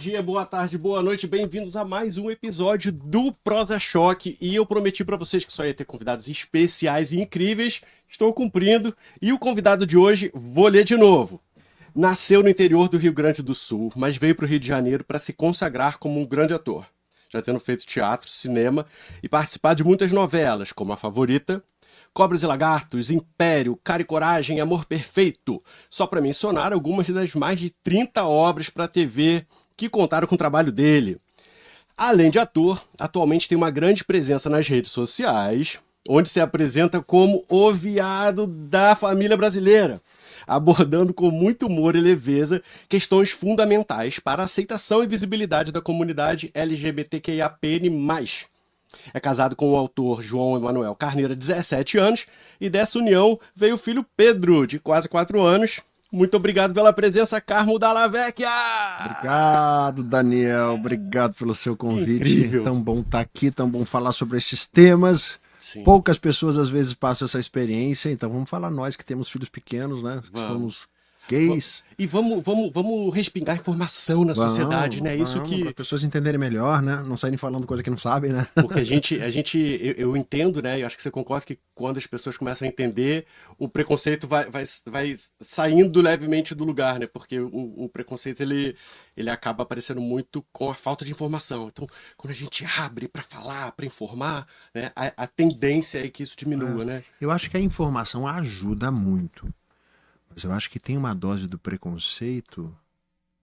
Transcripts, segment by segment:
dia, boa tarde, boa noite, bem-vindos a mais um episódio do Prosa Choque. E eu prometi pra vocês que só ia ter convidados especiais e incríveis, estou cumprindo. E o convidado de hoje, vou ler de novo. Nasceu no interior do Rio Grande do Sul, mas veio para o Rio de Janeiro para se consagrar como um grande ator, já tendo feito teatro, cinema e participado de muitas novelas, como A Favorita, Cobras e Lagartos, Império, Cara e Coragem, Amor Perfeito, só para mencionar algumas das mais de 30 obras para TV que contaram com o trabalho dele. Além de ator, atualmente tem uma grande presença nas redes sociais, onde se apresenta como o viado da família brasileira, abordando com muito humor e leveza questões fundamentais para a aceitação e visibilidade da comunidade LGBTQIAPN+. É casado com o autor João Emanuel Carneiro, 17 anos, e dessa união veio o filho Pedro, de quase 4 anos. Muito obrigado pela presença, Carmo Dalla Vecchia! Obrigado, Daniel. Obrigado pelo seu convite. Incrível. Tão bom estar aqui, tão bom falar sobre esses temas. Sim. Poucas pessoas às vezes passam essa experiência, então vamos falar nós que temos filhos pequenos, né? Que somos gays. E vamos respingar informação na sociedade, né? Isso Para que... as pessoas entenderem melhor, né? Não saírem falando coisa que não sabem, né? Porque eu entendo, né? Eu acho que você concorda que quando as pessoas começam a entender, o preconceito vai saindo levemente do lugar, né? Porque o preconceito, ele acaba aparecendo muito com a falta de informação. Então, quando a gente abre para falar, para informar, né? A tendência é que isso diminua, né? Eu acho que a informação ajuda muito. Mas eu acho que tem uma dose do preconceito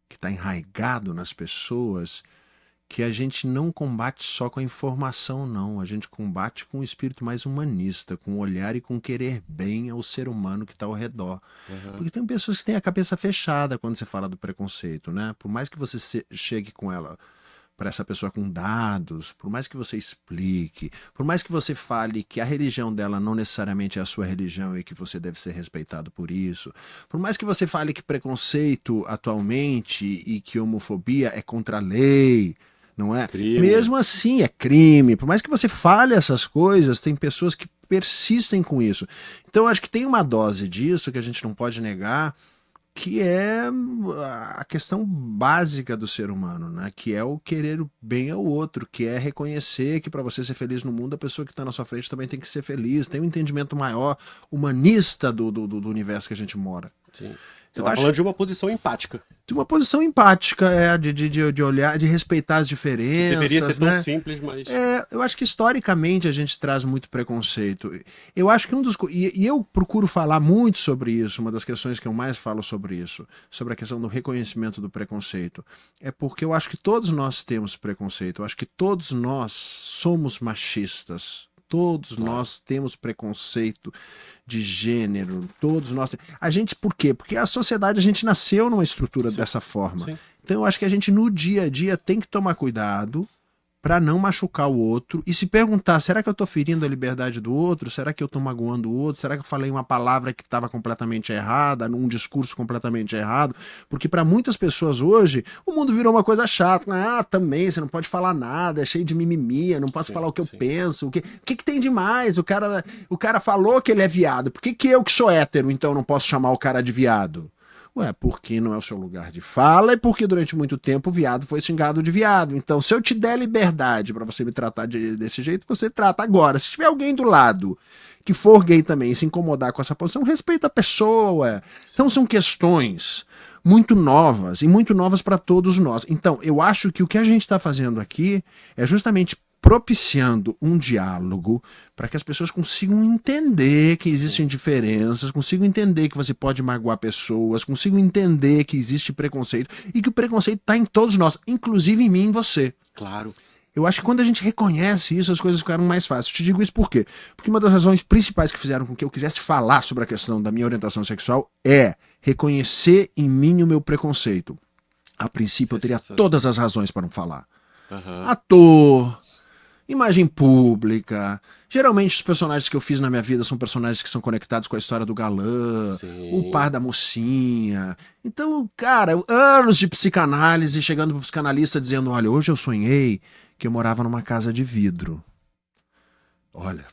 que está enraizado nas pessoas que a gente não combate só com a informação, não. A gente combate com um espírito mais humanista, com o olhar e com querer bem ao ser humano que está ao redor. Porque tem pessoas que têm a cabeça fechada quando você fala do preconceito, né? Por mais que você chegue com ela para essa pessoa com dados, por mais que você explique, por mais que você fale que a religião dela não necessariamente é a sua religião e que você deve ser respeitado por isso, por mais que você fale que preconceito atualmente e que homofobia é contra a lei, não é? Crime. Mesmo assim é crime. Por mais que você fale essas coisas, tem pessoas que persistem com isso. Então eu acho que tem uma dose disso que a gente não pode negar, que é a questão básica do ser humano, né? Que é o querer o bem ao outro, que é reconhecer que para você ser feliz no mundo, a pessoa que está na sua frente também tem que ser feliz, tem um entendimento maior, humanista do universo que a gente mora. Sim. Você está falando de uma posição empática. De uma posição empática, de olhar, de respeitar as diferenças. Deveria ser tão né? simples, mas... Eu acho que historicamente a gente traz muito preconceito. Eu acho que e eu procuro falar muito sobre isso, uma das questões que eu mais falo sobre isso, sobre a questão do reconhecimento do preconceito, é porque eu acho que todos nós temos preconceito, eu acho que todos nós somos machistas. Todos nós temos preconceito de gênero, todos nós. Por quê? Porque a sociedade, a gente nasceu numa estrutura dessa forma. Sim. Então eu acho que a gente no dia a dia tem que tomar cuidado para não machucar o outro e se perguntar, será que eu estou ferindo a liberdade do outro? Será que eu estou magoando o outro? Será que eu falei uma palavra que estava completamente errada, num discurso completamente errado? Porque para muitas pessoas hoje, o mundo virou uma coisa chata. Ah, também, você não pode falar nada, é cheio de mimimi, não posso falar o que eu penso. O que tem de mais? O cara falou que ele é viado. Por que eu que sou hétero, então não posso chamar o cara de viado? Ué, porque não é o seu lugar de fala e porque durante muito tempo o viado foi xingado de viado. Então, se eu te der liberdade pra você me tratar desse jeito, você trata agora. Se tiver alguém do lado que for gay também e se incomodar com essa posição, respeita a pessoa. Então, são questões muito novas e muito novas para todos nós. Então, eu acho que o que a gente está fazendo aqui é justamente propiciando um diálogo para que as pessoas consigam entender que existem diferenças, consigam entender que você pode magoar pessoas, consigam entender que existe preconceito e que o preconceito está em todos nós, inclusive em mim e em você. Claro. Eu acho que quando a gente reconhece isso, as coisas ficaram mais fáceis. Eu te digo isso por quê? Porque uma das razões principais que fizeram com que eu quisesse falar sobre a questão da minha orientação sexual é reconhecer em mim o meu preconceito. A princípio, eu teria todas as razões para não falar. Ator, imagem pública. Geralmente os personagens que eu fiz na minha vida são personagens que são conectados com a história do galã, o par da mocinha. Então, cara, anos de psicanálise, chegando pro psicanalista dizendo, olha, hoje eu sonhei que eu morava numa casa de vidro. Olha,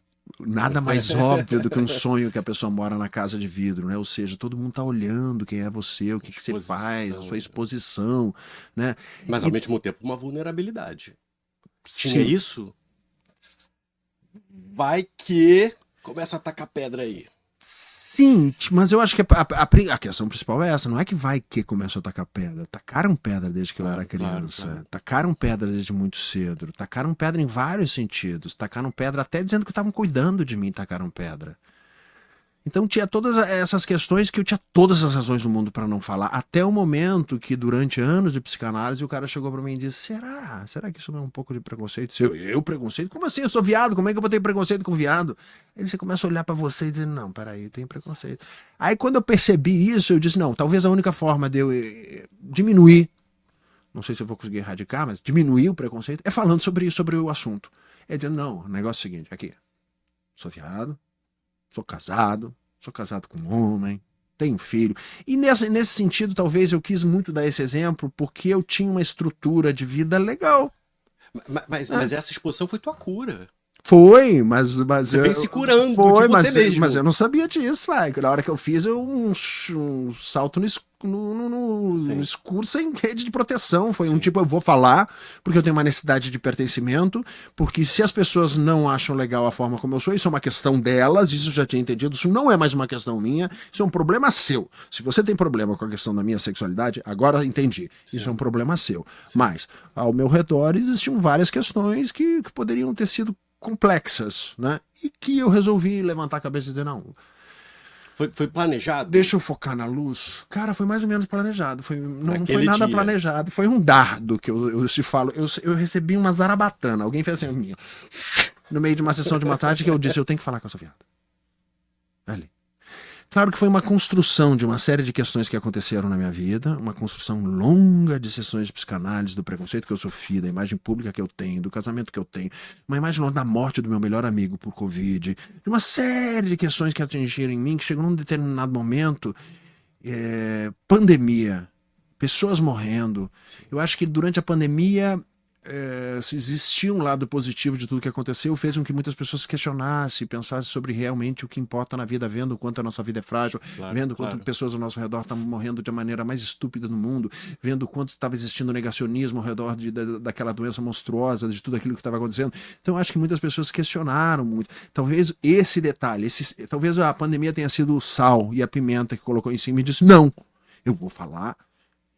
nada mais óbvio do que um sonho que a pessoa mora na casa de vidro, né? Ou seja, todo mundo tá olhando quem é você, o que, que você faz, a sua exposição, né? Mas ao mesmo tempo uma vulnerabilidade. Tinha Sim. isso? Vai que começa a tacar pedra aí. Sim, mas eu acho que a questão principal é essa, não é que vai que começou a tacar pedra. Tacaram pedra desde que eu era criança. Claro. Tacaram pedra desde muito cedo. Tacaram pedra em vários sentidos. Tacaram pedra até dizendo que estavam cuidando de mim, tacaram pedra. Então tinha todas essas questões que eu tinha todas as razões do mundo para não falar, até o momento que durante anos de psicanálise o cara chegou para mim e disse: será que isso não é um pouco de preconceito? Eu preconceito? Como assim? Eu sou viado, como é que eu vou ter preconceito com viado? Aí você começa a olhar para você e dizer: não, peraí, tem preconceito. Aí quando eu percebi isso, eu disse: não, talvez a única forma de eu diminuir, não sei se eu vou conseguir erradicar, mas diminuir o preconceito é falando sobre isso, sobre o assunto. É dizendo: não, o negócio é o seguinte, aqui, sou viado, sou casado com um homem, tenho filho. E nesse sentido, talvez eu quis muito dar esse exemplo porque eu tinha uma estrutura de vida legal. Mas essa exposição foi tua cura. Foi, mas você vem se curando foi, de você mesmo. Mas eu não sabia disso, vai. Na hora que eu fiz, um salto no escuro sem rede de proteção. Foi um tipo, eu vou falar porque eu tenho uma necessidade de pertencimento, porque se as pessoas não acham legal a forma como eu sou, isso é uma questão delas, isso eu já tinha entendido, isso não é mais uma questão minha, isso é um problema seu. Se você tem problema com a questão da minha sexualidade, agora entendi, isso é um problema seu. Sim. Mas, ao meu redor, existiam várias questões que poderiam ter sido complexas, né? E que eu resolvi levantar a cabeça e dizer, não. Foi planejado? Deixa eu focar na luz. Cara, foi mais ou menos planejado. Não foi nada planejado. Foi um dardo que eu te falo. Eu recebi uma zarabatana. Alguém fez assim, no meio de uma sessão de massagem, que eu disse, eu tenho que falar com a Sofia. Ali. Claro que foi uma construção de uma série de questões que aconteceram na minha vida, uma construção longa de sessões de psicanálise, do preconceito que eu sofri, da imagem pública que eu tenho, do casamento que eu tenho, uma imagem longa da morte do meu melhor amigo por Covid, de uma série de questões que atingiram em mim, que chegou num determinado momento, pandemia, pessoas morrendo. Sim. Eu acho que durante a pandemia, se existia um lado positivo de tudo que aconteceu, fez com que muitas pessoas questionassem, pensassem sobre realmente o que importa na vida, vendo o quanto a nossa vida é frágil, vendo quanto pessoas ao nosso redor estão morrendo de maneira mais estúpida no mundo, vendo o quanto estava existindo negacionismo ao redor daquela doença monstruosa, de tudo aquilo que estava acontecendo. Então eu acho que muitas pessoas questionaram muito. Talvez esse detalhe, talvez a pandemia tenha sido o sal e a pimenta que colocou em cima e disse, não, eu vou falar.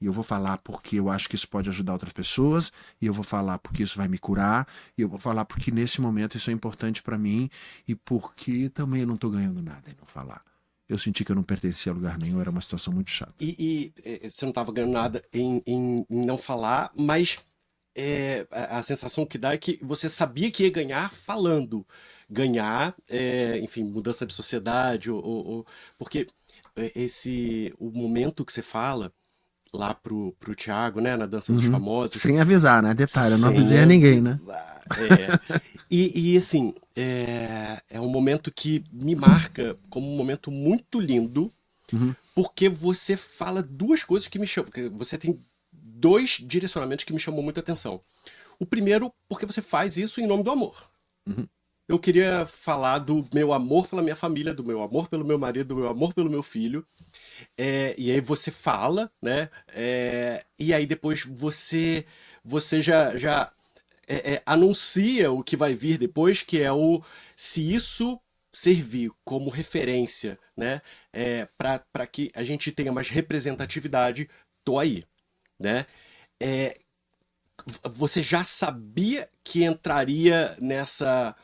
E eu vou falar porque eu acho que isso pode ajudar outras pessoas, e eu vou falar porque isso vai me curar, e eu vou falar porque nesse momento isso é importante para mim, e porque também eu não tô ganhando nada em não falar. Eu senti que eu não pertencia a lugar nenhum, era uma situação muito chata. E você não tava ganhando nada em não falar, mas a sensação que dá é que você sabia que ia ganhar falando. Ganhar, enfim, mudança de sociedade, porque o momento que você fala lá pro Thiago, né, na Dança dos Famosos. Sem avisar, né? Detalhe, eu não avisei a ninguém, né? E assim, é um momento que me marca como um momento muito lindo, porque você fala duas coisas que me chamam, você tem dois direcionamentos que me chamam muita atenção. O primeiro, porque você faz isso em nome do amor. Eu queria falar do meu amor pela minha família, do meu amor pelo meu marido, do meu amor pelo meu filho. E aí você fala, né? E aí depois você já anuncia o que vai vir depois, que é se isso servir como referência, né? Para que a gente tenha mais representatividade, tô aí, né? Você já sabia que entraria nessa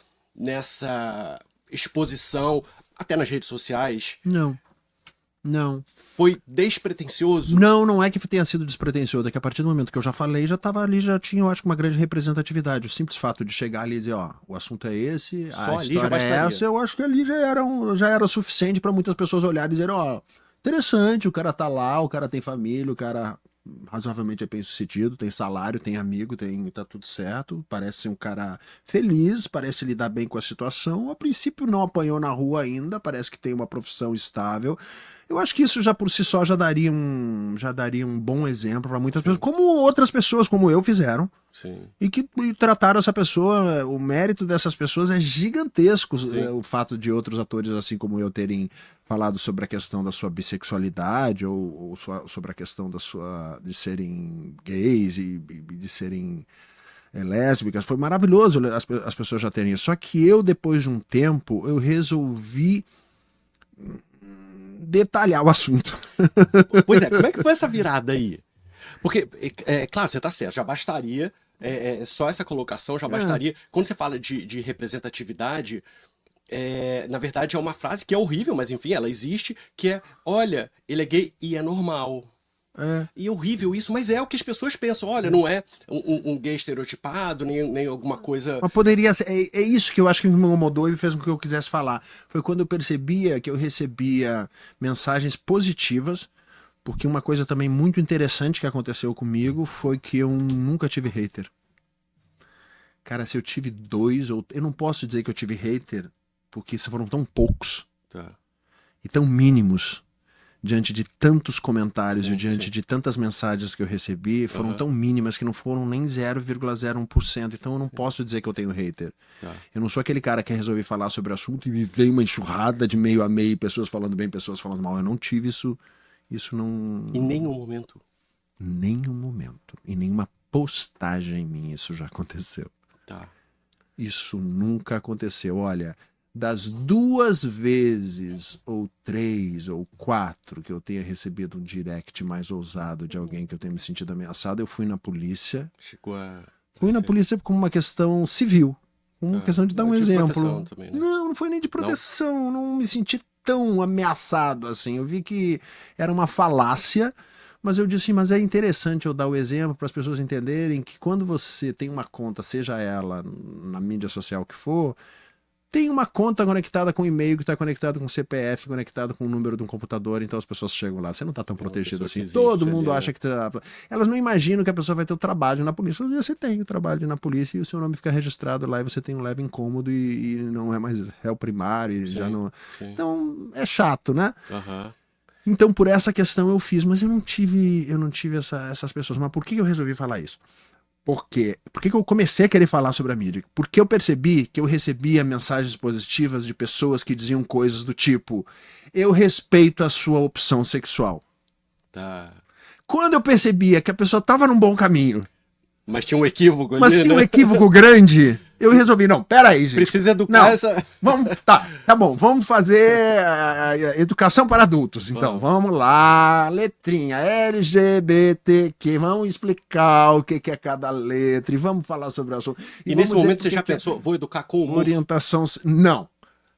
exposição, até nas redes sociais? Não. Foi despretensioso? Não é que tenha sido despretensioso, é que a partir do momento que eu já falei, já estava ali, já tinha, eu acho, uma grande representatividade. O simples fato de chegar ali e dizer, ó, o assunto é esse, a história é essa, eu acho que ali já era o suficiente para muitas pessoas olharem e dizer, ó, interessante, o cara tá lá, o cara tem família, o cara razoavelmente é bem-sucedido, tem salário, tem amigo, tá tudo certo, parece ser um cara feliz, parece lidar bem com a situação, a princípio não apanhou na rua ainda, parece que tem uma profissão estável. Eu acho que isso já por si só já daria um bom exemplo para muitas pessoas, como outras pessoas como eu fizeram. Sim. E que trataram essa pessoa, o mérito dessas pessoas é gigantesco. Sim. O fato de outros atores, assim como eu, terem falado sobre a questão da sua bissexualidade ou sobre a questão de serem gays e de serem lésbicas, foi maravilhoso as pessoas já terem isso. Só que eu, depois de um tempo, eu resolvi detalhar o assunto. Pois é, como é que foi essa virada aí? Porque, claro, você tá certo, já bastaria, só essa colocação já bastaria. Quando você fala de representatividade, na verdade é uma frase que é horrível, mas enfim, ela existe, que é, olha, ele é gay e é normal. E é horrível isso, mas é o que as pessoas pensam. Olha, não é um gay estereotipado, nem alguma coisa... Mas poderia ser, é isso que eu acho que me incomodou e fez com que eu quisesse falar. Foi quando eu percebia que eu recebia mensagens positivas, porque uma coisa também muito interessante que aconteceu comigo foi que eu nunca tive hater. Cara, se eu tive dois, eu não posso dizer que eu tive hater, porque foram tão poucos e tão mínimos. Diante de tantos comentários e diante de tantas mensagens que eu recebi, foram tão mínimas que não foram nem 0,01%. Então eu não posso dizer que eu tenho hater. Eu não sou aquele cara que resolvi falar sobre o assunto e me veio uma enxurrada de meio a meio, pessoas falando bem, pessoas falando mal. Eu não tive isso. Isso não... Em nenhum momento. Nenhum momento. Em nenhuma postagem minha isso já aconteceu. Isso nunca aconteceu. Olha... Das 2 vezes, ou 3, ou 4 que eu tenha recebido um direct mais ousado de alguém que eu tenha me sentido ameaçado, eu fui na polícia. Fui na polícia como uma questão civil. Uma questão de dar um exemplo. Também, né? Não foi nem de proteção. Não me senti tão ameaçado assim. Eu vi que era uma falácia, mas eu disse, mas é interessante eu dar o exemplo para as pessoas entenderem que quando você tem uma conta, seja ela na mídia social que for, tem uma conta conectada com e-mail, que está conectado com CPF, conectado com o número de um computador, então as pessoas chegam lá. Você não está tão protegido assim. Todo mundo acha que tá... Elas não imaginam que a pessoa vai ter o trabalho na polícia. Um dia você tem o trabalho na polícia e o seu nome fica registrado lá e você tem um leve incômodo e não é mais réu primário. E já não... Então é chato, né? Então por essa questão eu fiz, mas eu não tive essas pessoas. Mas por que eu resolvi falar isso? Por quê? Por que eu comecei a querer falar sobre a mídia? Porque eu percebi que eu recebia mensagens positivas de pessoas que diziam coisas do tipo: eu respeito a sua opção sexual. Quando eu percebia que a pessoa estava num bom caminho, mas tinha um equívoco ali, mas tinha um equívoco grande, eu resolvi, não, peraí, gente. Precisa educar essa... Tá bom, vamos fazer a educação para adultos, então. Vamos lá, letrinha LGBTQ, vamos explicar o que é cada letra e vamos falar sobre o assunto. E nesse momento você já pensou, vou educar com humor? Orientação...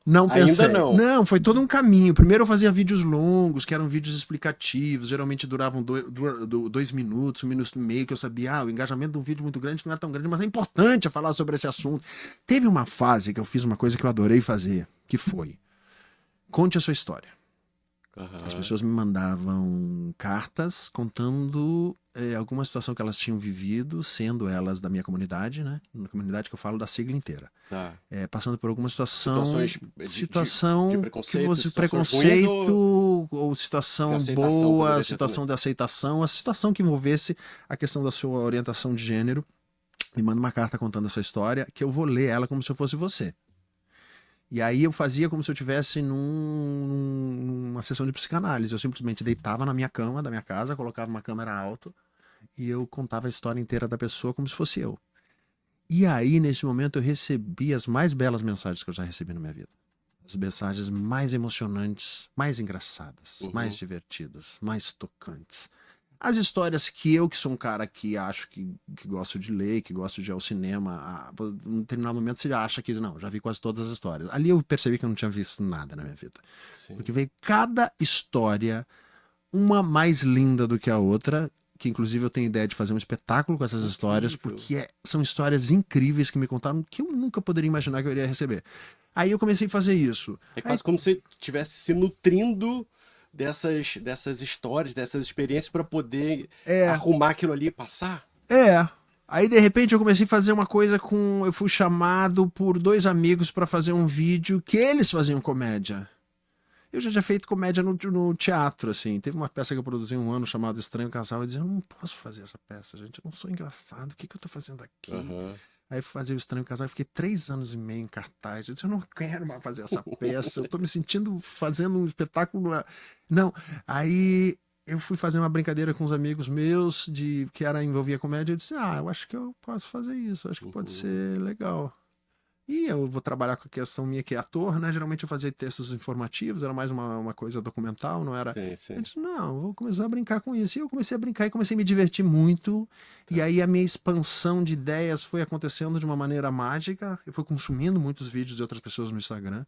Não pensei. Ainda não. Não, foi todo um caminho. Primeiro eu fazia vídeos longos, que eram vídeos explicativos, geralmente duravam 2 minutos, 1,5 minutos, que eu sabia, o engajamento de um vídeo muito grande não é tão grande, mas é importante falar sobre esse assunto. Teve uma fase que eu fiz uma coisa que eu adorei fazer, que foi: conte a sua história. As pessoas me mandavam cartas contando alguma situação que elas tinham vivido, sendo elas da minha comunidade, né? Na comunidade que eu falo da sigla inteira. Passando por alguma situação de preconceito ou situação boa, situação de aceitação, a situação que envolvesse a questão da sua orientação de gênero. Me manda uma carta contando essa história, que eu vou ler ela como se eu fosse você. E aí eu fazia como se eu estivesse numa sessão de psicanálise. Eu simplesmente deitava na minha cama da minha casa, colocava uma câmera alto e eu contava a história inteira da pessoa como se fosse eu. E aí, nesse momento, eu recebi as mais belas mensagens que eu já recebi na minha vida. As mensagens mais emocionantes, mais engraçadas, mais divertidas, mais tocantes. As histórias que sou um cara que acho que gosto de ler, que gosto de ir ao cinema, em um determinado momento você acha que, não, já vi quase todas as histórias. Ali eu percebi que eu não tinha visto nada na minha vida. Porque veio cada história, uma mais linda do que a outra, que inclusive eu tenho ideia de fazer um espetáculo com essas histórias, porque são histórias incríveis que me contaram que eu nunca poderia imaginar que eu iria receber. Aí eu comecei a fazer isso. É quase como se você estivesse se nutrindo dessas histórias, dessas experiências para poder arrumar aquilo ali e passar? Aí de repente eu comecei a fazer uma coisa eu fui chamado por 2 amigos para fazer um vídeo que eles faziam comédia. Eu já tinha feito comédia no teatro, assim. Teve uma peça que eu produzi um ano chamada Estranho Casal. Eu dizia, eu não posso fazer essa peça, gente. Eu não sou engraçado. O que eu tô fazendo aqui? Aham. Aí eu fui fazer o Estranho Casal. Eu fiquei 3 anos e meio em cartaz. Eu disse, eu não quero mais fazer essa peça. Eu tô me sentindo fazendo um espetáculo. Não. Aí eu fui fazer uma brincadeira com uns amigos meus que envolvia comédia. Eu disse, eu acho que eu posso fazer isso. Acho que pode ser legal. E eu vou trabalhar com a questão minha que é ator, né? Geralmente eu fazia textos informativos, era mais uma coisa documental, não era... Sim, sim. Eu disse, não, vou começar a brincar com isso. E eu comecei a brincar e comecei a me divertir muito. E aí a minha expansão de ideias foi acontecendo de uma maneira mágica. Eu fui consumindo muitos vídeos de outras pessoas no Instagram.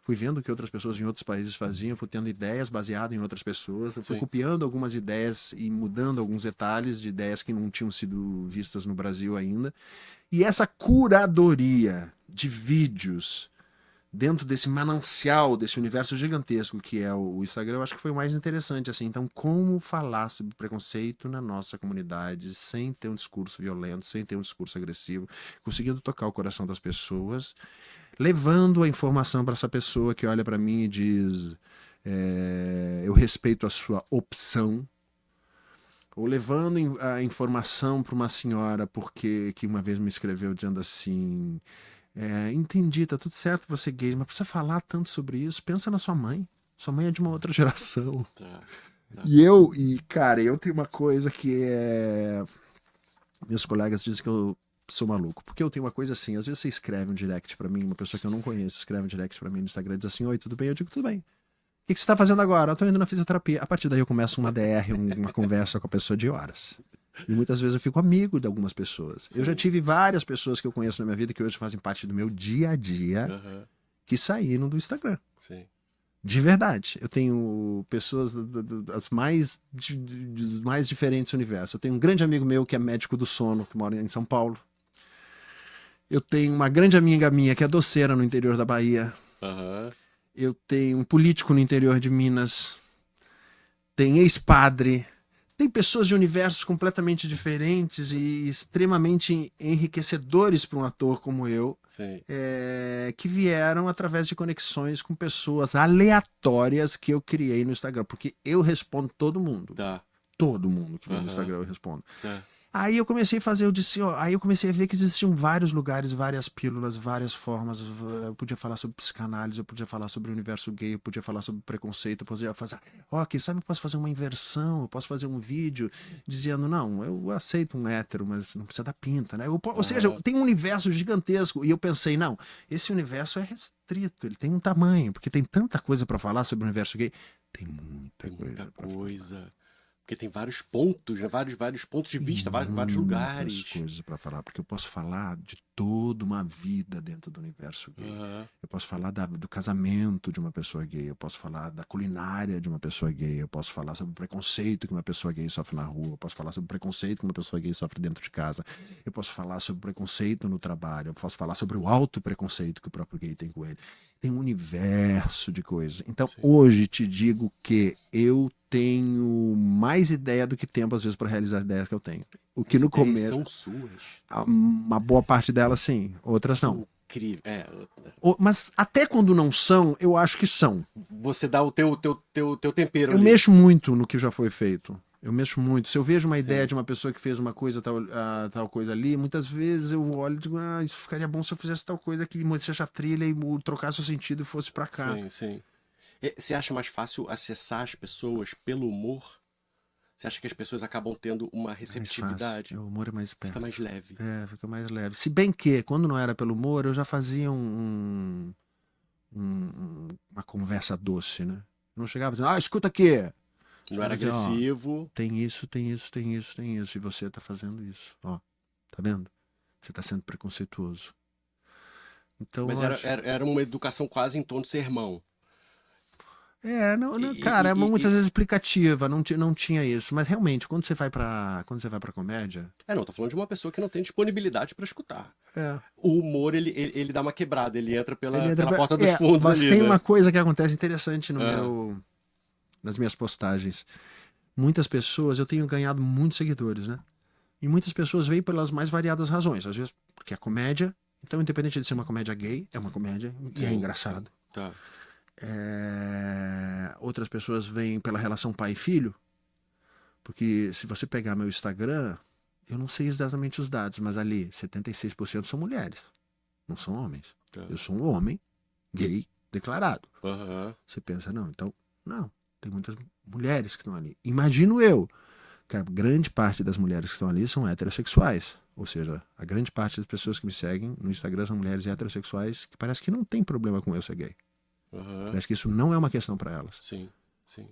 Fui vendo o que outras pessoas em outros países faziam. Fui tendo ideias baseadas em outras pessoas. Eu fui Sim. copiando algumas ideias e mudando alguns detalhes de ideias que não tinham sido vistas no Brasil ainda. E essa curadoria de vídeos dentro desse manancial, desse universo gigantesco que é o Instagram, eu acho que foi o mais interessante, assim. Então, como falar sobre preconceito na nossa comunidade sem ter um discurso violento, sem ter um discurso agressivo, conseguindo tocar o coração das pessoas, levando a informação para essa pessoa que olha para mim e diz, eu respeito a sua opção, ou levando a informação para uma senhora que uma vez me escreveu dizendo assim, entendi, tá tudo certo você gay, mas precisa falar tanto sobre isso, pensa na sua mãe é de uma outra geração. Tá. Cara, eu tenho uma coisa que meus colegas dizem que eu sou maluco, porque eu tenho uma coisa assim, às vezes você escreve um direct pra mim, uma pessoa que eu não conheço escreve um direct pra mim no Instagram e diz assim, oi, tudo bem? Eu digo, tudo bem. O que você tá fazendo agora? Eu tô indo na fisioterapia. A partir daí eu começo uma DR, uma conversa com a pessoa de horas. E muitas vezes eu fico amigo de algumas pessoas. Sim. Eu já tive várias pessoas que eu conheço na minha vida que hoje fazem parte do meu dia a dia, que saíram do Instagram. Sim. De verdade. Eu tenho pessoas das dos mais diferentes universos. Eu tenho um grande amigo meu que é médico do sono, que mora em São Paulo. Eu tenho uma grande amiga minha que é doceira no interior da Bahia. Eu tenho um político no interior de Minas. Tem ex-padre. Tem pessoas de universos completamente diferentes e extremamente enriquecedores para um ator como eu, que vieram através de conexões com pessoas aleatórias que eu criei no Instagram, porque eu respondo todo mundo. Todo mundo que vem no Instagram eu respondo. Aí eu comecei a fazer, aí eu comecei a ver que existiam vários lugares, várias pílulas, várias formas. Eu podia falar sobre psicanálise, eu podia falar sobre o universo gay, eu podia falar sobre preconceito, eu podia fazer, quem sabe eu posso fazer uma inversão, eu posso fazer um vídeo dizendo, não, eu aceito um hétero, mas não precisa dar pinta, né? Ou seja, tem um universo gigantesco, e eu pensei, não, esse universo é restrito, ele tem um tamanho, porque tem tanta coisa pra falar sobre o universo gay, tem muita coisa. Porque tem vários pontos, né? vários pontos de vista, vários lugares. Muitas coisas para falar, porque eu posso falar de toda uma vida dentro do universo gay. Eu posso falar do casamento de uma pessoa gay, eu posso falar da culinária de uma pessoa gay, eu posso falar sobre o preconceito que uma pessoa gay sofre na rua, eu posso falar sobre o preconceito que uma pessoa gay sofre dentro de casa, eu posso falar sobre o preconceito no trabalho, eu posso falar sobre o auto-preconceito que o próprio gay tem com ele. Tem um universo de coisas. Então, hoje te digo que eu tenho mais ideia do que tempo, às vezes, para realizar as ideias que eu tenho. O que no começo... são suas. Uma boa parte delas, sim. Outras não. Incrível. Mas até quando não são, eu acho que são. Você dá o teu tempero Eu ali. mexo muito no que já foi feito. Eu mexo muito. Se eu vejo uma ideia de uma pessoa que fez uma coisa, tal coisa ali, muitas vezes eu olho e digo, isso ficaria bom se eu fizesse tal coisa aqui, modificasse a trilha e trocasse o sentido e fosse pra cá. Sim. Você acha mais fácil acessar as pessoas pelo humor? Você acha que as pessoas acabam tendo uma receptividade? O humor é mais perto. Fica mais leve. Fica mais leve. Se bem que, quando não era pelo humor, eu já fazia uma conversa doce, né? Eu não chegava dizendo, escuta aqui. Não era agressivo. Tem isso. E você tá fazendo isso. Tá vendo? Você tá sendo preconceituoso. Então, mas era uma educação quase em tom de sermão. Cara, muitas vezes explicativa, não tinha isso. Mas realmente, quando você vai pra comédia... Não, tô falando de uma pessoa que não tem disponibilidade pra escutar. O humor, ele dá uma quebrada, ele entra pela porta dos fundos mas ali, tem né? uma coisa que acontece interessante nas minhas postagens. Muitas pessoas, eu tenho ganhado muitos seguidores, né? E muitas pessoas veem pelas mais variadas razões. Às vezes, porque é comédia, então independente de ser uma comédia gay, é uma comédia e é engraçado. Outras pessoas veem pela relação pai e filho, porque se você pegar meu Instagram, eu não sei exatamente os dados, mas ali 76% são mulheres, não são homens. Tá. Eu sou um homem gay declarado. Aham. Você pensa, não, então, não, tem muitas mulheres que estão ali. Imagino eu que a grande parte das mulheres que estão ali são heterossexuais. Ou seja, a grande parte das pessoas que me seguem no Instagram são mulheres heterossexuais que parece que não tem problema com eu ser gay. Aham. Parece que isso não é uma questão para elas. Sim, sim.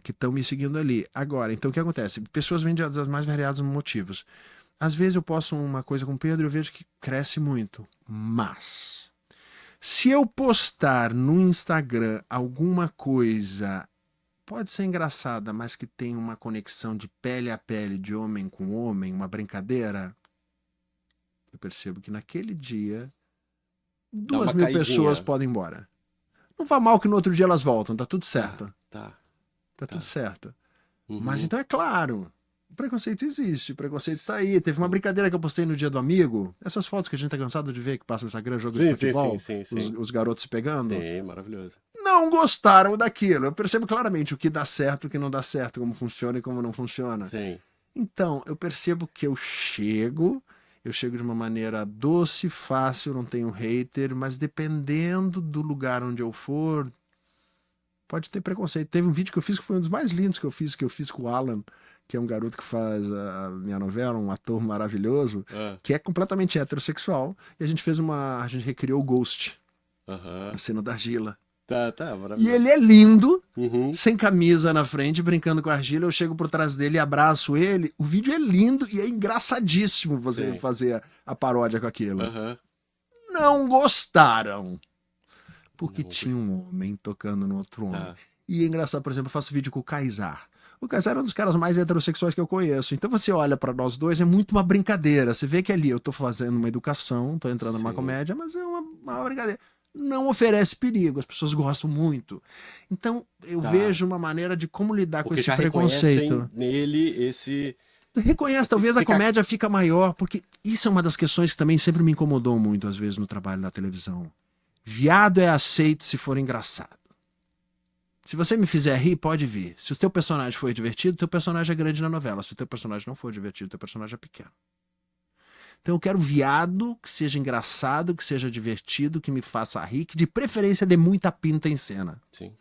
Que estão me seguindo ali. Agora, então o que acontece? Pessoas vêm dos mais variados motivos. Às vezes eu posto uma coisa com o Pedro e eu vejo que cresce muito. Mas, se eu postar no Instagram alguma coisa, pode ser engraçada, mas que tem uma conexão de pele a pele, de homem com homem, uma brincadeira, eu percebo que naquele dia, Dá uma 2.000 caidinha. pessoas podem ir embora. Não vai mal que no outro dia elas voltam, tá tudo certo. Tá. Tá tudo certo. Uhum. Mas então é claro, o preconceito existe, o preconceito tá aí. Teve uma brincadeira que eu postei no Dia do Amigo, essas fotos que a gente tá cansado de ver que passa no Instagram, jogo de futebol, sim. os garotos se pegando. Sim, maravilhoso. Não gostaram daquilo. Eu percebo claramente o que dá certo, o que não dá certo, como funciona e como não funciona. Sim. Então, eu percebo que eu chego de uma maneira doce, fácil, não tenho hater, mas dependendo do lugar onde eu for, pode ter preconceito. Teve um vídeo que eu fiz que foi um dos mais lindos que eu fiz com o Alan, que é um garoto que faz a minha novela, um ator maravilhoso, que é completamente heterossexual, e a gente recriou o Ghost, Aham. a cena da argila. Tá, maravilhoso. E ele é lindo, Uhum. sem camisa na frente, brincando com a argila. Eu chego por trás dele e abraço ele. O vídeo é lindo e é engraçadíssimo você Sim. fazer a paródia com aquilo. Aham. Não gostaram. Porque Não tinha um homem tocando no outro homem. Tá. E é engraçado, por exemplo, eu faço vídeo com o Kaysar. O Kaysar é um dos caras mais heterossexuais que eu conheço. Então você olha pra nós dois, é muito uma brincadeira. Você vê que ali eu tô fazendo uma educação, tô entrando numa Sim. comédia, mas é uma brincadeira. Não oferece perigo, as pessoas gostam muito. Então eu Tá. vejo uma maneira de como lidar com Porque esse já preconceito. reconhecem nele esse... Reconhece, talvez a Fica- comédia fica maior, porque isso é uma das questões que também sempre me incomodou muito, às vezes, no trabalho na televisão. Viado é aceito se for engraçado. Se você me fizer rir, pode vir. Se o teu personagem for divertido, teu personagem é grande na novela. Se o teu personagem não for divertido, teu personagem é pequeno. Então eu quero viado que seja engraçado, que seja divertido, que me faça rir, que de preferência dê muita pinta em cena. Sim.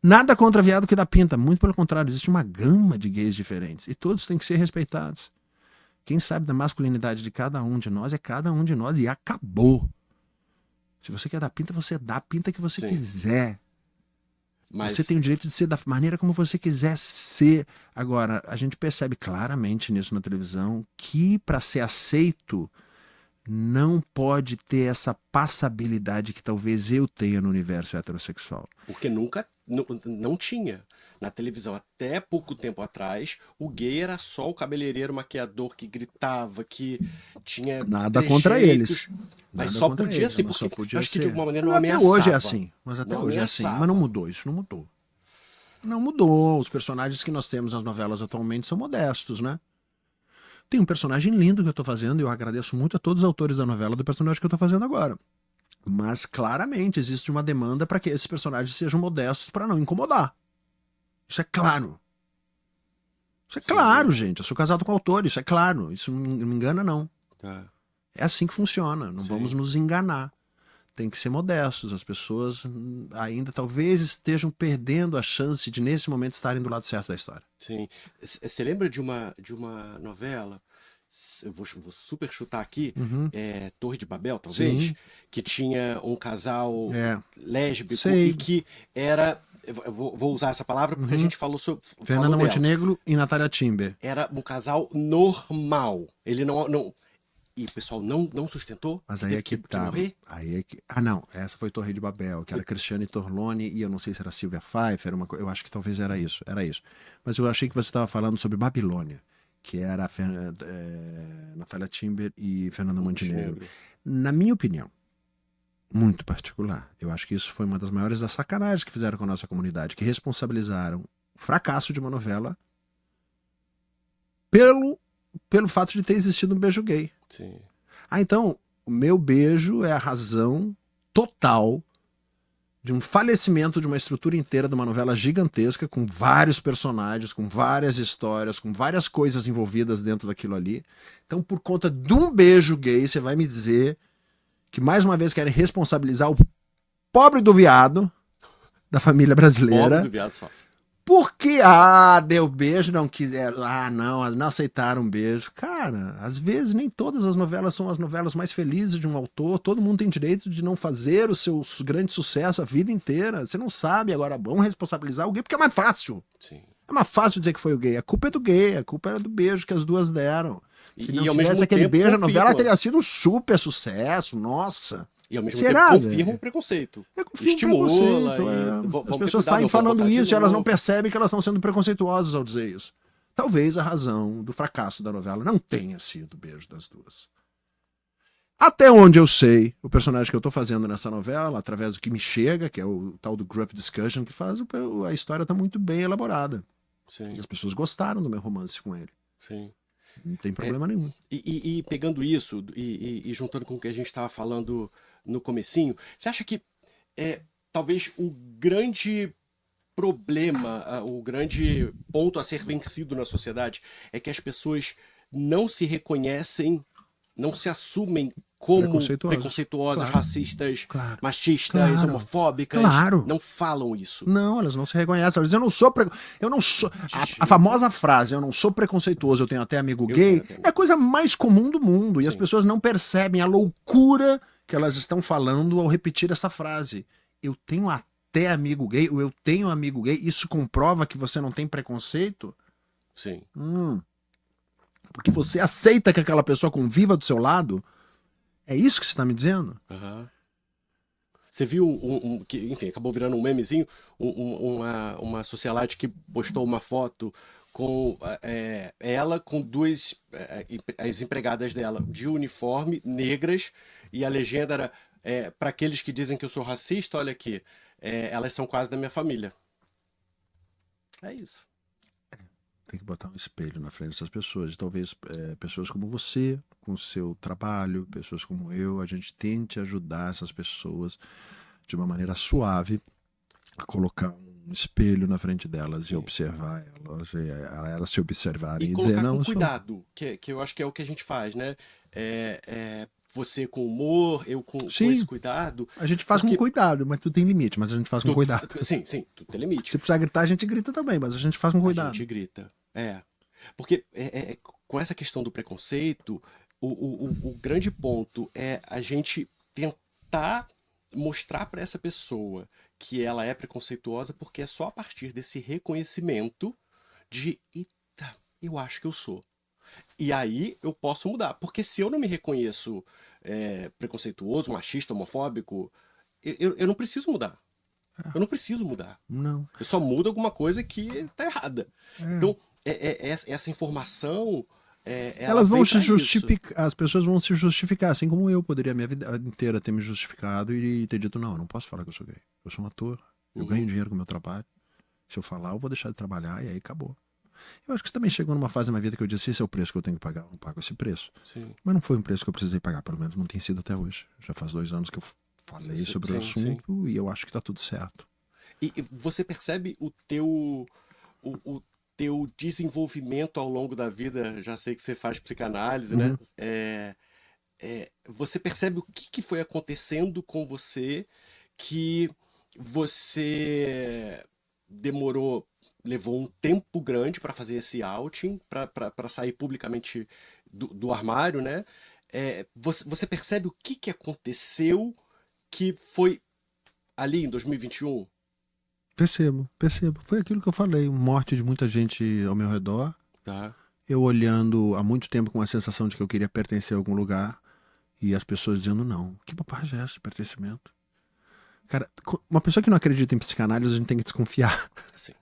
Nada contra viado que dá pinta, muito pelo contrário, existe uma gama de gays diferentes e todos têm que ser respeitados. Quem sabe da masculinidade de cada um de nós é cada um de nós e acabou. Se você quer dar pinta, você dá a pinta que você Sim. quiser. Mas... Você tem o direito de ser da maneira como você quiser ser. Agora, a gente percebe claramente nisso na televisão que para ser aceito não pode ter essa passabilidade que talvez eu tenha no universo heterossexual. Porque nunca, não tinha. Na televisão, até pouco tempo atrás, o gay era só o cabeleireiro maquiador que gritava, que tinha Nada contra eles. Mas Nada só contra podia eles, ser, mas porque só podia eu acho que de ser. alguma maneira não Mas ameaçava. até hoje é assim. Mas até Não hoje é assim. ameaçava. Mas não mudou, isso não mudou. Não mudou. Os personagens que nós temos nas novelas atualmente são modestos, né? Tem um personagem lindo que eu tô fazendo e eu agradeço muito a todos os autores da novela do personagem que eu tô fazendo agora. Mas claramente existe uma demanda para que esses personagens sejam modestos para não incomodar. Isso é claro. Isso é Sim. claro, gente. Eu sou casado com autor, isso é claro. Isso não me engana, não. Tá. É assim que funciona. Não Sim. vamos nos enganar. Tem que ser modestos. As pessoas ainda talvez estejam perdendo a chance de, nesse momento, estarem do lado certo da história. Sim. Você lembra de uma novela? Eu vou super chutar aqui, Torre de Babel, talvez, Sim. que tinha um casal lésbico Sei. e que era, eu vou usar essa palavra porque a gente falou sobre... Fernanda falou dela. Montenegro e Natália Timber. Era um casal normal. Ele não... E o pessoal não sustentou. Mas aí é que tá. morrer. Aí é que... Ah, não. Essa foi Torre de Babel, que era Cristiane Torlone e eu não sei se era Silvia Pfeiffer. Eu acho que talvez era isso. Era isso. Mas eu achei que você estava falando sobre Babilônia, que era Natália Timber e Fernanda Montenegro. Na minha opinião, muito particular, eu acho que isso foi uma das maiores das sacanagens que fizeram com a nossa comunidade, que responsabilizaram o fracasso de uma novela pelo fato de ter existido um beijo gay. Sim. Ah, então, o meu beijo é a razão total de um falecimento de uma estrutura inteira de uma novela gigantesca, com vários personagens, com várias histórias, com várias coisas envolvidas dentro daquilo ali. Então, por conta de um beijo gay, você vai me dizer que mais uma vez querem responsabilizar o pobre do viado da família brasileira. Pobre do viado sofre. Porque, deu beijo, não quiseram, não aceitaram um beijo. Cara, às vezes nem todas as novelas são as novelas mais felizes de um autor, todo mundo tem direito de não fazer o seu grande sucesso a vida inteira. Você não sabe, agora vamos responsabilizar o gay porque é mais fácil. Sim. É mais fácil dizer que foi o gay. A culpa é do gay, a culpa era do beijo que as duas deram. Se não ao tivesse mesmo aquele tempo, beijo, a novela confirma. teria sido um super sucesso, nossa. E ao mesmo Será, tempo velho? confirma o preconceito. Confirma o Estimula. preconceito, E As vamos pessoas ter cuidado, saem vamos falando botar de isso e elas não novo. percebem que elas estão sendo preconceituosas ao dizer isso. Talvez a razão do fracasso da novela não tenha sido o beijo das duas. Até onde eu sei, o personagem que eu tô fazendo nessa novela, através do que me chega, que é o tal do Group Discussion que faz, a história tá muito bem elaborada. Sim, E as pessoas gostaram do meu romance com ele. sim. Não tem problema nenhum. E pegando isso e juntando com o que a gente estava falando no comecinho, você acha que talvez o grande problema, o grande ponto a ser vencido na sociedade é que as pessoas não se reconhecem, não se assumem como preconceituosas, Claro. racistas, Claro. machistas, Claro. homofóbicas, Claro. não falam isso. Não, elas não se reconhecem. Elas dizem, eu não sou. A famosa frase, eu não sou preconceituoso, eu tenho até amigo gay, é a coisa mais comum do mundo. E as pessoas não percebem a loucura que elas estão falando ao repetir essa frase. Eu tenho até amigo gay, ou eu tenho amigo gay, isso comprova que você não tem preconceito? Sim. Porque você aceita que aquela pessoa conviva do seu lado? É isso que você está me dizendo? Uhum. Você viu que, enfim, acabou virando um memezinho, uma socialite que postou uma foto com ela com duas as empregadas dela de uniforme, negras, e a legenda era para aqueles que dizem que eu sou racista, olha aqui, elas são quase da minha família. É isso. Tem que botar um espelho na frente dessas pessoas. Talvez pessoas como você, com o seu trabalho, pessoas como eu, a gente tente ajudar essas pessoas de uma maneira suave a colocar um espelho na frente delas e observar elas se observarem E e colocar dizer, não, com cuidado, que eu acho que é o que a gente faz, né? Você com humor, eu com esse cuidado. A gente faz com cuidado, mas tudo tem limite, mas a gente faz com cuidado. Sim, tudo tem limite. Se precisar gritar, a gente grita também, mas a gente faz com cuidado. A gente grita. Porque com essa questão do preconceito, o grande ponto é a gente tentar mostrar para essa pessoa que ela é preconceituosa, porque é só a partir desse reconhecimento de, eita, eu acho que eu sou. E aí eu posso mudar. Porque se eu não me reconheço preconceituoso, machista, homofóbico, eu não preciso mudar. Eu não preciso mudar. Não. Eu só mudo alguma coisa que tá errada. Então, essa informação. Elas vão se justificar, as pessoas vão se justificar, assim como eu poderia a minha vida inteira ter me justificado e ter dito, não, eu não posso falar que eu sou gay. Eu sou um ator, eu ganho dinheiro com o meu trabalho. Se eu falar, eu vou deixar de trabalhar e aí acabou. Eu acho que também chegou numa fase na minha vida que eu disse, esse é o preço que eu tenho que pagar, eu não pago esse preço. Sim. Mas não foi um preço que eu precisei pagar, pelo menos não tem sido até hoje. Já faz 2 anos que eu falei sobre o assunto e eu acho que tá tudo certo. E você percebe o teu desenvolvimento ao longo da vida, já sei que você faz psicanálise, né? Você percebe o que foi acontecendo com você que você levou um tempo grande para fazer esse outing, para sair publicamente do armário, né? Você percebe o que aconteceu que foi ali em 2021? Percebo. Foi aquilo que eu falei, morte de muita gente ao meu redor. Tá. Eu olhando há muito tempo com a sensação de que eu queria pertencer a algum lugar e as pessoas dizendo não. Que bobagem é essa de pertencimento? Cara, uma pessoa que não acredita em psicanálise, a gente tem que desconfiar. Sim.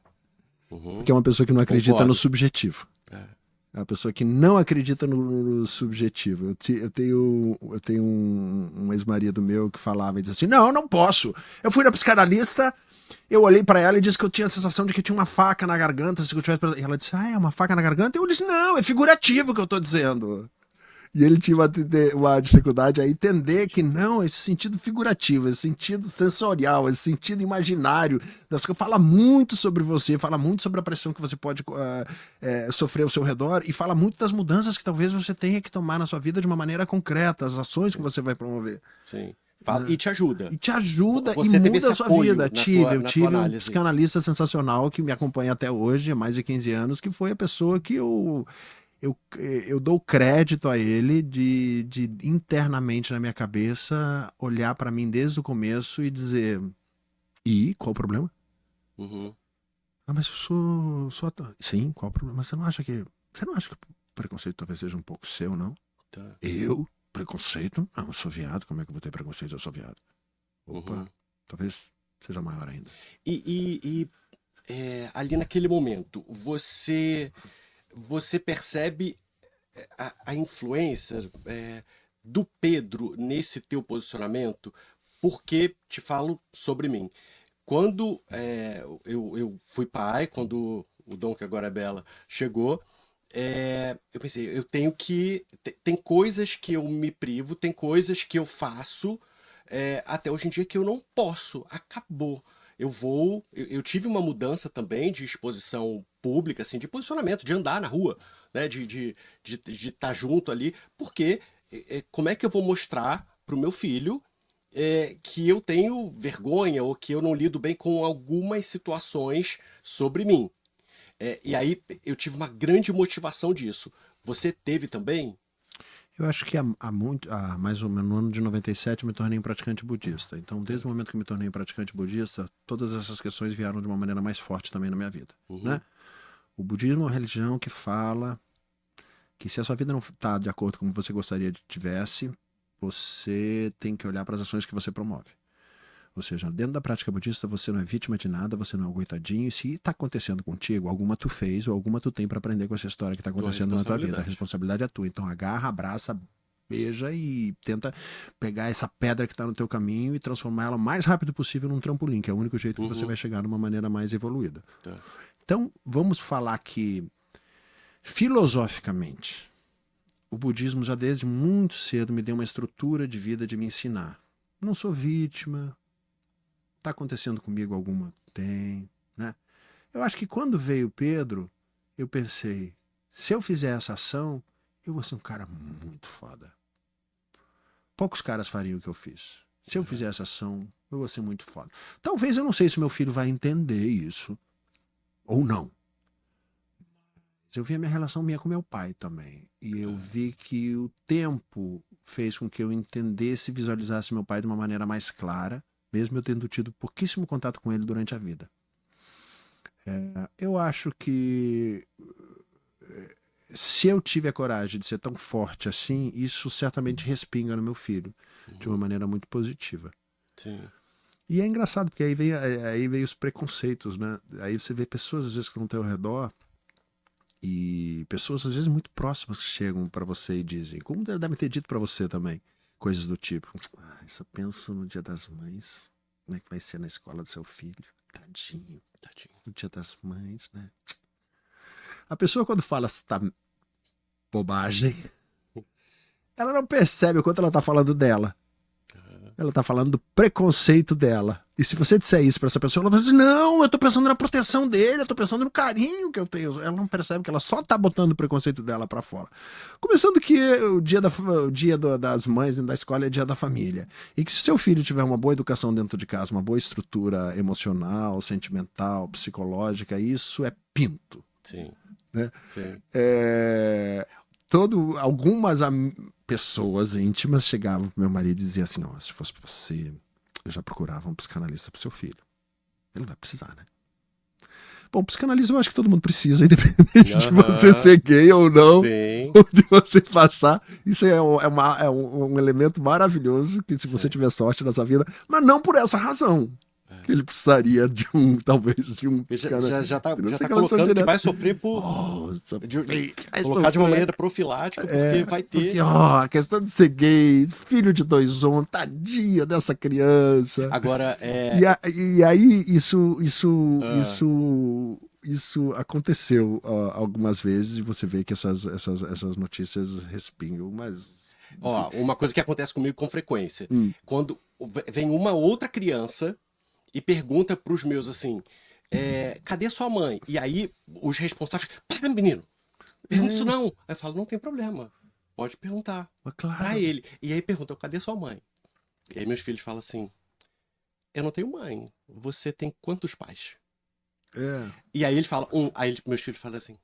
Porque é uma pessoa que não acredita no subjetivo. É uma pessoa que não acredita no subjetivo. Eu tenho um ex-marido meu que falava e disse assim, não posso. Eu fui na psicanalista, eu olhei pra ela e disse que eu tinha a sensação de que tinha uma faca na garganta. Se eu tivesse... E ela disse, é uma faca na garganta? Eu disse, não, é figurativo que eu tô dizendo. E ele tinha uma dificuldade a entender que não, esse sentido figurativo, esse sentido sensorial, esse sentido imaginário, das coisas, fala muito sobre você, fala muito sobre a pressão que você pode sofrer ao seu redor e fala muito das mudanças que talvez você tenha que tomar na sua vida de uma maneira concreta, as ações que você vai promover. Sim. E te ajuda. E te ajuda Você e teve muda esse a sua apoio vida. Eu na tive tua um análise. psicanalista sensacional que me acompanha até hoje, há mais de 15 anos, que foi a pessoa que eu dou crédito a ele de internamente na minha cabeça olhar pra mim desde o começo e dizer: e qual o problema? Uhum. Ah, mas eu sou ator. Sim, qual o problema? Mas você não acha que o preconceito talvez seja um pouco seu, não? Tá. Eu? Preconceito? Não, eu sou viado. Como é que eu vou ter preconceito? Eu sou viado. Opa, Uhum. talvez seja maior ainda. Ali naquele momento, você percebe a influência do Pedro nesse teu posicionamento? Porque te falo sobre mim. Quando eu fui pai, quando o Dom, que agora é Bela, chegou, eu pensei, eu tenho que. Tem coisas que eu me privo, tem coisas que eu faço até hoje em dia que eu não posso. Acabou. Eu tive uma mudança também de exposição pública, assim, de posicionamento, de andar na rua, né? De estar junto ali, porque como é que eu vou mostrar para o meu filho que eu tenho vergonha ou que eu não lido bem com algumas situações sobre mim? E aí eu tive uma grande motivação disso. Você teve também? Eu acho que há mais ou menos no ano de 97 eu me tornei um praticante budista. Então, desde o momento que eu me tornei um praticante budista, todas essas questões vieram de uma maneira mais forte também na minha vida. Uhum. Né? O budismo é uma religião que fala que se a sua vida não está de acordo com como você gostaria que tivesse, você tem que olhar para as ações que você promove. Ou seja, dentro da prática budista, você não é vítima de nada, você não é um coitadinho. E se está acontecendo contigo, alguma tu fez ou alguma tu tem para aprender com essa história que está acontecendo na tua vida. A responsabilidade é tua. Então agarra, abraça, beija e tenta pegar essa pedra que está no teu caminho e transformar ela o mais rápido possível num trampolim, que é o único jeito que você vai chegar numa maneira mais evoluída. Tá. Então, vamos falar que, filosoficamente, o budismo já desde muito cedo me deu uma estrutura de vida de me ensinar. Não sou vítima. Tá acontecendo comigo alguma? Tem, né? Eu acho que quando veio Pedro, eu pensei, se eu fizer essa ação, eu vou ser um cara muito foda. Poucos caras fariam o que eu fiz. Se eu fizer essa ação, eu vou ser muito foda. Talvez eu não sei se meu filho vai entender isso, ou não. Eu vi a minha relação minha com meu pai também. E eu vi que o tempo fez com que eu entendesse e visualizasse meu pai de uma maneira mais clara, mesmo eu tendo tido pouquíssimo contato com ele durante a vida. Eu acho que se eu tive a coragem de ser tão forte assim, isso certamente respinga no meu filho, de uma maneira muito positiva. Sim. E é engraçado, porque aí vem os preconceitos, né? Aí você vê pessoas, às vezes, que estão ao teu redor, e pessoas, às vezes, muito próximas que chegam para você e dizem, como devem ter dito para você também, coisas do tipo, só penso no Dia das Mães, como é que vai ser na escola do seu filho? Tadinho. No Dia das Mães, né? A pessoa, quando fala essa bobagem, ela não percebe o quanto ela tá falando dela. Ela tá falando do preconceito dela. E se você disser isso pra essa pessoa, ela vai dizer, não, eu tô pensando na proteção dele, eu tô pensando no carinho que eu tenho. Ela não percebe que ela só tá botando o preconceito dela pra fora. Começando que o dia das mães dentro da escola é dia da família. E que se seu filho tiver uma boa educação dentro de casa, uma boa estrutura emocional, sentimental, psicológica, isso é pinto. Sim. Né? Sim. Algumas pessoas íntimas chegavam pro meu marido e diziam assim, ó, se fosse você, eu já procurava um psicanalista pro seu filho. Ele não vai precisar, né? Bom, psicanalista eu acho que todo mundo precisa, independente de você ser gay ou não, Sim. ou de você passar. Isso é um elemento maravilhoso, que se você tiver sorte nessa vida, mas não por essa razão. Que ele precisaria de talvez de um... Já tá colocando que vai sofrer por... colocar de uma maneira profilática, porque vai ter... Porque, a questão de ser gay, filho de 2 homens, tadinha dessa criança. Agora, E aí, isso isso aconteceu algumas vezes e você vê que essas notícias respingam, mas... Ó, uma coisa que acontece comigo com frequência. Hum. Quando vem uma outra criança e pergunta pros meus assim, cadê sua mãe? E aí os responsáveis, para menino, pergunta isso não. Aí eu falo, não tem problema, pode perguntar Mas claro. pra ele. E aí perguntam, cadê sua mãe? E aí meus filhos falam assim, eu não tenho mãe, você tem quantos pais? E aí eles falam, aí meus filhos falam assim,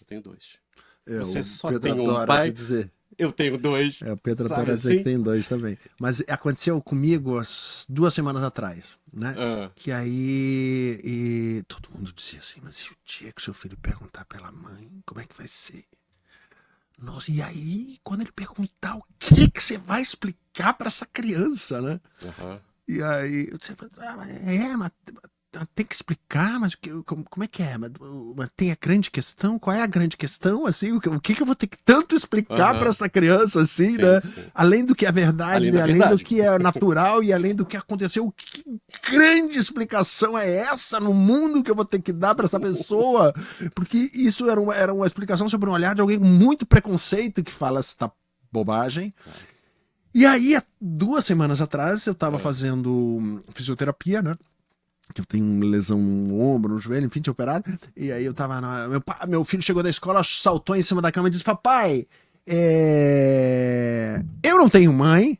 eu tenho dois. Você o só Pedro tem um adora pai? dizer. Eu tenho dois. O Pedro Sabe adora dizer assim? que tem 2 também. Mas aconteceu comigo 2 semanas atrás, né? Que aí todo mundo dizia assim, mas e o dia que seu filho perguntar pela mãe, como é que vai ser? Nossa, e aí, quando ele perguntar, o que você vai explicar para essa criança, né? E aí, eu disse, mas tem que explicar, mas como é que é? Mas tem a grande questão? Qual é a grande questão? Assim, o que eu vou ter que tanto explicar para essa criança, assim, Sim, né? sim. Além do que é verdade, além verdade. do que é natural e além do que aconteceu. Que grande explicação é essa no mundo que eu vou ter que dar para essa pessoa? Porque isso era uma explicação sobre um olhar de alguém com muito preconceito que fala essa bobagem. E aí, há 2 semanas atrás, eu tava fazendo fisioterapia, né? Que eu tenho lesão no ombro, no joelho, enfim, tinha operado. E aí eu tava meu filho chegou da escola, saltou em cima da cama e disse, papai, eu não tenho mãe.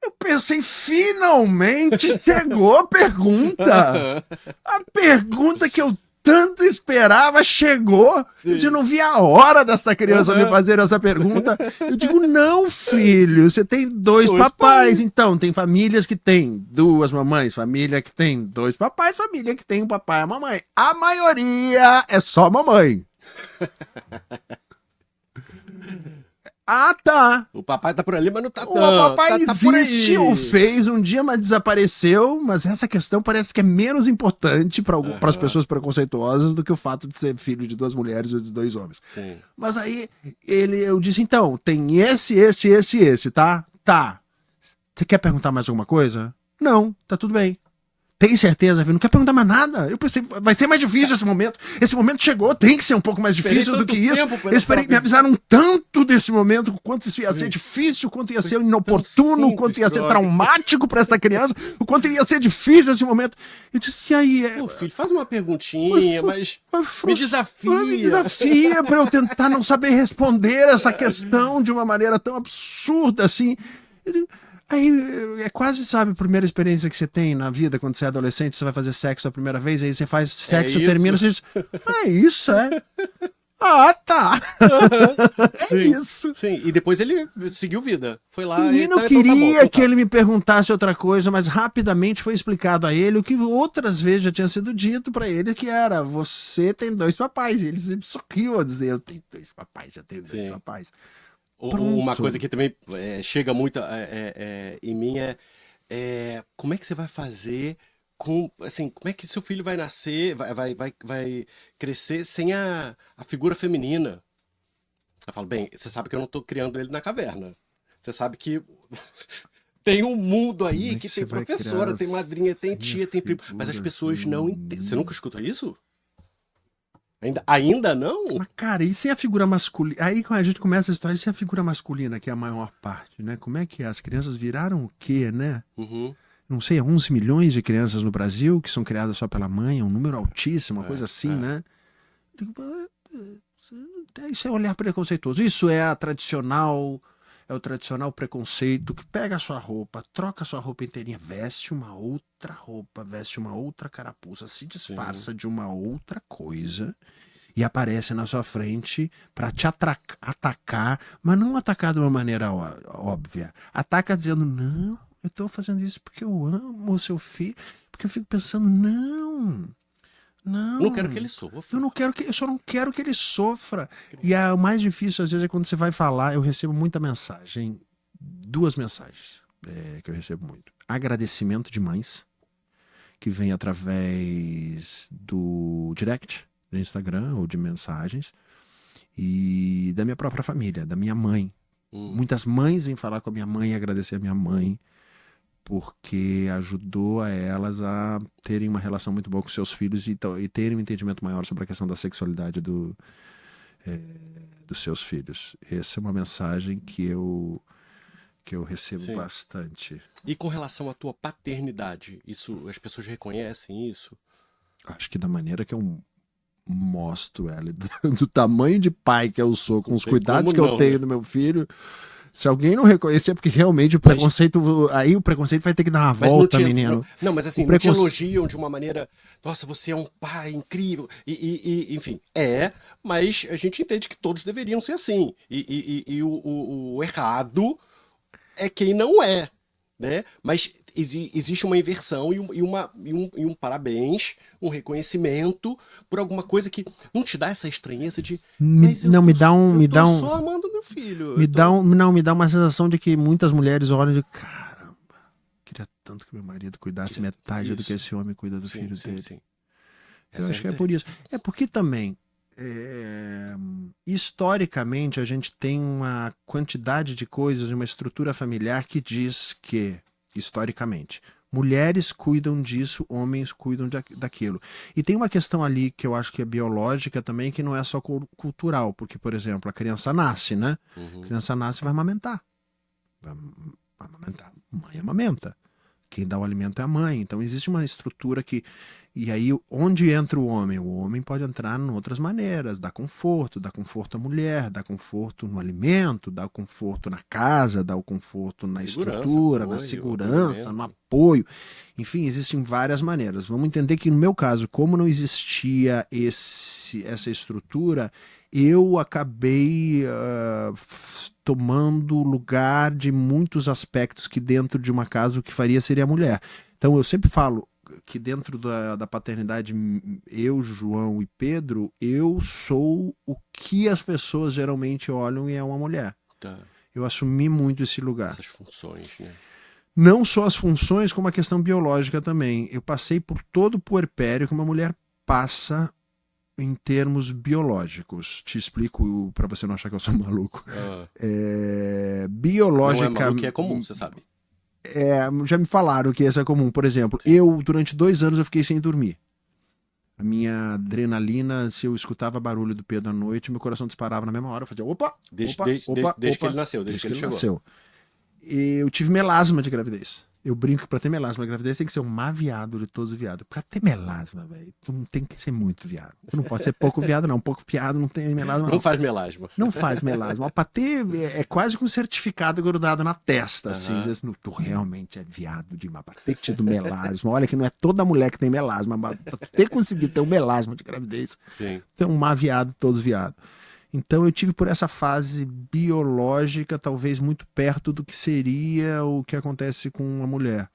Eu pensei, finalmente chegou a pergunta. A pergunta que eu tanto esperava chegou. Eu não vi a hora dessa criança me fazer essa pergunta. Eu digo, não, filho, você tem 2 papais. Então, tem famílias que tem 2 mamães, família que tem 2 papais, família que tem um papai e a mamãe. A maioria é só mamãe. Ah, tá. O papai tá por ali, mas não tá O tanto. papai tá por existe aí. ou fez um dia, mas desapareceu. Mas essa questão parece que é menos importante para as pessoas preconceituosas do que o fato de ser filho de 2 mulheres ou de 2 homens. Sim. Mas aí eu disse, então, tem esse, tá? Tá. Você quer perguntar mais alguma coisa? Não, tá tudo bem. Tem certeza, viu? Não quer perguntar mais nada. Eu pensei, vai ser mais difícil esse momento. Esse momento chegou, tem que ser um pouco mais difícil do que isso. Eu esperei, me avisaram tanto desse momento, o quanto isso ia ser difícil, o quanto ia ser inoportuno, o quanto ia ser traumático para essa criança, o quanto ia ser difícil esse momento. Eu disse, e aí? Pô, filho, faz uma perguntinha, mas me desafia. Me desafia para eu tentar não saber responder essa questão de uma maneira tão absurda assim. Aí é quase, sabe, a primeira experiência que você tem na vida quando você é adolescente, você vai fazer sexo a primeira vez, aí você faz sexo, termina, você diz, isso, é? Ah, tá. Isso. Sim, e depois ele seguiu vida. Foi lá e não queria que ele me perguntasse outra coisa, mas rapidamente foi explicado a ele o que outras vezes já tinha sido dito pra ele, que era, você tem 2 papais. E ele sempre sorriu a dizer, eu tenho 2 papais, já tenho 2 papais. Uma coisa que também chega muito em mim como é que você vai fazer assim, como é que seu filho vai nascer, vai crescer sem a figura feminina? Eu falo, bem, você sabe que eu não tô criando ele na caverna. Você sabe que tem um mundo aí que tem professora, tem madrinha, tem tia, tem primo, mas as pessoas não entendem. Você nunca escutou isso? Ainda não? Mas, cara, e sem a figura masculina? Aí a gente começa a história, e sem a figura masculina, que é a maior parte, né? Como é que é? As crianças viraram o quê, né? Não sei, 11 milhões de crianças no Brasil que são criadas só pela mãe, é um número altíssimo, uma coisa assim, né? Isso é olhar preconceituoso. Isso é o tradicional preconceito que pega a sua roupa, troca a sua roupa inteirinha, veste uma outra roupa, veste uma outra carapuça, se disfarça de uma outra coisa e aparece na sua frente para te atacar, mas não atacar de uma maneira óbvia. Ataca dizendo, não, eu tô fazendo isso porque eu amo o seu filho, porque eu fico pensando, não, não quero que ele sofra. Eu só não quero que ele sofra. E o mais difícil, às vezes, é quando você vai falar, eu recebo muita mensagem, 2 mensagens que eu recebo muito. Agradecimento de mães, que vem através do direct, do Instagram ou de mensagens, e da minha própria família, da minha mãe. Muitas mães vêm falar com a minha mãe, agradecer a minha mãe porque ajudou a elas a terem uma relação muito boa com seus filhos e terem um entendimento maior sobre a questão da sexualidade dos seus filhos. Essa é uma mensagem que eu recebo Sim. bastante. E com relação à tua paternidade, isso, as pessoas reconhecem isso? Acho que da maneira que eu mostro ela, do tamanho de pai que eu sou, com os tem cuidados como que eu não, tenho né? do meu filho, se alguém não reconhecer, é porque realmente o Mas- preconceito, aí o preconceito vai ter que dar uma Mas volta, não te, menino. não, mas assim, O não te preconce- elogiam de uma maneira, nossa, você é um pai incrível, enfim, mas a gente entende que todos deveriam ser assim, e o errado é quem não é, né? Mas existe uma inversão e um parabéns, um reconhecimento por alguma coisa que não te dá essa estranheza de, mas Não, eu tô só amando meu filho, me dá uma sensação de que muitas mulheres olham de caramba, queria tanto que meu marido cuidasse metade do que Isso. esse homem cuida do Sim, filho sim, dele. sim. Eu Essa é a acho que é por isso. referência. É porque também, historicamente, a gente tem uma quantidade de coisas, uma estrutura familiar que diz que, historicamente, mulheres cuidam disso, homens cuidam daquilo. E tem uma questão ali que eu acho que é biológica também, que não é só cultural, porque, por exemplo, a criança nasce, né? A Uhum. criança nasce e vai amamentar. Vai amamentar. Mãe amamenta. Quem dá o alimento é a mãe. Então existe uma estrutura que. E aí, onde entra o homem? O homem pode entrar em outras maneiras. Dá conforto à mulher, dá conforto no alimento, dá conforto na casa, dá o conforto na Segurança, estrutura, na apoio, segurança, no acolhimento. apoio. Enfim, existem várias maneiras. Vamos entender que, no meu caso, como não existia essa estrutura, eu acabei tomando lugar de muitos aspectos que dentro de uma casa o que faria seria a mulher. Então eu sempre falo que dentro da paternidade, eu, João e Pedro, eu sou o que as pessoas geralmente olham e é uma mulher. Tá. Eu assumi muito esse lugar. Essas funções, né? Não só as funções, como a questão biológica também. Eu passei por todo o puerpério que uma mulher passa em termos biológicos. Te explico para você não achar que eu sou maluco. Ah, não é Biológica. maluco, é comum, você sabe. Já me falaram que isso é comum. Por exemplo, Sim. durante 2 anos, eu fiquei sem dormir. A minha adrenalina, se eu escutava barulho do Pedro à noite, meu coração disparava na mesma hora. Eu fazia opa, Desde que ele nasceu, desde que ele chegou. nasceu. Eu tive melasma de gravidez. Eu brinco que pra ter melasma de gravidez tem que ser o mais viado de todos os viados. Pra ter melasma, velho, tu não tem que ser muito viado. Tu não pode ser pouco viado, não. Pouco viado não tem melasma, não. Não faz melasma. Não faz melasma. Pra ter, é quase com um certificado grudado na testa, assim. Aham. Diz, tu realmente é viado demais. Pra ter tido melasma. Olha que não é toda mulher que tem melasma. Mas pra ter conseguido ter um melasma de gravidez, Sim. tem um má viado, todos viados. Então eu tive por essa fase biológica, talvez muito perto do que seria o que acontece com uma mulher.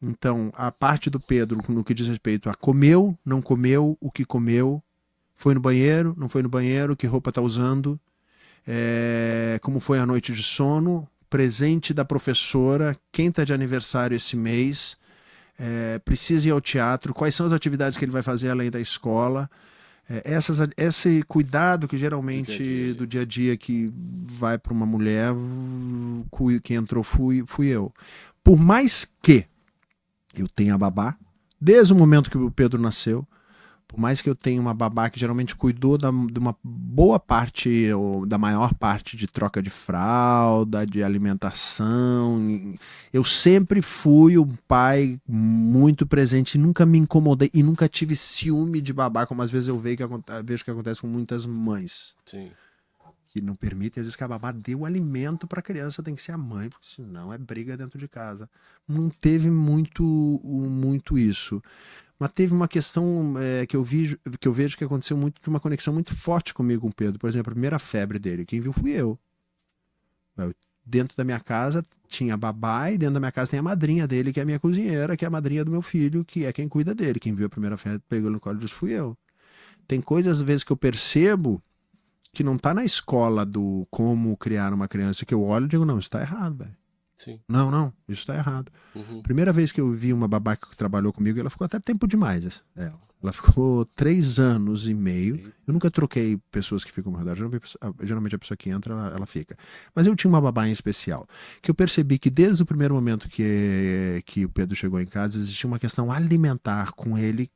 Então, a parte do Pedro, no que diz respeito a comeu, não comeu, o que comeu, foi no banheiro, não foi no banheiro, que roupa tá usando, como foi a noite de sono, presente da professora, quem tá de aniversário esse mês, precisa ir ao teatro, quais são as atividades que ele vai fazer além da escola. Esse cuidado que geralmente do dia a dia que vai para uma mulher, quem entrou fui eu. Por mais que eu tenha babá, desde o momento que o Pedro nasceu, por mais que eu tenha uma babá que geralmente cuidou de uma boa parte, ou da maior parte de troca de fralda, de alimentação, eu sempre fui um pai muito presente e nunca me incomodei e nunca tive ciúme de babá, como às vezes eu vejo que acontece com muitas mães. Sim. Que não permitem, às vezes, que a babá dê o alimento para a criança, tem que ser a mãe, porque senão é briga dentro de casa. Não teve muito isso. Mas teve uma questão que eu vejo que aconteceu muito, de uma conexão muito forte comigo com o Pedro. Por exemplo, a primeira febre dele, quem viu fui eu. Dentro da minha casa tinha a babá e dentro da minha casa tem a madrinha dele, que é a minha cozinheira, que é a madrinha do meu filho, que é quem cuida dele. Quem viu a primeira febre, pegou no colo e disse, fui eu. Tem coisas, às vezes, que eu percebo que não tá na escola do como criar uma criança, que eu olho e digo, não, isso tá errado, velho. Sim. Não, isso tá errado. Uhum. Primeira vez que eu vi uma babá que trabalhou comigo, ela ficou até tempo demais. Ela ficou 3 anos e meio. Eu nunca troquei pessoas que ficam ao meu redor. Geralmente a pessoa que entra, ela fica. Mas eu tinha uma babá em especial, que eu percebi que desde o primeiro momento que o Pedro chegou em casa, existia uma questão alimentar com ele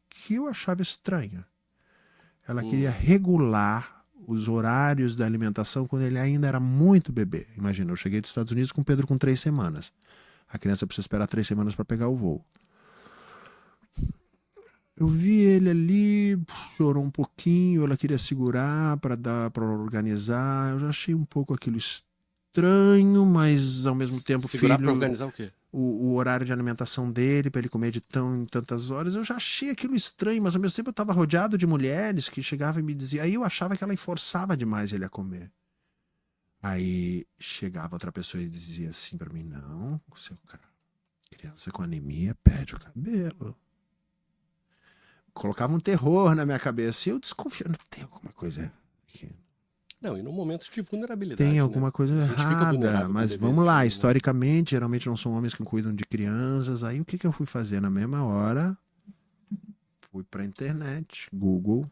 que eu achava estranha. Ela queria regular os horários da alimentação quando ele ainda era muito bebê. Imagina, eu cheguei dos Estados Unidos com o Pedro com 3 semanas. A criança precisa esperar 3 semanas para pegar o voo. Eu vi ele ali, chorou um pouquinho, ela queria segurar para organizar. Eu já achei um pouco aquilo estranho, mas ao mesmo tempo Segurar pra filho, organizar o quê? o horário de alimentação dele, para ele comer de em tantas horas, eu já achei aquilo estranho, mas ao mesmo tempo eu estava rodeado de mulheres que chegavam e me diziam, aí eu achava que ela forçava demais ele a comer. Aí chegava outra pessoa e dizia assim para mim, não, seu cara, criança com anemia perde o cabelo. Colocava um terror na minha cabeça e eu desconfio, não tem alguma coisa aqui. Não, e num momento de vulnerabilidade. Tem né? alguma coisa A gente fica errada, vulnerável mas quando vamos vê lá, assim, né? historicamente, geralmente não são homens que cuidam de crianças. Aí o que eu fui fazer na mesma hora? Fui pra internet, Google,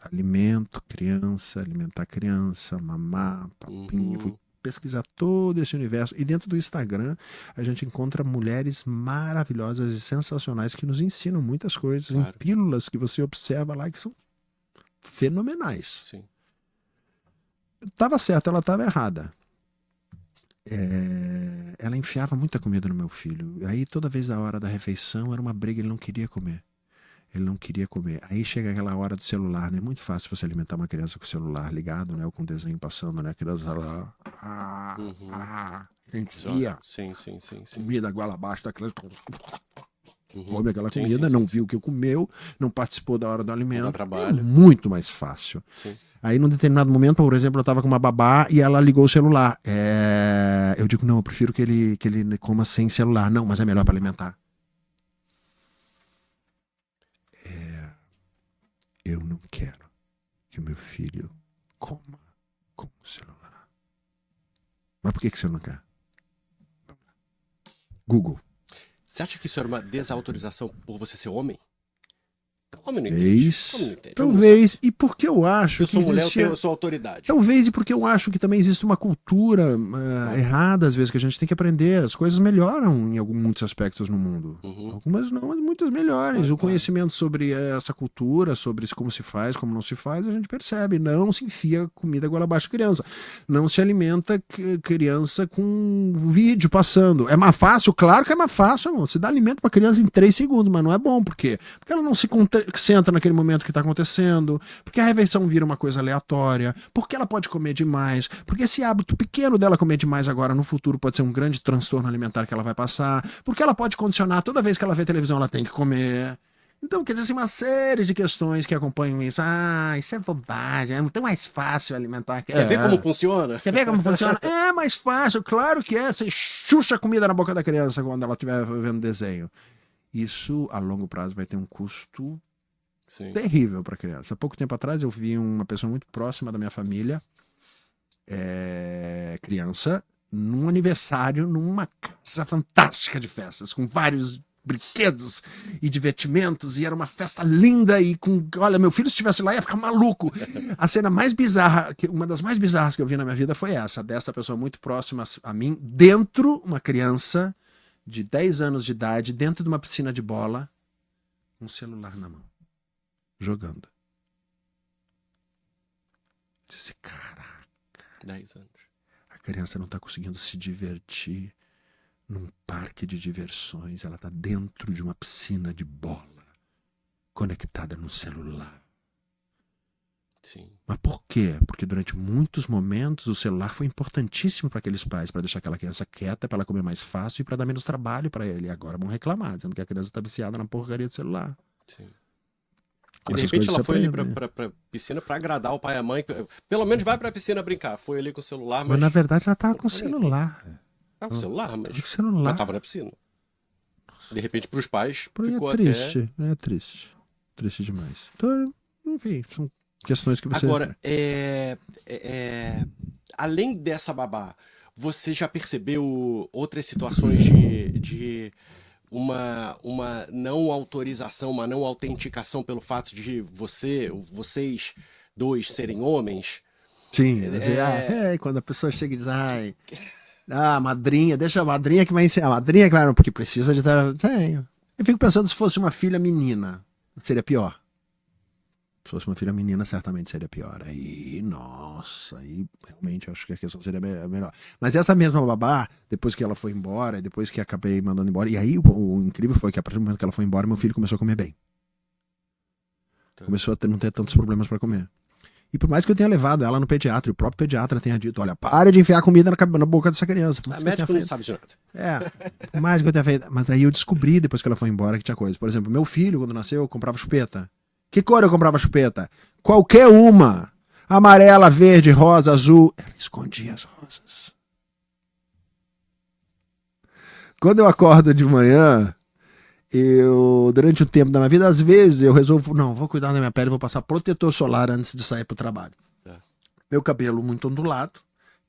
alimento, criança, alimentar criança, mamar, papinho. Fui pesquisar todo esse universo. E dentro do Instagram, a gente encontra mulheres maravilhosas e sensacionais que nos ensinam muitas coisas, Claro. em pílulas que você observa lá que são fenomenais. Sim. Tava certa, ela tava errada. Ela enfiava muita comida no meu filho. Aí toda vez da hora da refeição era uma briga, ele não queria comer. Ele não queria comer. Aí chega aquela hora do celular, né? É muito fácil você alimentar uma criança com o celular ligado, né? Ou com o desenho passando, né? A criança lá. Enfia Sim. comida goela abaixo da criança. Come aquela Sim, comida, sim, não sim. viu o que comeu, não participou da hora do Não alimento. dá trabalho. É muito mais fácil. Sim. Aí, num determinado momento, por exemplo, eu estava com uma babá e ela ligou o celular. Eu digo, não, eu prefiro que ele coma sem celular. Não, mas é melhor para alimentar. Eu não quero que o meu filho coma com o celular. Mas por que você não quer? Google. Você acha que isso era uma desautorização por você ser homem? Homem não entende. Homem não entende. Talvez. E porque eu acho Eu que sou mulher, existia... eu sou autoridade. Talvez, e porque eu acho que também existe uma cultura errada, às vezes, que a gente tem que aprender. As coisas melhoram em muitos aspectos no mundo. Algumas não, mas muitas melhores. Claro, o conhecimento sobre essa cultura, sobre como se faz, como não se faz, a gente percebe. Não se enfia comida goela abaixo criança. Não se alimenta criança com vídeo passando. É mais fácil? Claro que é mais fácil, irmão. Você dá alimento pra criança em 3 segundos, mas não é bom. Por quê? Porque ela não se concentra naquele momento que está acontecendo, porque a refeição vira uma coisa aleatória, porque ela pode comer demais, porque esse hábito pequeno dela comer demais agora no futuro pode ser um grande transtorno alimentar que ela vai passar, porque ela pode condicionar toda vez que ela vê televisão ela tem que comer. Então, quer dizer, assim, uma série de questões que acompanham isso. Isso é bobagem, é tão mais fácil alimentar. Quer ver como funciona? Quer ver como funciona? É mais fácil, claro que é. Você chucha a comida na boca da criança quando ela estiver vendo desenho. Isso, a longo prazo, vai ter um custo terrível para a criança. Há pouco tempo atrás eu vi uma pessoa muito próxima da minha família, criança, num aniversário, numa casa fantástica de festas, com vários brinquedos e divertimentos, e era uma festa linda e olha, meu filho se estivesse lá ia ficar maluco. A cena mais bizarra, uma das mais bizarras que eu vi na minha vida foi essa, dessa pessoa muito próxima a mim, dentro, uma criança de 10 anos de idade, dentro de uma piscina de bola, com um celular na mão, jogando. Disse, caraca. 10 anos. A criança não está conseguindo se divertir num parque de diversões. Ela está dentro de uma piscina de bola, conectada no celular. Sim. Mas por quê? Porque durante muitos momentos o celular foi importantíssimo para aqueles pais, para deixar aquela criança quieta, para ela comer mais fácil e para dar menos trabalho para ele. E agora vão reclamar, dizendo que a criança está viciada na porcaria do celular. Sim. E de repente ela foi ali pra piscina pra agradar o pai e a mãe. Pelo menos vai pra piscina brincar. Foi ali com o celular, Mas na verdade ela tava com o celular. Tava com o celular, mas... Com o celular. Mas tava na piscina. De repente pros pais ficou triste, até... É triste. Triste demais. Então, enfim, são questões que você... Agora, além dessa babá, você já percebeu outras situações de uma não autorização, uma não autenticação pelo fato de vocês dois serem homens? Sim, assim, quando a pessoa chega e diz, a madrinha, deixa a madrinha que vai ensinar, a madrinha que vai, porque precisa de... Tenho. Eu fico pensando, se fosse uma filha menina, seria pior. Se fosse uma filha menina, certamente seria pior. Aí, nossa, aí realmente eu acho que a questão seria melhor. Mas essa mesma babá, depois que ela foi embora, depois que acabei mandando embora, e aí o incrível foi que a partir do momento que ela foi embora, meu filho começou a comer bem. Começou a não ter tantos problemas para comer. E por mais que eu tenha levado ela no pediatra, e o próprio pediatra tenha dito, olha, pare de enfiar comida na boca dessa criança. A médico não sabe de nada. Por mais que eu tenha feito. Mas aí eu descobri, depois que ela foi embora, que tinha coisa. Por exemplo, meu filho, quando nasceu, eu comprava chupeta. Que cor eu comprava chupeta? Qualquer uma. Amarela, verde, rosa, azul. Ela escondia as rosas. Quando eu acordo de manhã, durante o tempo da minha vida, às vezes eu resolvo, não, vou cuidar da minha pele, vou passar protetor solar antes de sair pro trabalho. Meu cabelo muito ondulado,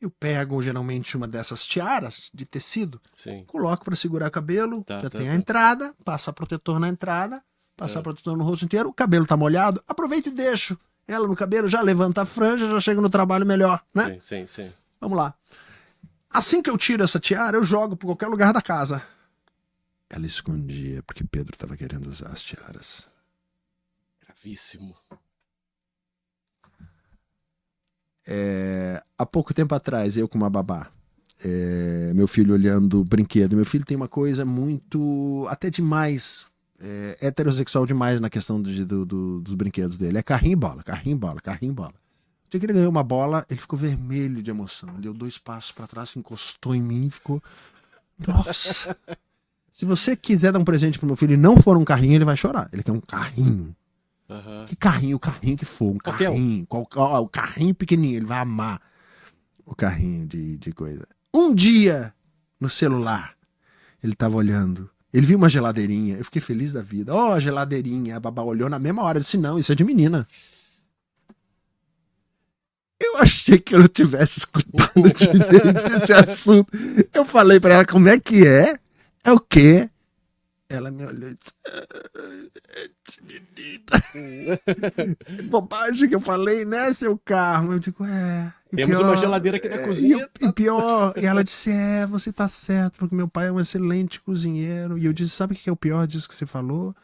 eu pego geralmente uma dessas tiaras de tecido, coloco para segurar o cabelo, já tem a entrada, passa protetor na entrada, passar protetor no rosto inteiro, o cabelo tá molhado, aproveito e deixo ela no cabelo, já levanta a franja, já chega no trabalho melhor, né? Sim. Vamos lá. Assim que eu tiro essa tiara, eu jogo por qualquer lugar da casa. Ela escondia, porque Pedro estava querendo usar as tiaras. Gravíssimo. Há pouco tempo atrás, eu com uma babá, meu filho olhando brinquedo. Meu filho tem uma coisa muito, até demais, heterossexual demais na questão dos brinquedos dele. É carrinho e bola, carrinho e bola, carrinho e bola. O dia que ele ganhou uma bola, ele ficou vermelho de emoção. Ele deu 2 passos para trás, encostou em mim e ficou... Nossa! Se você quiser dar um presente pro meu filho e não for um carrinho, ele vai chorar. Ele quer um carrinho. Que carrinho? O carrinho que for. Um carrinho. O carrinho pequenininho. Ele vai amar o carrinho de coisa. Um dia, no celular, ele tava olhando. Ele viu uma geladeirinha. Eu fiquei feliz da vida. A geladeirinha. A babá olhou na mesma hora. Eu disse, não, isso é de menina. Eu achei que eu não tivesse escutado direito esse assunto. Eu falei pra ela, como é que é? É o quê? Ela me olhou e disse, menina. Bobagem que eu falei, né, seu carro? Eu digo, Temos uma geladeira aqui na cozinha. E pior, e ela disse, você tá certo, porque meu pai é um excelente cozinheiro. E eu disse, sabe o que é o pior disso que você falou?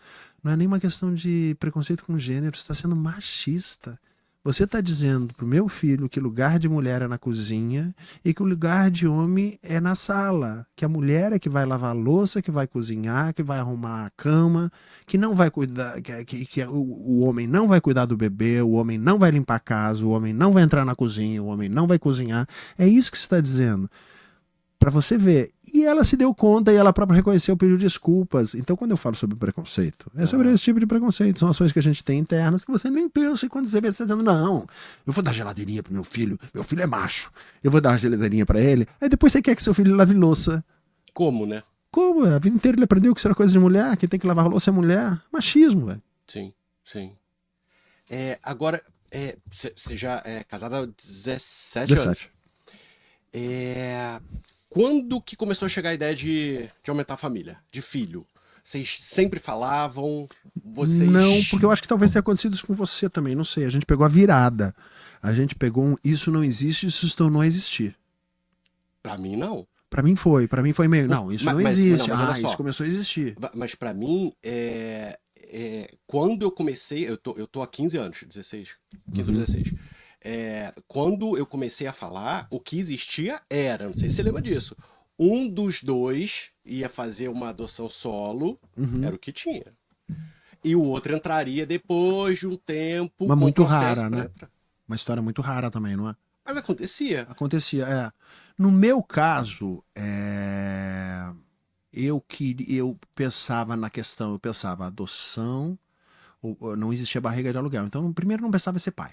Não é nenhuma questão de preconceito com gênero, você tá sendo machista. Você está dizendo pro meu filho que lugar de mulher é na cozinha e que o lugar de homem é na sala. Que a mulher é que vai lavar a louça, que vai cozinhar, que vai arrumar a cama, que não vai cuidar, que o homem não vai cuidar do bebê, o homem não vai limpar a casa, o homem não vai entrar na cozinha, o homem não vai cozinhar. É isso que você está dizendo. Para você ver. E ela se deu conta e ela própria reconheceu, pediu desculpas. Então, quando eu falo sobre preconceito, é sobre esse tipo de preconceito. São ações que a gente tem internas que você nem pensa. E quando você vê, você está dizendo, não, eu vou dar geladeirinha pro meu filho é macho, eu vou dar uma geladeirinha para ele. Aí depois você quer que seu filho lave louça. Como, né? Como? A vida inteira ele aprendeu que isso era coisa de mulher, que tem que lavar louça é mulher. Machismo, velho. Sim. Agora, você já é casada há 17 anos. Quando que começou a chegar a ideia de aumentar a família, de filho? Vocês sempre falavam? Não, porque eu acho que talvez tenha acontecido isso com você também, não sei. A gente pegou a virada. A gente pegou isso não existe, isso se tornou a existir. Pra mim, não. Pra mim foi meio, não, isso não existe. Isso começou a existir. Mas pra mim, quando eu comecei, eu tô há 15 anos, 15 ou 16. Quando eu comecei a falar, o que existia era, não sei se você lembra disso, um dos dois ia fazer uma adoção solo, era o que tinha. E o outro entraria depois de um tempo. Mas muito rara, né? Uma história muito rara também, não é? Mas acontecia. Acontecia. No meu caso, eu pensava na questão, eu pensava adoção, não existia barriga de aluguel. Então, primeiro não pensava em ser pai.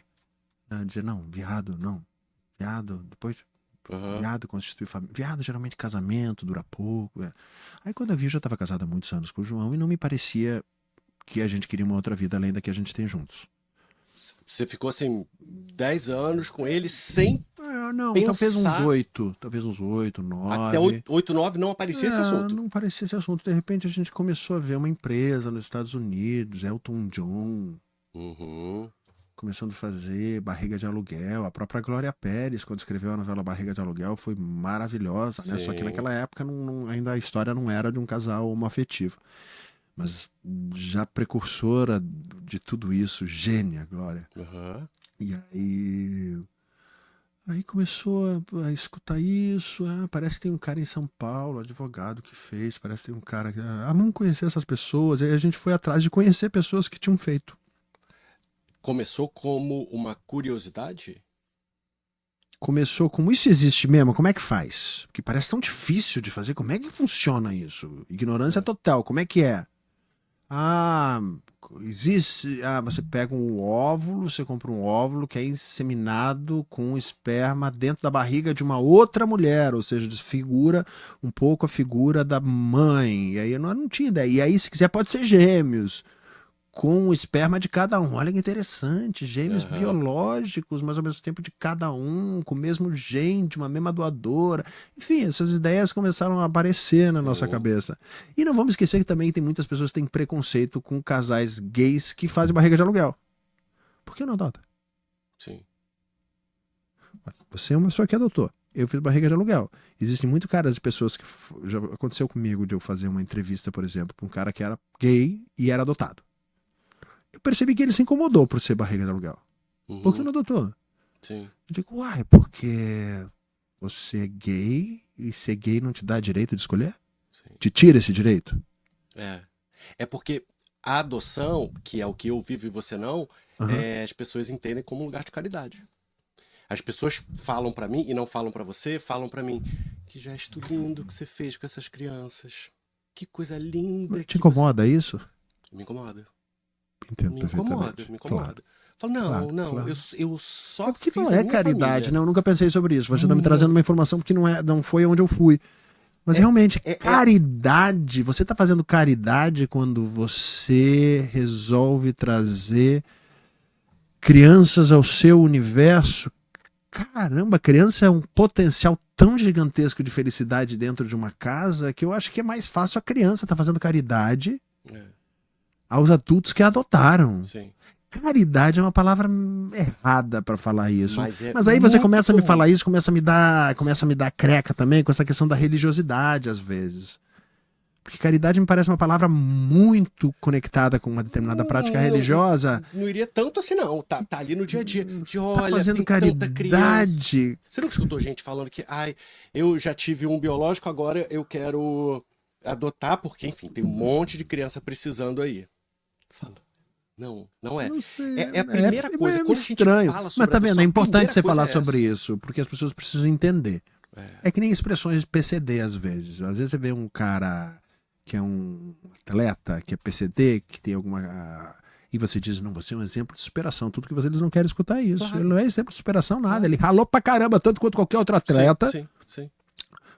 Dizer, não, viado, depois viado constitui família. Viado, geralmente casamento, dura pouco. Aí quando eu vi, eu já estava casado há muitos anos com o João e não me parecia que a gente queria uma outra vida além da que a gente tem juntos. Você ficou assim 10 anos com ele sem Não, pensar. talvez uns 8, 9. Até 8, 9 não aparecia esse assunto. Não parecia esse assunto. De repente a gente começou a ver uma empresa nos Estados Unidos, Elton John, Uhum. começando a fazer Barriga de Aluguel. A própria Glória Pérez, quando escreveu a novela Barriga de Aluguel, foi maravilhosa, né? Só que Sim. naquela época ainda a história não era de um casal homoafetivo. Mas já precursora de tudo isso, gênia, Glória. Uhum. E aí começou a escutar isso. Parece que tem um cara em São Paulo, advogado, que fez. Parece que tem um cara que. Vamos conhecer essas pessoas. E aí a gente foi atrás de conhecer pessoas que tinham feito. Começou como uma curiosidade? Começou com isso existe mesmo? Como é que faz? Porque parece tão difícil de fazer. Como é que funciona isso? Ignorância total. Como é que é? Existe. Você pega um óvulo, você compra um óvulo que é inseminado com esperma dentro da barriga de uma outra mulher, ou seja, desfigura um pouco a figura da mãe. E aí eu não tinha ideia. E aí, se quiser, pode ser gêmeos, com o esperma de cada um. Olha que interessante, gêmeos biológicos, mas ao mesmo tempo de cada um, com o mesmo gene, de uma mesma doadora. Enfim, essas ideias começaram a aparecer na nossa cabeça. E não vamos esquecer que também tem muitas pessoas que têm preconceito com casais gays que fazem barriga de aluguel. Por que não adota? Sim. Você é uma pessoa que adotou. Eu fiz barriga de aluguel. Existem muito caras de pessoas que... Já aconteceu comigo de eu fazer uma entrevista, por exemplo, com um cara que era gay e era adotado. Eu percebi que ele se incomodou por ser barriga de aluguel. Uhum. Por que não adotou? Sim. Eu digo, porque você é gay e ser gay não te dá direito de escolher? Sim. Te tira esse direito? É porque a adoção, que é o que eu vivo e você não, as pessoas entendem como um lugar de caridade. As pessoas falam pra mim e não falam pra você, falam pra mim, que gesto lindo que você fez com essas crianças. Que coisa linda. Te incomoda isso? Me incomoda. Entendo Me perfeitamente. incomoda. Claro. Falo, não, Claro, não, claro. eu só Porque fiz não a é minha caridade, família. né? Eu nunca pensei sobre isso. Você está me trazendo uma informação que não foi onde eu fui. Mas realmente, caridade, você está fazendo caridade quando você resolve trazer crianças ao seu universo. Caramba, criança é um potencial tão gigantesco de felicidade dentro de uma casa que eu acho que é mais fácil a criança estar fazendo caridade aos adultos que a adotaram. Sim. Caridade é uma palavra errada para falar isso. Mas aí você muito começa a me falar isso, começa a me dar creca também com essa questão da religiosidade às vezes. Porque caridade me parece uma palavra muito conectada com uma determinada prática religiosa. Não iria tanto assim, não. Tá ali no dia a dia. De olha, fazendo tem tanta criança. caridade. Você nunca escutou gente falando que, eu já tive um biológico, agora eu quero adotar, porque, enfim, tem um monte de criança precisando aí. Você fala, não é. Não sei. É a primeira coisa. Quando estranho. a gente fala sobre Mas tá vendo, adoção, é a importante primeira você coisa falar é sobre essa. isso, porque as pessoas precisam entender. É que nem expressões de PCD às vezes. Às vezes você vê um cara que é um atleta, que é PCD, que tem alguma... E você diz, não, você é um exemplo de superação. Tudo que eles não querem escutar isso. Claro. Ele não é exemplo de superação nada. Ele ralou pra caramba, tanto quanto qualquer outro atleta, Sim.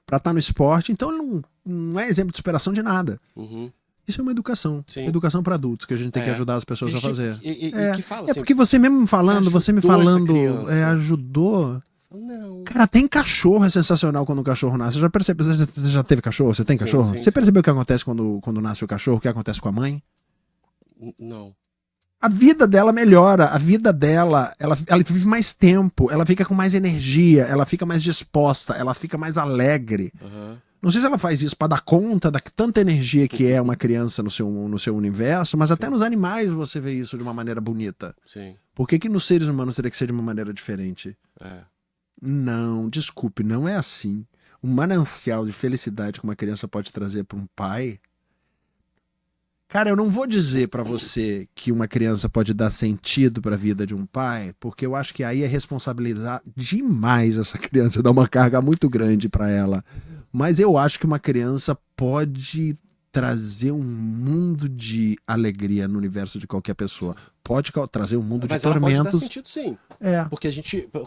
pra estar no esporte. Então ele não é exemplo de superação de nada. Uhum. Isso é uma educação. Sim. Educação para adultos, que a gente tem que ajudar as pessoas a fazer. Que fala, assim, porque você mesmo falando, você me falando, ajudou. Não. Cara, tem cachorro, é sensacional quando o cachorro nasce. Você já teve cachorro? Você tem cachorro? Sim. Você percebeu o que acontece quando nasce o cachorro? O que acontece com a mãe? Não. A vida dela melhora, a vida dela, ela vive mais tempo, ela fica com mais energia, ela fica mais disposta, ela fica mais alegre. Não sei se ela faz isso para dar conta da tanta energia que é uma criança no seu universo, mas até nos animais você vê isso de uma maneira bonita. Sim. Por que nos seres humanos teria que ser de uma maneira diferente? Não, desculpe, não é assim. O manancial de felicidade que uma criança pode trazer para um pai... Cara, eu não vou dizer para você que uma criança pode dar sentido para a vida de um pai, porque eu acho que aí é responsabilizar demais essa criança, dar uma carga muito grande para ela. Mas eu acho que uma criança pode trazer um mundo de alegria no universo de qualquer pessoa. pode trazer um mundo de Mas ela pode dar tormentos. sentido, sim. É,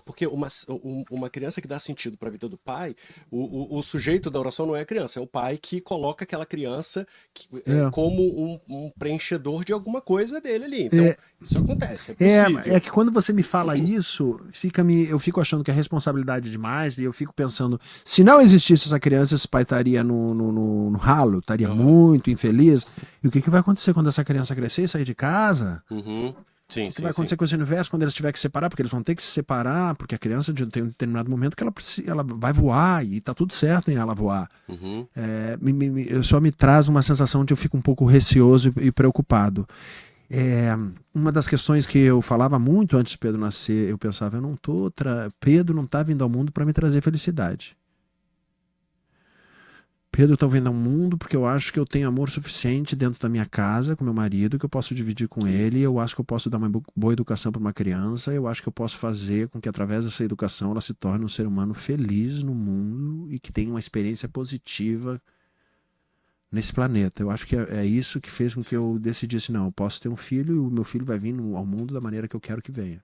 Porque uma criança que dá sentido para a vida do pai, o sujeito da oração não é a criança, é o pai que coloca aquela criança é. como um preenchedor de alguma coisa dele ali. Então, isso acontece, é possível. É que quando você me fala isso, eu fico achando que é responsabilidade demais e eu fico pensando, se não existisse essa criança, esse pai estaria no ralo, estaria muito infeliz. E o que vai acontecer quando essa criança crescer e sair de casa? Uhum. Sim, O que vai acontecer sim. com esse universo quando eles tiverem que se separar? Porque eles vão ter que se separar, porque a criança tem um determinado momento que ela vai voar e tá tudo certo em ela voar. Uhum. Só me traz uma sensação de eu fico um pouco receoso e preocupado. Uma das questões que eu falava muito antes de Pedro nascer, eu pensava, Pedro não está vindo ao mundo para me trazer felicidade. Pedro está vindo ao mundo porque eu acho que eu tenho amor suficiente dentro da minha casa com meu marido, que eu posso dividir com ele, eu acho que eu posso dar uma boa educação para uma criança, eu acho que eu posso fazer com que através dessa educação ela se torne um ser humano feliz no mundo e que tenha uma experiência positiva nesse planeta. Eu acho que é isso que fez com que eu decidisse, não, eu posso ter um filho e o meu filho vai vir ao mundo da maneira que eu quero que venha.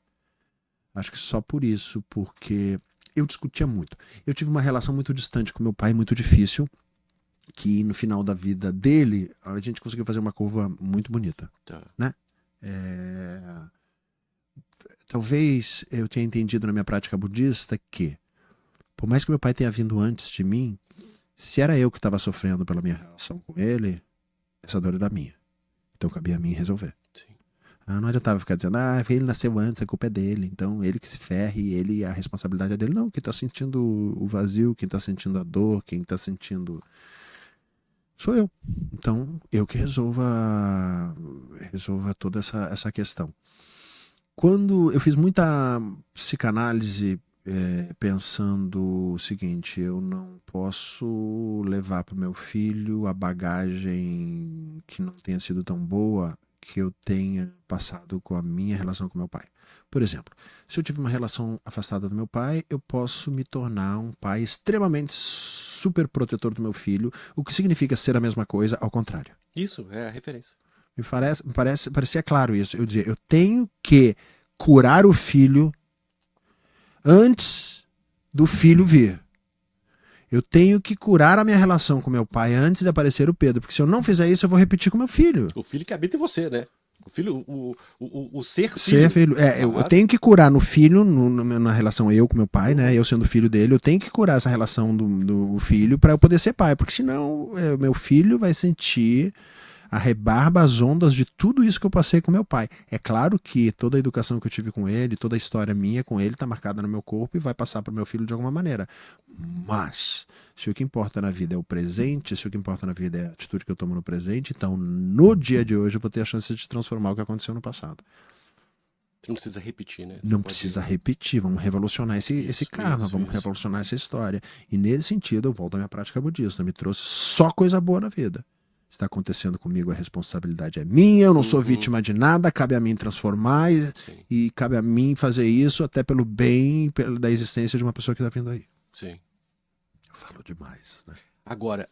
Acho que só por isso, porque eu discutia muito. Eu tive uma relação muito distante com meu pai, muito difícil, que no final da vida dele, a gente conseguiu fazer uma curva muito bonita. Tá. Né? Talvez eu tenha entendido na minha prática budista que, por mais que meu pai tenha vindo antes de mim, se era eu que estava sofrendo pela minha relação com ele, essa dor era minha. Então cabia a mim resolver. Sim. Não adiantava ficar dizendo, ele nasceu antes, a culpa é dele, então ele que se ferre, a responsabilidade é dele. Não, quem está sentindo o vazio, quem está sentindo a dor, quem está sentindo... sou eu. Então, eu que resolva toda essa questão. Quando eu fiz muita psicanálise pensando o seguinte, eu não posso levar para o meu filho a bagagem que não tenha sido tão boa que eu tenha passado com a minha relação com meu pai. Por exemplo, se eu tive uma relação afastada do meu pai, eu posso me tornar um pai extremamente super protetor do meu filho, o que significa ser a mesma coisa, ao contrário. Isso é a referência. Parecia claro isso. Eu dizia, eu tenho que curar o filho antes do filho vir. Eu tenho que curar a minha relação com meu pai antes de aparecer o Pedro, porque se eu não fizer isso, eu vou repetir com meu filho. O filho que habita em você, né? O filho, o ser filho. Ser filho. Eu tenho que curar no filho, na relação eu com meu pai, né? Eu sendo filho dele, eu tenho que curar essa relação do filho para eu poder ser pai, porque senão meu filho vai sentir a rebarba, as ondas de tudo isso que eu passei com meu pai. É claro que toda a educação que eu tive com ele, toda a história minha com ele está marcada no meu corpo e vai passar para o meu filho de alguma maneira. Mas, se o que importa na vida é o presente, se o que importa na vida é a atitude que eu tomo no presente, então no dia de hoje eu vou ter a chance de transformar o que aconteceu no passado. Você não precisa repetir, né? Não precisa repetir, vamos revolucionar esse karma, vamos revolucionar essa história. E nesse sentido eu volto à minha prática budista, me trouxe só coisa boa na vida. Está acontecendo comigo, a responsabilidade é minha, eu não sou vítima de nada, cabe a mim transformar e cabe a mim fazer isso até pelo bem da existência de uma pessoa que está vindo aí. Sim. Eu falo demais, né? Agora,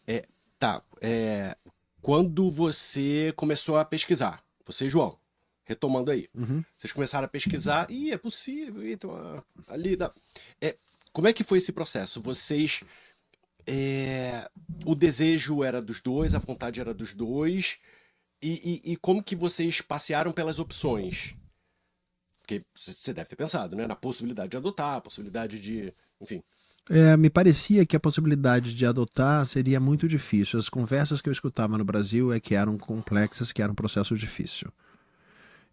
quando você começou a pesquisar, você e João, retomando aí, vocês começaram a pesquisar, e é possível, então, ali dá... como é que foi esse processo? Vocês... o desejo era dos dois, a vontade era dos dois, e como que vocês passearam pelas opções? Porque você deve ter pensado, né? Na possibilidade de adotar, a possibilidade de... enfim. Me parecia que a possibilidade de adotar seria muito difícil. As conversas que eu escutava no Brasil que eram complexas, que era um processo difícil.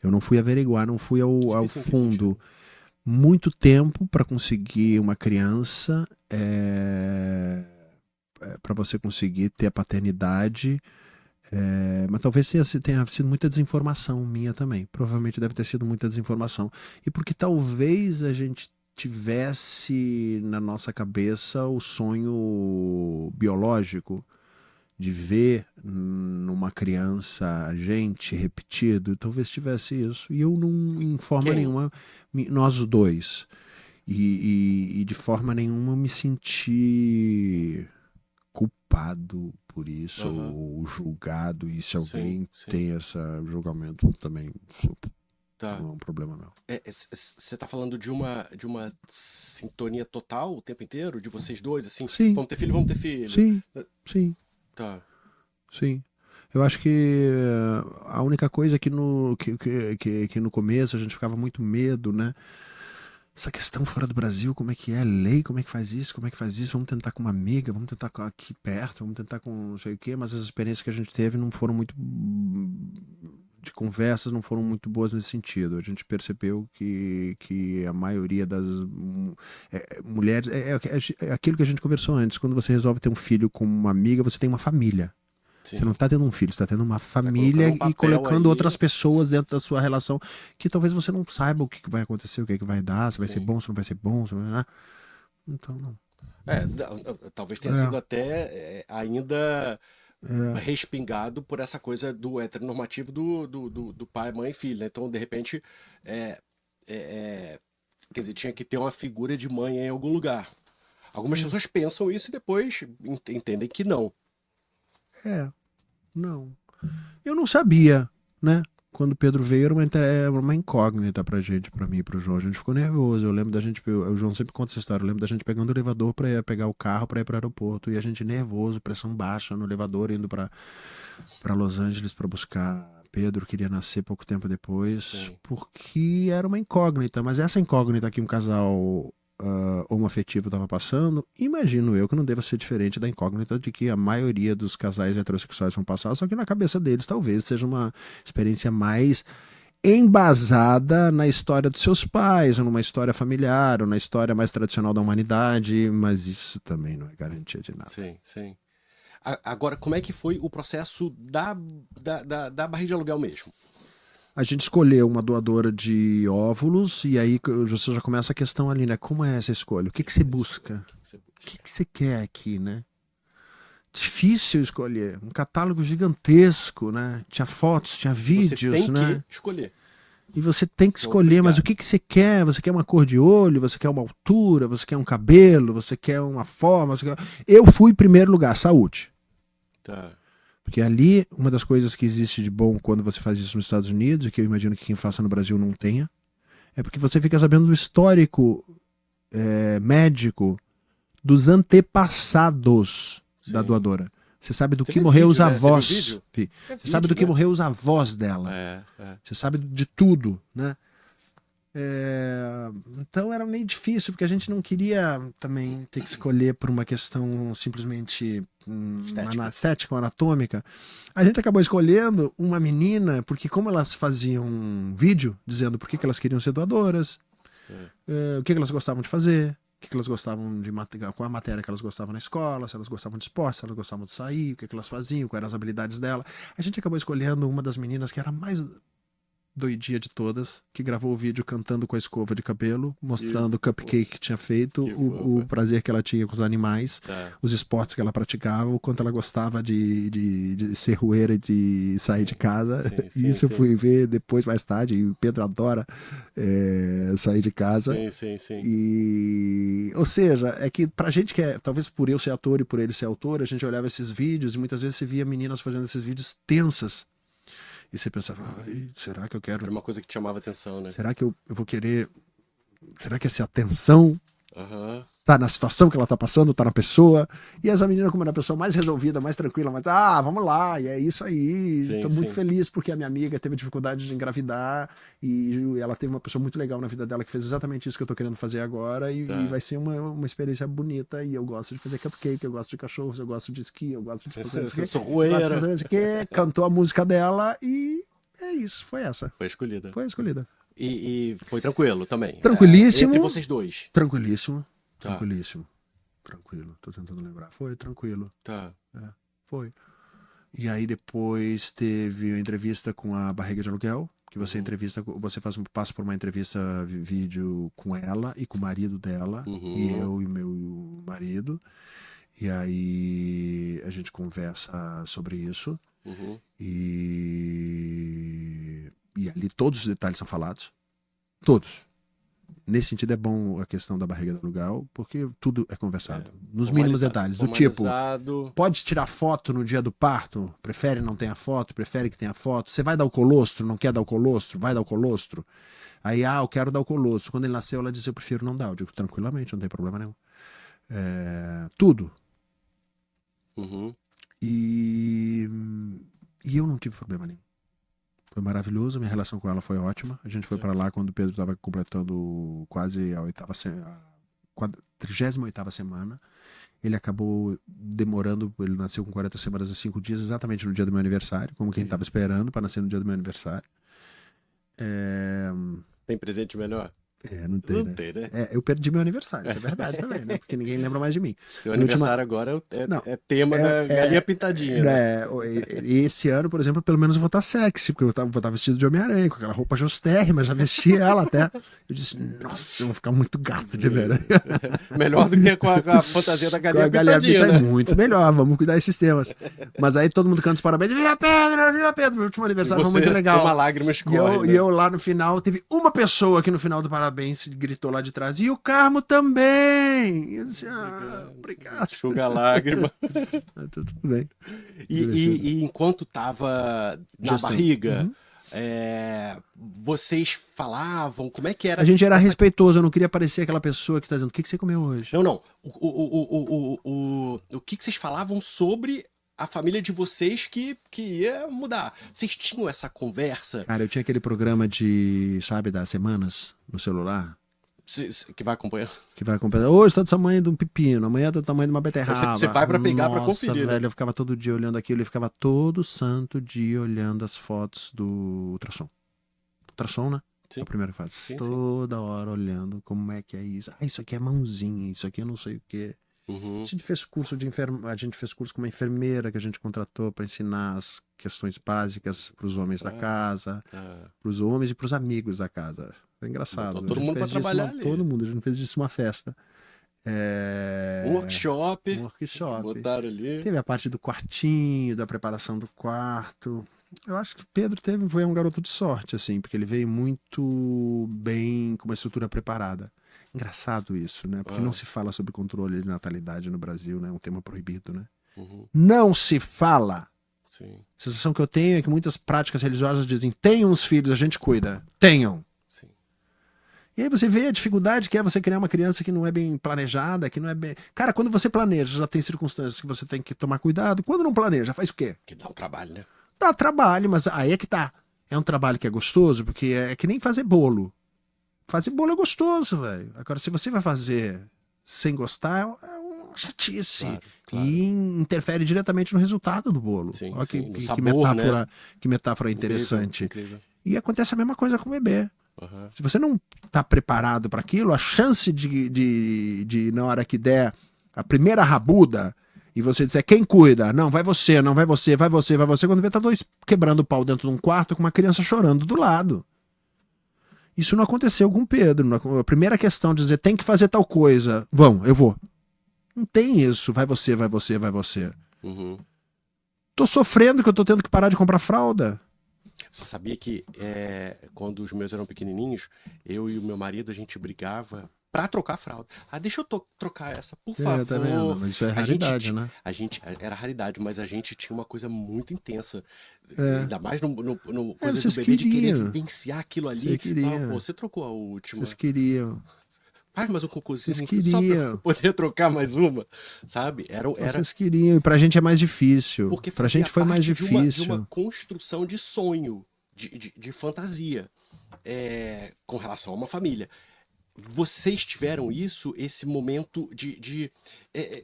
Eu não fui averiguar, não fui ao fundo. Muito tempo para conseguir uma criança, para você conseguir ter a paternidade, mas talvez tenha sido muita desinformação minha também. Provavelmente deve ter sido muita desinformação. E porque talvez a gente tivesse na nossa cabeça o sonho biológico de ver numa criança a gente repetido, talvez tivesse isso. E eu não, em forma nenhuma, nós dois. E de forma nenhuma me senti culpado por isso, ou julgado, e se alguém tem esse julgamento também, Tá. Não é um problema meu. Você tá falando de uma sintonia total o tempo inteiro? De vocês dois, assim? Sim, Vamos ter filho, vamos ter filho. sim, sim, Tá. sim. Eu acho que a única coisa que no começo a gente ficava muito medo, né? Essa questão fora do Brasil, como é que é? Lei, como é que faz isso? Como é que faz isso? Vamos tentar com uma amiga, vamos tentar aqui perto, vamos tentar com não sei o quê, mas as experiências que a gente teve não foram muito de conversas, não foram muito boas nesse sentido. A gente percebeu que a maioria das mulheres é aquilo que a gente conversou antes. Quando você resolve ter um filho com uma amiga, você tem uma família. Sim. Você não está tendo um filho, você está tendo uma Tá família colocando um e papel colocando aí. outras pessoas dentro da sua relação que talvez você não saiba o que vai acontecer, o que vai dar, se vai ser Sim. bom, se não vai ser bom. Se não vai... Então, não. Talvez tenha sido até ainda respingado por essa coisa do heteronormativo do pai, mãe e filho, né? Então, de repente, quer dizer, tinha que ter uma figura de mãe em algum lugar. Algumas pessoas pensam isso e depois entendem que não. Não. Eu não sabia, né? Quando o Pedro veio era uma incógnita pra gente, pra mim e pro João. A gente ficou nervoso. Eu lembro da gente, o João sempre conta essa história. Eu lembro da gente pegando o elevador pra ir pegar o carro pra ir pro aeroporto. E a gente nervoso, pressão baixa no elevador, indo pra Los Angeles pra buscar. Pedro queria nascer pouco tempo depois, Sim. porque era uma incógnita. Mas essa incógnita que um casal homoafetivo estava passando, imagino eu que não deva ser diferente da incógnita de que a maioria dos casais heterossexuais vão passar, só que na cabeça deles talvez seja uma experiência mais embasada na história dos seus pais, ou numa história familiar, ou na história mais tradicional da humanidade, mas isso também não é garantia de nada. Sim, sim. Agora, como é que foi o processo da barriga de aluguel mesmo? A gente escolheu uma doadora de óvulos e aí você já começa a questão ali, né? Como é essa escolha? O que você busca? O que você quer aqui, né? Difícil escolher. Um catálogo gigantesco, né? Tinha fotos, tinha vídeos, Você tem né? que escolher. E você tem que Você é escolher, mas obrigado. o que você quer? Você quer uma cor de olho? Você quer uma altura? Você quer um cabelo? Você quer uma forma? Eu fui em primeiro lugar, saúde. Tá. Porque ali, uma das coisas que existe de bom quando você faz isso nos Estados Unidos, e que eu imagino que quem faça no Brasil não tenha, é porque você fica sabendo do histórico médico dos antepassados da Sim. doadora. Você sabe do Você que viu o morreu vídeo, os né? Você viu o avós. vídeo? Você É sabe do vídeo, que né? morreu os avós dela. É. Você sabe de tudo, né? Então era meio difícil, porque a gente não queria também ter que escolher por uma questão simplesmente estética ou anatômica. A gente acabou escolhendo uma menina, porque como elas faziam um vídeo dizendo por que elas queriam ser doadoras, o que elas gostavam de fazer, o que elas gostavam de qual a matéria que elas gostavam na escola, se elas gostavam de esporte, se elas gostavam de sair, o que elas faziam, quais eram as habilidades dela. A gente acabou escolhendo uma das meninas que era mais doidinha de todas, que gravou o vídeo cantando com a escova de cabelo, mostrando o cupcake que tinha feito, o prazer que ela tinha com os animais, os esportes que ela praticava, o quanto ela gostava de ser rueira e de sair de casa. Isso eu fui ver depois, mais tarde, e o Pedro adora sair de casa. Sim. E, ou seja, é que pra gente que talvez por eu ser ator e por ele ser autor, a gente olhava esses vídeos e muitas vezes você via meninas fazendo esses vídeos tensas. E você pensava, será que eu quero... Era uma coisa que te chamava atenção, né? Será que eu vou querer... Será que essa atenção tá na situação que ela tá passando, tá na pessoa? E essa menina, como era a pessoa mais resolvida, mais tranquila, mas vamos lá, e é isso aí. Tô muito feliz porque a minha amiga teve dificuldade de engravidar e ela teve uma pessoa muito legal na vida dela que fez exatamente isso que eu tô querendo fazer agora e vai ser uma experiência bonita. E eu gosto de fazer cupcake, eu gosto de cachorros, eu gosto de esqui, eu gosto de fazer isso aqui. Cantou a música dela e é isso, foi essa. Foi escolhida. Foi escolhida. E foi tranquilo também? Tranquilíssimo. Entre vocês dois? Tranquilíssimo. Tranquilíssimo. Tranquilo. Tô tentando lembrar. Foi tranquilo. Tá. Foi. E aí depois teve a entrevista com a barriga de aluguel, que você passa por uma entrevista vídeo com ela e com o marido dela, e eu e o meu marido. E aí a gente conversa sobre isso. E ali todos os detalhes são falados. Todos. Nesse sentido é bom a questão da barriga do aluguel, porque tudo é conversado. Nos Formalizado, mínimos detalhes. Do tipo, formalizado. pode tirar foto no dia do parto? Prefere não ter a foto? Prefere que tenha foto? Você vai dar o colostro? Não quer dar o colostro? Vai dar o colostro? Aí, eu quero dar o colostro. Quando ele nasceu, ela disse, eu prefiro não dar. Eu digo, tranquilamente, não tem problema nenhum. Tudo. Uhum. E eu não tive problema nenhum. Foi maravilhoso, minha relação com ela foi ótima. A gente foi para lá quando o Pedro estava completando quase a 38ª semana. Ele acabou demorando, ele nasceu com 40 semanas e 5 dias, exatamente no dia do meu aniversário, como quem estava esperando para nascer no dia do meu aniversário. Tem presente melhor? Não tem, Não né? tem, né? Eu perdi meu aniversário, isso é verdade também, né? Porque ninguém lembra mais de mim. Seu aniversário agora Não, é tema da galinha pintadinha, né? E esse ano, por exemplo, pelo menos eu vou estar sexy, porque vou estar vestido de Homem-Aranha, com aquela roupa justérrima, já vesti ela até. Eu disse, nossa, eu vou ficar muito gato de Homem-Aranha. Melhor do que com a fantasia da galinha Com a galinha pintadinha, pintadinha, né? muito melhor, vamos cuidar desses temas. Mas aí todo mundo canta os parabéns, viva Pedro, viva Pedro, meu último aniversário foi muito legal. Uma lágrima escorre, E eu lá no final, teve uma pessoa que no final do parabéns gritou lá de trás, e o Carmo também. Eu disse, obrigado. Enxuga a lágrima. Tudo bem. E enquanto tava na barriga, vocês falavam, como é que era? A gente era respeitoso, eu não queria parecer aquela pessoa que tá dizendo, o que você comeu hoje? Não. O que vocês falavam sobre a família de vocês que ia mudar? Vocês tinham essa conversa? Cara, eu tinha aquele programa das semanas no celular. Que vai acompanhando? Que vai acompanhando. Hoje tá do tamanho de um pepino, amanhã tá do tamanho de uma beterraba. Você vai pra pegar, pra Nossa, conferir. Velho, Né? eu ficava todo dia olhando aquilo, eu ficava todo santo dia olhando as fotos do ultrassom. Ultrassom, né? Sim. É a primeira fase. Toda hora olhando como é que é isso. Isso aqui é mãozinha, isso aqui eu não sei o quê. Uhum. A gente fez curso com uma enfermeira que a gente contratou para ensinar as questões básicas para os homens da casa, para os homens e para os amigos da casa. Foi engraçado. Todo mundo para trabalhar ali. Todo mundo, a gente fez disso uma festa. Um workshop. Botaram ali. Teve a parte do quartinho, da preparação do quarto. Eu acho que Pedro foi um garoto de sorte, assim, porque ele veio muito bem, com uma estrutura preparada. Engraçado isso, né? Porque não se fala sobre controle de natalidade no Brasil, né? É um tema proibido, né? Não se fala. Sim. A sensação que eu tenho é que muitas práticas religiosas dizem, tenham os filhos, a gente cuida. Tenham. Sim. E aí você vê a dificuldade que é você criar uma criança que não é bem planejada, que não é bem... Cara, quando você planeja, já tem circunstâncias que você tem que tomar cuidado. Quando não planeja, faz o quê? Que dá um trabalho, né? Dá trabalho, mas aí é que tá. É um trabalho que é gostoso, porque é que nem fazer bolo. Fazer bolo é gostoso, velho. Agora, se você vai fazer sem gostar, é uma chatice. Claro. E interfere diretamente no resultado do bolo. Sim, olha sim. que Sabor, metáfora, né? Que metáfora interessante. Incrível. E acontece a mesma coisa com o bebê. Se você não tá preparado para aquilo, a chance de na hora que der a primeira rabuda e você disser quem cuida, não, vai você, não vai você, vai você, vai você, quando vê tá dois quebrando o pau dentro de um quarto com uma criança chorando do lado. Isso não aconteceu com o Pedro. A primeira questão de dizer tem que fazer tal coisa, eu vou. Não tem isso, vai você, vai você, vai você. Tô sofrendo que eu tô tendo que parar de comprar fralda. Você sabia que quando os meus eram pequenininhos, eu e o meu marido, a gente brigava pra trocar a fralda. Deixa eu trocar essa, por favor. Tá vendo? Mas isso é raridade, né? Era raridade, mas a gente tinha uma coisa muito intensa. Ainda mais no coisa do bebê, queriam. de querer vivenciar aquilo ali. Você queria. Você trocou a última. Vocês queriam. Faz mais um cocôzinho. Vocês queriam. Só pra poder trocar mais uma, sabe? Vocês queriam. E pra gente é mais difícil. Porque pra gente foi mais difícil. De uma construção de sonho, de fantasia, com relação a uma família. Vocês tiveram esse momento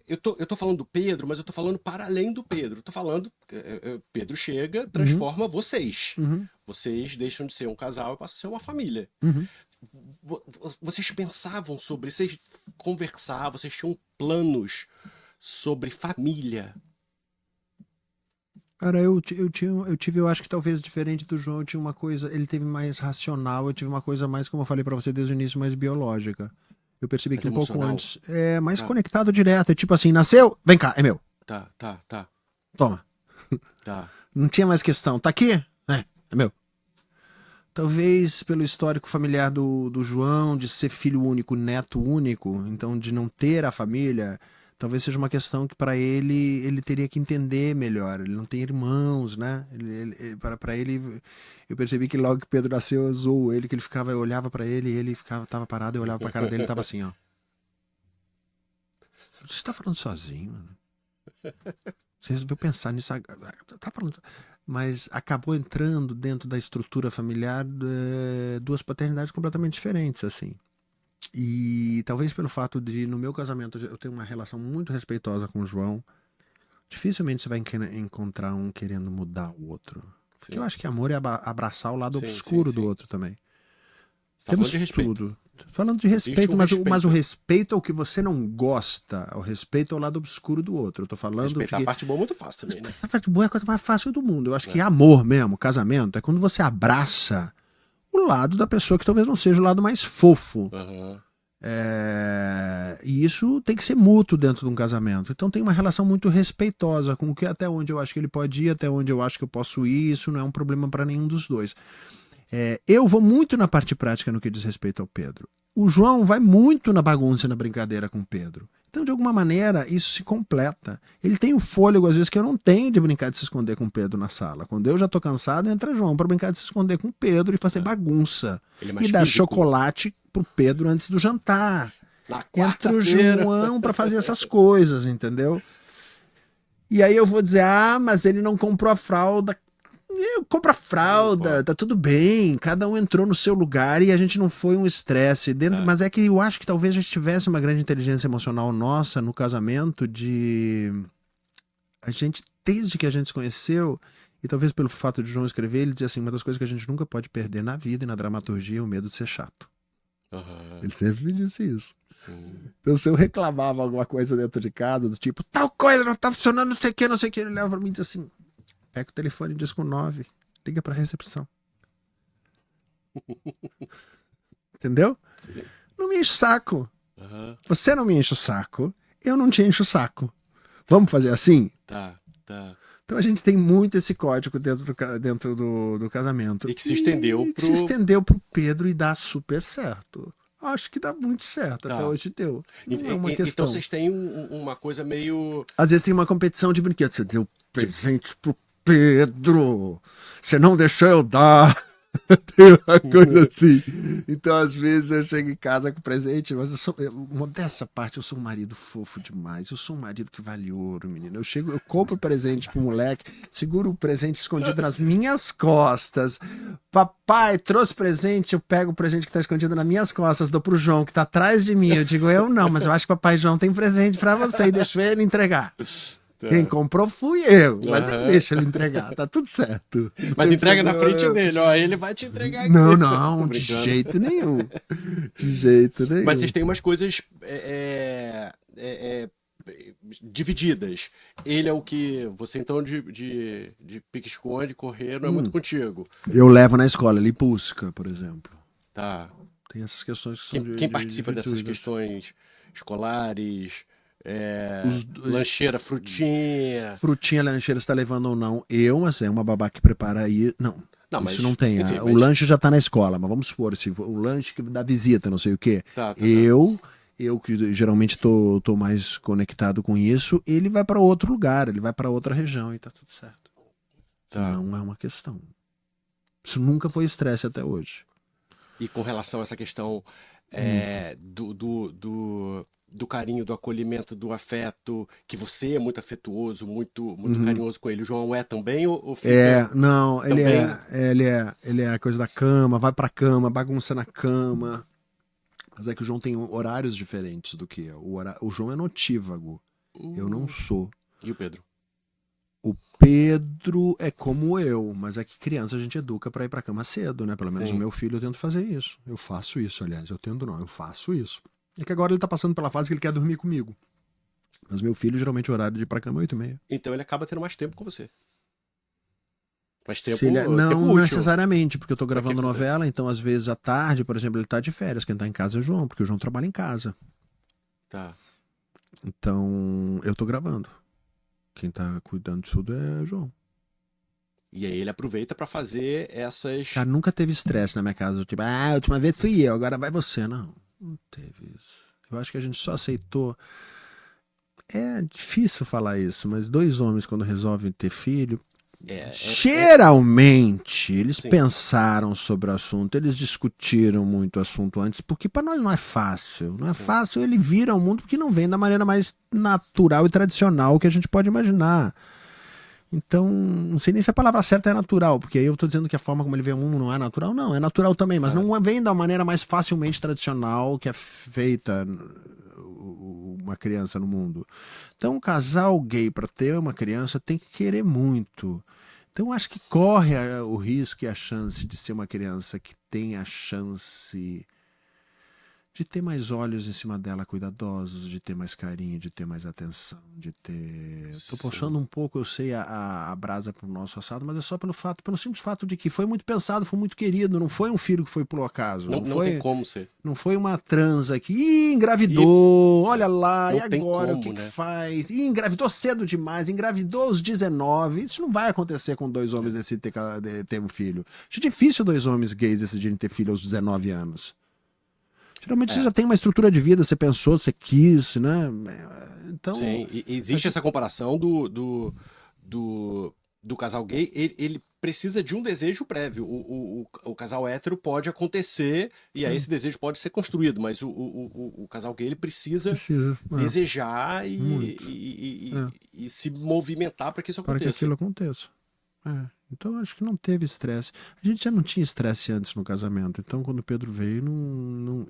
eu tô falando do Pedro, mas eu tô falando para além do Pedro. Eu tô falando, Pedro chega, transforma vocês. Vocês deixam de ser um casal e passam a ser uma família. Vocês pensavam sobre, vocês conversavam, vocês tinham planos sobre família? Cara, eu acho que talvez diferente do João, eu tinha uma coisa, ele teve mais racional, eu tive uma coisa mais, como eu falei pra você desde o início, mais biológica. Eu percebi que um pouco antes, mais conectado direto, é tipo assim, nasceu, vem cá, é meu. Tá. Toma. Tá. Não tinha mais questão, tá aqui? É meu. Talvez pelo histórico familiar do João, de ser filho único, neto único, então de não ter a família, talvez seja uma questão que para ele teria que entender melhor. Ele não tem irmãos, né? Para ele, eu percebi que logo que Pedro nasceu, eu zoou ele, que ele ficava, eu olhava para ele e ele ficava, tava parado, eu olhava para a cara dele e tava assim, ó. Você tá falando sozinho, mano? Você resolveu pensar nisso agora. Tá falando. Mas acabou entrando dentro da estrutura familiar duas paternidades completamente diferentes, assim. E talvez pelo fato de, no meu casamento, eu tenho uma relação muito respeitosa com o João, dificilmente você vai encontrar um querendo mudar o outro. Porque eu acho que amor é abraçar o lado obscuro do outro também. Você tá falando de respeito. Tudo. Falando de respeito, mas o respeito é o que você não gosta. O respeito é o lado obscuro do outro. Eu tô falando respeitar a parte boa é muito fácil também, né? A parte boa é a coisa mais fácil do mundo. Eu acho que amor mesmo, casamento, é quando você abraça o lado da pessoa que talvez não seja o lado mais fofo. Uhum. E isso tem que ser mútuo dentro de um casamento. Então tem uma relação muito respeitosa com o que até onde eu acho que ele pode ir, até onde eu acho que eu posso ir. Isso não é um problema para nenhum dos dois. Eu vou muito na parte prática no que diz respeito ao Pedro. O João vai muito na bagunça e na brincadeira com o Pedro. Então, de alguma maneira, isso se completa. Ele tem um fôlego, às vezes, que eu não tenho de brincar de se esconder com o Pedro na sala. Quando eu já tô cansado, entra João para brincar de se esconder com o Pedro e fazer bagunça. E dar chocolate pro Pedro antes do jantar. Entra o João para fazer essas coisas, entendeu? E aí eu vou dizer, mas ele não comprou a fralda. Compra fralda, tá tudo bem, cada um entrou no seu lugar e a gente não foi um estresse dentro, mas é que eu acho que talvez a gente tivesse uma grande inteligência emocional nossa no casamento de a gente, desde que a gente se conheceu, e talvez pelo fato de João escrever, ele diz assim, uma das coisas que a gente nunca pode perder na vida e na dramaturgia é o medo de ser chato. Uhum. Ele sempre me disse isso. Sim. Então se eu reclamava alguma coisa dentro de casa, do tipo, tal coisa não tá funcionando, não sei o que, ele leva pra mim e diz assim, pega o telefone, diz com 9, liga pra recepção. Entendeu? Sim. Não me enche o saco. Uhum. Você não me enche o saco, eu não te encho o saco. Vamos fazer assim? Tá. Então a gente tem muito esse código dentro do casamento. E que se estendeu que se estendeu pro Pedro e dá super certo. Acho que dá muito certo. Até hoje deu. Não é uma questão. Então vocês têm uma coisa meio... Às vezes tem uma competição de brinquedos. Você deu presente pro Pedro. Você não deixou eu dar. Tem uma coisa assim. Então, às vezes, eu chego em casa com presente, mas modéstia à parte, eu sou um marido fofo demais. Eu sou um marido que vale ouro, menino. Eu compro presente pro moleque, seguro o presente escondido nas minhas costas. Papai trouxe presente, eu pego o presente que tá escondido nas minhas costas, dou pro João, que tá atrás de mim. Eu digo, eu não, mas eu acho que papai João tem presente pra você e deixo ele entregar. Quem comprou fui eu, mas eu deixo ele entregar, tá tudo certo. Mas entrega na frente dele, ó, ele vai te entregar aqui. Não, de jeito nenhum. De jeito nenhum. Mas vocês têm umas coisas divididas. Ele é o que você, então, de pique-esconde, correr, não é muito contigo. Eu levo na escola, ele busca, por exemplo. Tá. Tem essas questões que são Quem participa dessas questões escolares... lancheira, frutinha. Frutinha, lancheira, você tá levando ou não? Mas é uma babá que prepara aí. Não, isso não tem. Enfim, o lanche já tá na escola, mas vamos supor, o lanche da visita, não sei o quê. Tá. Eu que geralmente tô mais conectado com isso, ele vai para outro lugar, ele vai para outra região e tá tudo certo. Tá. Não é uma questão. Isso nunca foi estresse até hoje. E com relação a essa questão do carinho, do acolhimento, do afeto, que você é muito afetuoso, muito carinhoso com ele. O João é também ou fica... Não, ele também... ele é a coisa da cama, vai pra cama, bagunça na cama. Mas é que o João tem horários diferentes do que eu. O João é notívago. Eu não sou. E o Pedro? O Pedro é como eu, mas é que criança a gente educa pra ir pra cama cedo, né? Pelo menos o meu filho eu tento fazer isso. Eu faço isso, aliás. Eu faço isso. É que agora ele tá passando pela fase que ele quer dormir comigo. Mas meu filho, geralmente, o horário de ir pra cama é 8h30. Então ele acaba tendo mais tempo com você. Mais tempo, não tempo necessariamente, porque eu tô gravando novela, então às vezes à tarde, por exemplo, ele tá de férias. Quem tá em casa é o João, porque o João trabalha em casa. Tá. Então, eu tô gravando. Quem tá cuidando de tudo é o João. E aí ele aproveita pra fazer essas... Cara, nunca teve estresse na minha casa. Tipo, a última vez fui eu, agora vai você. Não, não teve isso. Eu acho que a gente só aceitou. É difícil falar isso, mas dois homens, quando resolvem ter filho, geralmente eles Sim. pensaram sobre o assunto, eles discutiram muito o assunto antes, porque para nós não é fácil. Não é fácil ele vir ao mundo porque não vem da maneira mais natural e tradicional que a gente pode imaginar. Então, não sei nem se a palavra certa é natural, porque aí eu tô dizendo que a forma como ele vê o mundo não é natural. Não, é natural também, mas não vem da maneira mais facilmente tradicional que é feita uma criança no mundo. Então, um casal gay para ter uma criança tem que querer muito. Então, acho que corre o risco e a chance de ser uma criança que tem a chance de ter mais olhos em cima dela, cuidadosos, de ter mais carinho, de ter mais atenção, de ter... Tô puxando um pouco, eu sei, a brasa pro nosso assado, mas é só pelo simples fato de que foi muito pensado, foi muito querido, não foi um filho que foi por acaso. Não foi, tem como ser. Não foi uma transa que engravidou, olha lá, não e agora como, o que, né? que faz? E engravidou cedo demais, engravidou aos 19. Isso não vai acontecer com dois homens decidirem ter um filho. Acho difícil dois homens gays decidirem ter filho aos 19 anos. Geralmente você já tem uma estrutura de vida, você pensou, você quis, né? Então, sim, e existe essa comparação do casal gay, ele precisa de um desejo prévio. O casal hétero pode acontecer e aí esse desejo pode ser construído, mas o casal gay ele precisa desejar e se movimentar para que isso para aconteça. que aquilo aconteça. Então acho que não teve estresse. A gente já não tinha estresse antes no casamento. Então quando o Pedro veio,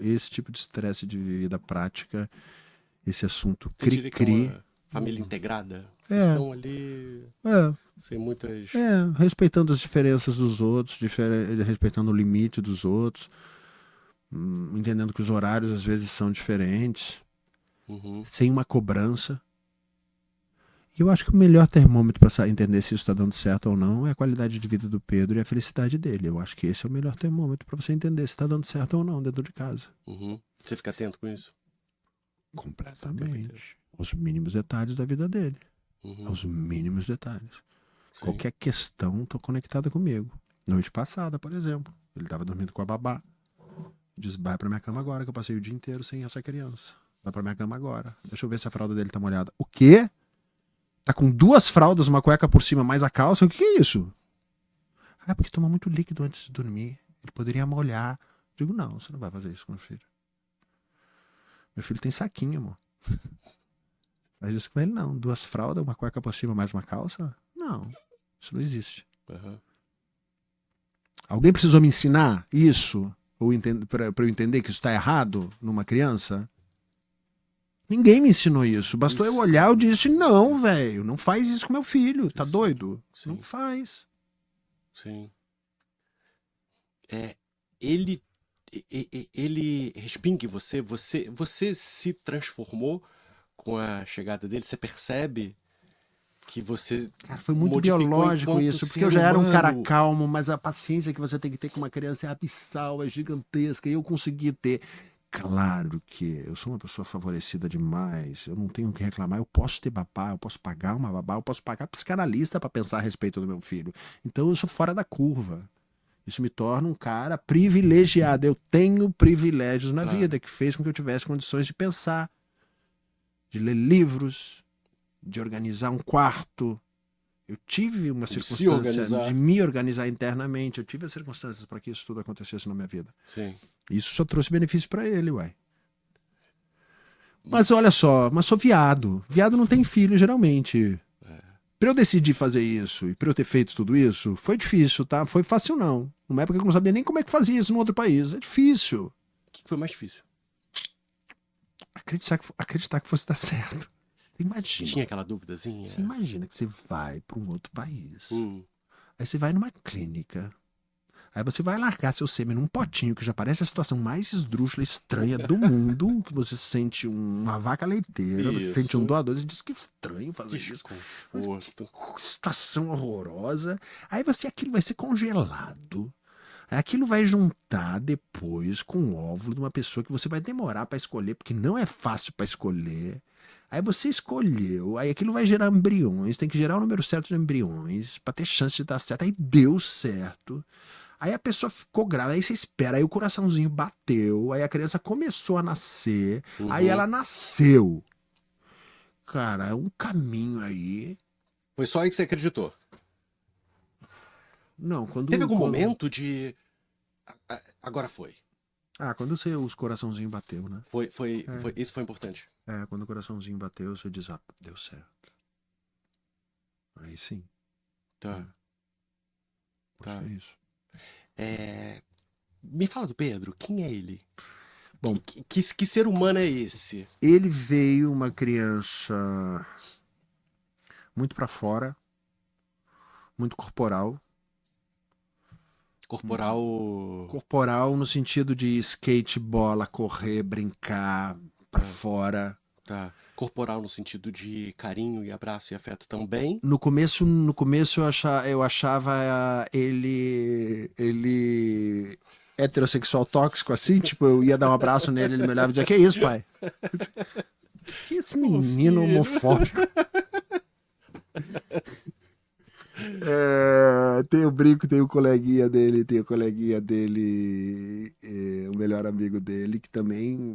esse tipo de estresse de vida prática, esse assunto cri-cri. Família integrada. Vocês estão ali sem muitas... respeitando as diferenças dos outros, respeitando o limite dos outros, entendendo que os horários às vezes são diferentes, sem uma cobrança. E eu acho que o melhor termômetro para entender se isso está dando certo ou não é a qualidade de vida do Pedro e a felicidade dele. Eu acho que esse é o melhor termômetro para você entender se está dando certo ou não dentro de casa. Você fica atento com isso? Completamente. Aos mínimos detalhes da vida dele. Aos mínimos detalhes. Sim. Qualquer questão está conectada comigo. Noite passada, por exemplo, ele estava dormindo com a babá. Diz, vai para minha cama agora, que eu passei o dia inteiro sem essa criança. Vai para minha cama agora. Deixa eu ver se a fralda dele tá molhada. O quê? Tá com 2 fraldas, uma cueca por cima, mais a calça? O que é isso? Ah, porque toma muito líquido antes de dormir. Ele poderia molhar. Eu digo, não, você não vai fazer isso com meu filho. Meu filho tem saquinho, amor. Faz isso com ele, não. 2 fraldas, uma cueca por cima, mais uma calça? Não, isso não existe. Alguém precisou me ensinar isso? Ou para eu entender que isso está errado numa criança? Ninguém me ensinou isso. Bastou eu olhar e disse, não, velho, não faz isso com meu filho. Tá doido? Sim. Não faz. Sim. Ele respinga em você. Você se transformou com a chegada dele? Você percebe que você... Cara, foi muito biológico isso, porque eu já era um cara calmo, mas a paciência que você tem que ter com uma criança é abissal, é gigantesca, e eu consegui ter... Claro que eu sou uma pessoa favorecida demais, eu não tenho o que reclamar, eu posso ter babá, eu posso pagar uma babá, eu posso pagar psicanalista para pensar a respeito do meu filho. Então eu sou fora da curva. Isso me torna um cara privilegiado. Eu tenho privilégios na vida que fez com que eu tivesse condições de pensar, de ler livros, de organizar um quarto. Eu tive uma circunstância de me organizar internamente. Eu tive as circunstâncias para que isso tudo acontecesse na minha vida. Sim. Isso só trouxe benefício para ele, uai. Mas olha só, mas sou viado. Viado não tem filho, geralmente. Para eu decidir fazer isso e para eu ter feito tudo isso, foi difícil, tá? Foi fácil não. Numa época que eu não sabia nem como é que fazia isso no outro país. É difícil. O que foi mais difícil? Acreditar que fosse dar certo. Imagina. Tinha aquela duvidazinha? Você imagina que você vai para um outro país. Aí você vai numa clínica. Aí você vai largar seu sêmen num potinho que já parece a situação mais esdrúxula e estranha do mundo, que você sente uma vaca leiteira, você sente um doador, você diz que estranho fazer isso. Que situação horrorosa. Aí aquilo vai ser congelado. Aí aquilo vai juntar depois com o óvulo de uma pessoa que você vai demorar para escolher, porque não é fácil para escolher. Aí você escolheu, aí aquilo vai gerar embriões, tem que gerar o número certo de embriões pra ter chance de dar certo. Aí deu certo. Aí a pessoa ficou grávida, aí você espera, aí o coraçãozinho bateu, aí a criança começou a nascer, aí Uhum. ela nasceu. Cara, é um caminho aí. Foi só aí que você acreditou. Não, Teve quando, algum quando, momento de. Agora foi. quando os coraçãozinho bateu, né? Isso foi importante. Quando o coraçãozinho bateu, você diz, deu certo. Aí sim, Tá, acho que tá. é isso. Me fala do Pedro, quem é ele? Bom, Que ser humano é esse? ele veio uma criança muito pra fora, muito corporal. Corporal. Corporal no sentido de skate, bola, correr, brincar pra Tá, fora. tá. Corporal no sentido de carinho e abraço e afeto também. No começo eu achava ele heterossexual tóxico assim, tipo, eu ia dar um abraço nele, ele me olhava e dizia: "Que isso, pai? Que esse Ô, menino filho. homofóbico?" Tem o brinco, tem o coleguinha dele, o melhor amigo dele, que também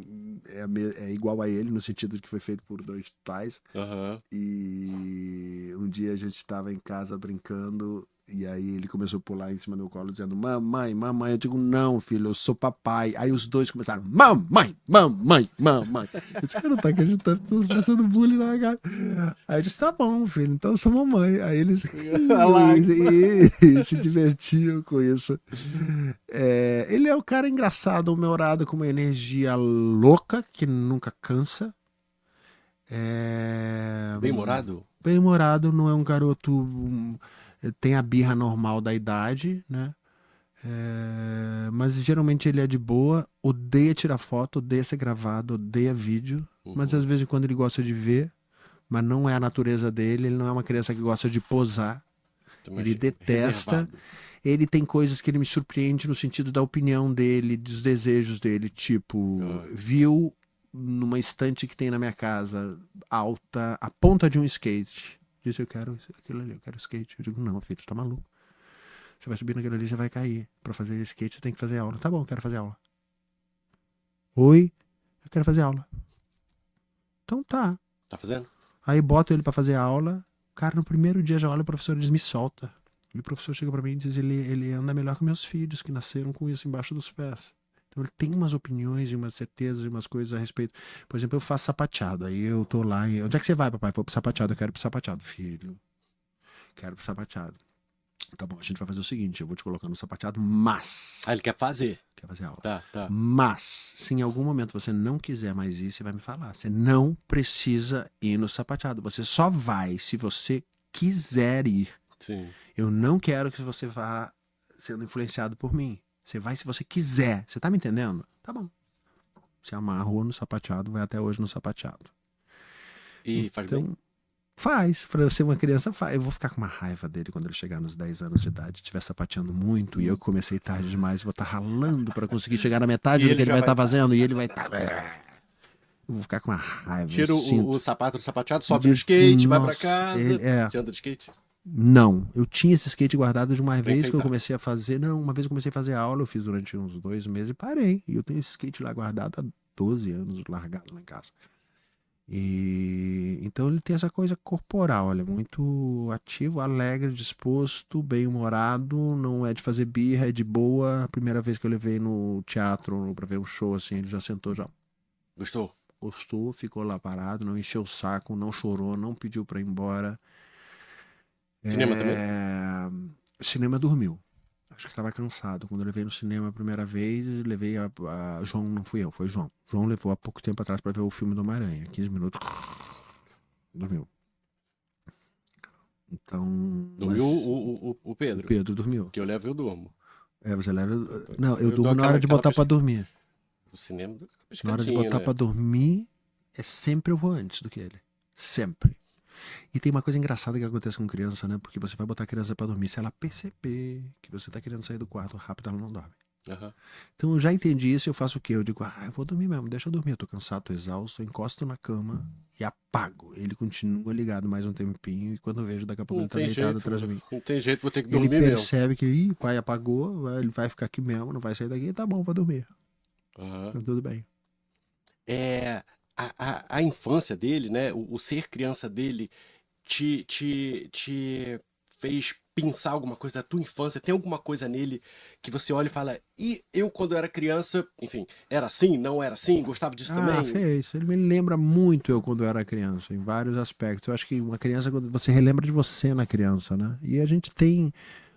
é igual a ele, no sentido de que foi feito por dois pais. Aham. E um dia a gente estava em casa brincando, e aí ele começou a pular em cima do meu colo, dizendo: "Mamãe, mamãe." Eu digo: "Não, filho, eu sou papai." Aí os dois começaram: "Mamãe, mamãe, mamãe." Eu disse: "Cara, não tá acreditando, tô fazendo bullying na cara." Aí eu disse: "Tá bom, filho, então eu sou mamãe." Aí eles Olha riam lá, e se divertiam com isso. Ele é o cara engraçado, humorado, com uma energia louca que nunca cansa. É, bem-humorado? Bem-humorado, não é um garoto. Tem a birra normal da idade, né? Mas geralmente ele é de boa, odeia tirar foto, odeia ser gravado, odeia vídeo. Mas às Uhum. vezes quando ele gosta de ver, mas não é a natureza dele, ele não é uma criança que gosta de posar. Ele Mais detesta. reservado. Ele tem coisas que ele me surpreende no sentido da opinião dele, dos desejos dele. Tipo, Ah, viu numa estante que tem na minha casa, alta, a ponta de um skate. Disse: "Eu quero aquilo ali, eu quero skate." Eu digo: "Não, filho, você tá maluco. Você vai subir naquilo ali, você vai cair. Pra fazer skate, você tem que fazer aula." "Tá bom, eu quero fazer aula." "Oi, eu quero fazer aula." "Então tá." tá fazendo? Aí boto ele pra fazer aula. Cara, no primeiro dia de aula, o professor diz: "Me solta." E o professor chega pra mim e diz: ele anda melhor que meus filhos, que nasceram com isso embaixo dos pés. Então ele tem umas opiniões e umas certezas e umas coisas a respeito. Por exemplo, eu faço sapateado. Aí eu tô lá e: "Onde é que você vai, papai?" "Vou pro sapateado." "Eu quero pro sapateado." "Filho, quero pro sapateado." "Tá bom, a gente vai fazer o seguinte: eu vou te colocar no sapateado, Ah, mas." ele quer fazer. Quer fazer aula. Tá, tá. "Mas, se em algum momento você não quiser mais ir, você vai me falar. Você não precisa ir no sapateado. Você só vai se você quiser ir. Sim. Eu não quero que você vá sendo influenciado por mim. Você vai se você quiser." Você tá me entendendo? "Tá bom." Se amarrou no sapateado, vai até hoje no sapateado. E faz bem? Então, faz. Pra eu ser uma criança, faz. Eu vou ficar com uma raiva dele quando ele chegar nos 10 anos de idade, estiver sapateando muito, e eu que comecei tarde demais, vou estar ralando para conseguir chegar na metade E do ele que ele já vai vai estar estar. fazendo, e ele vai estar. Eu vou ficar com uma raiva, eu Tira o sinto. sapato do sapateado, sobe no skate, vai pra Nossa, casa. Você anda de skate? Não, eu tinha esse skate guardado de uma Pra vez que eu enfeitar. comecei a fazer. Não, uma vez eu comecei a fazer aula, eu fiz durante uns 2 meses e parei. E eu tenho esse skate lá guardado há 12 anos, largado lá em casa. E então ele tem essa coisa corporal, olha, muito ativo, alegre, disposto, bem-humorado, não é de fazer birra, é de boa. A primeira vez que eu levei no teatro pra ver um show assim, ele já sentou, já Gostou? gostou, ficou lá parado, não encheu o saco, não chorou, não pediu pra ir embora. Cinema também? É... Cinema dormiu. Acho que estava cansado. Quando eu levei no cinema a primeira vez, levei João, não fui eu, foi João. João levou há pouco tempo atrás para ver o filme do Homem-Aranha. 15 minutos. Dormiu. Então, Dormiu mas o o Pedro. Pedro dormiu. Que eu levo e eu durmo. Você leva. Então, Não, eu eu dou durmo na hora de aquela botar para dormir. O cinema, dou aquela Na hora de piscadinha, botar né? para dormir, é sempre eu vou antes do que ele. Sempre. E tem uma coisa engraçada que acontece com criança, né? Porque você vai botar a criança para dormir. Se ela perceber que você tá querendo sair do quarto rápido, ela não dorme. Aham. Então eu já entendi isso e eu faço o quê? Eu digo, eu vou dormir mesmo, deixa eu dormir, eu tô cansado, tô exausto, eu encosto na cama e apago. Ele continua ligado mais um tempinho e quando eu vejo, daqui a pouco Não ele tá tem deitado jeito, atrás de mim. não tem jeito, vou ter que Ele dormir mesmo. percebe que, ih, pai apagou, ele vai ficar aqui mesmo, não vai sair daqui, tá bom, vou dormir. Aham. Tá tudo bem. É, a infância dele, né? O ser criança dele te fez pensar alguma coisa da tua infância? Tem alguma coisa nele que você olha e fala, e eu quando era criança, enfim, era assim, não era assim, gostava disso também? Fez. Ele me lembra muito eu quando eu era criança, em vários aspectos. Eu acho que uma criança, quando você relembra de você na criança, né? E a gente tem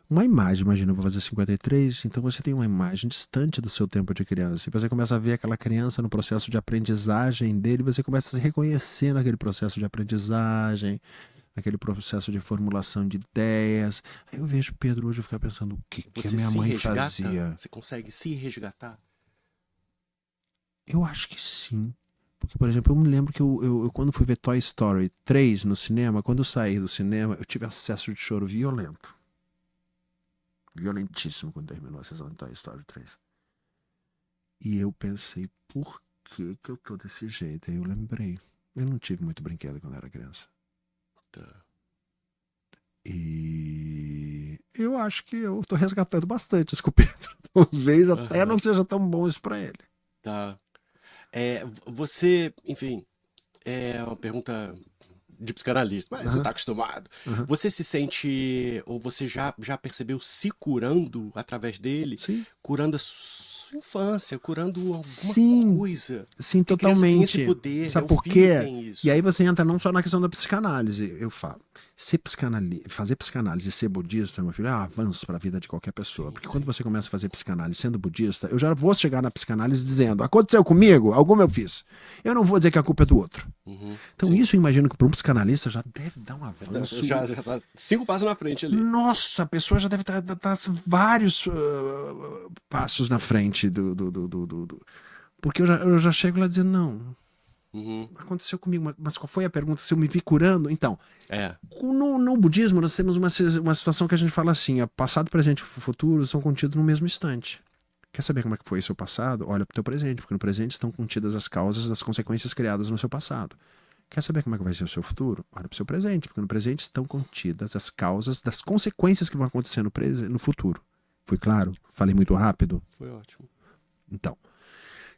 uma imagem, imagina, eu vou fazer 53, então você tem uma imagem distante do seu tempo de criança. E você começa a ver aquela criança no processo de aprendizagem dele, você começa a se reconhecer naquele processo de aprendizagem, naquele processo de formulação de ideias. Aí eu vejo Pedro hoje eu ficar pensando, o que, que a Você minha se mãe resgata? fazia? Você consegue se resgatar? Eu acho que sim. Porque, por exemplo, eu me lembro que eu quando fui ver Toy Story 3 no cinema, quando eu saí do cinema, eu tive acesso de choro violento. Violentíssimo quando terminou a sessão de Toy Story 3. E eu pensei, por que que eu tô desse jeito? Aí eu lembrei. Eu não tive muito brinquedo quando era criança. Tá. E eu acho que eu tô resgatando bastante isso com o Pedro. Talvez até não Aham. seja tão bom isso pra ele. Tá. Você, enfim, é uma pergunta de psicanalista, mas você Aham, está acostumado. aham. Você se sente, ou você já percebeu se curando através dele, Sim. curando a sua infância, curando alguma Sim, coisa? sim, Porque criança tem esse totalmente. poder, né? Sabe O por filho quê? tem E aí isso. você entra não só na questão da psicanálise. Eu falo, fazer psicanálise e ser budista, meu filho, é um avanço para a vida de qualquer pessoa. Sim, Porque quando sim. você começa a fazer psicanálise sendo budista, eu já vou chegar na psicanálise dizendo, aconteceu comigo, alguma eu fiz. Eu não vou dizer que a culpa é do outro. Uhum, Então sim. isso eu imagino que para um psicanalista já deve dar um avanço. Já tá 5 passos na frente ali. Nossa, a pessoa já deve estar vários passos na frente porque eu já chego lá dizendo, não, Uhum. aconteceu comigo, mas qual foi a pergunta? Se eu me vi curando? Então, É. no budismo nós temos uma situação que a gente fala assim, passado, presente e futuro são contidos no mesmo instante. Quer saber como é que foi seu passado? Olha para o teu presente, porque no presente estão contidas as causas das consequências criadas no seu passado. Quer saber como é que vai ser o seu futuro? Olha para o seu presente, porque no presente estão contidas as causas das consequências que vão acontecer no futuro. Foi claro? Falei muito rápido? Foi ótimo. Então,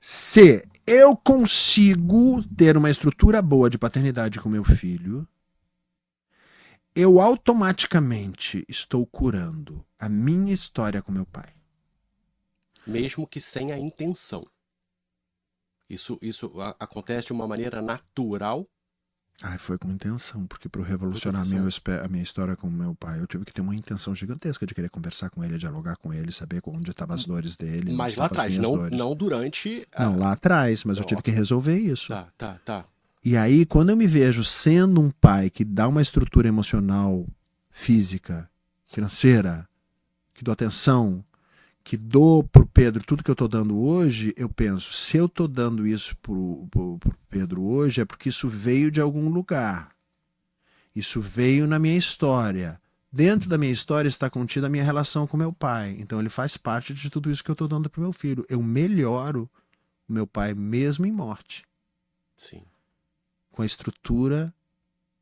se eu consigo ter uma estrutura boa de paternidade com meu filho, eu automaticamente estou curando a minha história com meu pai. Mesmo que sem a intenção. Isso acontece de uma maneira natural. Foi com intenção, porque para Foi com revolucionar intenção. a minha história com meu pai, eu tive que ter uma intenção gigantesca de querer conversar com ele, dialogar com ele, saber onde estavam as dores dele, onde Mas lá estavam as atrás, minhas não, dores. não durante Não, lá atrás, mas eu tive que Ok. resolver isso. Tá. E aí, quando eu me vejo sendo um pai que dá uma estrutura emocional, física, financeira, que dou atenção, que dou pro Pedro tudo que eu tô dando hoje, eu penso, se eu tô dando isso pro Pedro hoje, é porque isso veio de algum lugar. Isso veio na minha história. Dentro da minha história está contida a minha relação com meu pai. Então ele faz parte de tudo isso que eu tô dando pro meu filho. Eu melhoro o meu pai mesmo em morte, Sim. com a estrutura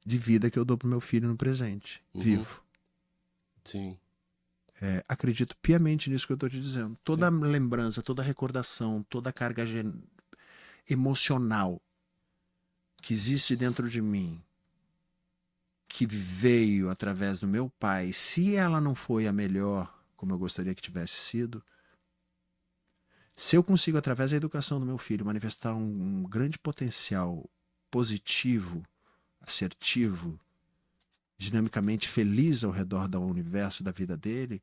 de vida que eu dou pro meu filho no presente, vivo. Sim. Acredito piamente nisso que eu estou te dizendo. Toda lembrança, toda recordação, toda carga emocional que existe dentro de mim, que veio através do meu pai, se ela não foi a melhor, como eu gostaria que tivesse sido, se eu consigo, através da educação do meu filho, manifestar um grande potencial positivo, assertivo, dinamicamente feliz ao redor do universo da vida dele,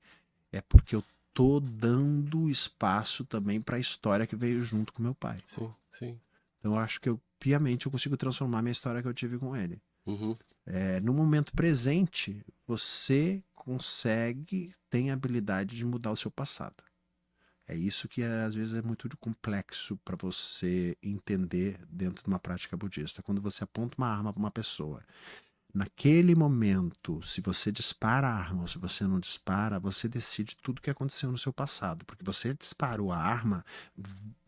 é porque eu tô dando espaço também para a história que veio junto com meu pai. Sim. Então eu acho que piamente eu consigo transformar minha história que eu tive com ele. Uhum. No momento presente, você tem a habilidade de mudar o seu passado. É isso que às vezes é muito complexo para você entender dentro de uma prática budista. Quando você aponta uma arma para uma pessoa, Naquele momento, se você dispara a arma ou se você não dispara, você decide tudo o que aconteceu no seu passado. Porque você disparou a arma,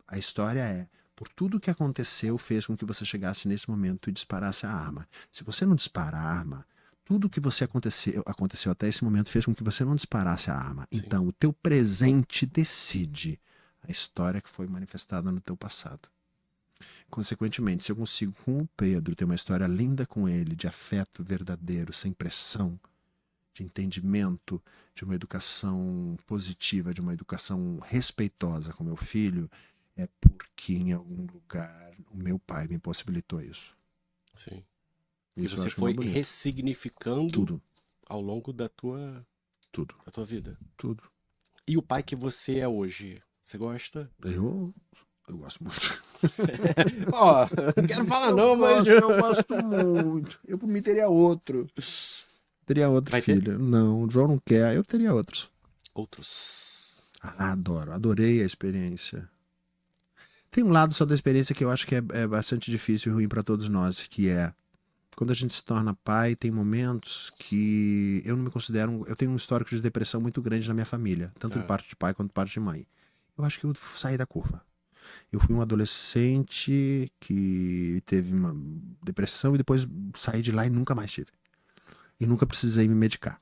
a história é, por tudo que aconteceu, fez com que você chegasse nesse momento e disparasse a arma. Se você não dispara a arma, tudo que você aconteceu até esse momento fez com que você não disparasse a arma. Sim. Então, o teu presente decide a história que foi manifestada no teu passado. Consequentemente, se eu consigo com o Pedro ter uma história linda com ele, de afeto verdadeiro, sem pressão, de entendimento, de uma educação positiva, de uma educação respeitosa com meu filho, é porque em algum lugar o meu pai me possibilitou isso. Sim. E Isso eu você acho foi muito bonito. ressignificando Tudo, ao longo da tua tudo, vida. tudo. E o pai que você é hoje, você gosta? Eu gosto muito. Ó, não quero falar não, mas... Eu gosto muito. Eu por mim teria outro. Teria outro Vai ter? filho. Não, o João não quer. Eu teria outros. Outros. Ah, adoro. Adorei a experiência. Tem um lado só da experiência que eu acho que é bastante difícil e ruim para todos nós, que é quando a gente se torna pai, tem momentos que eu não me considero. Eu tenho um histórico de depressão muito grande na minha família, tanto de parte de pai quanto de parte de mãe. Eu acho que eu saí da curva. Eu fui um adolescente que teve uma depressão e depois saí de lá e nunca mais tive. E nunca precisei me medicar.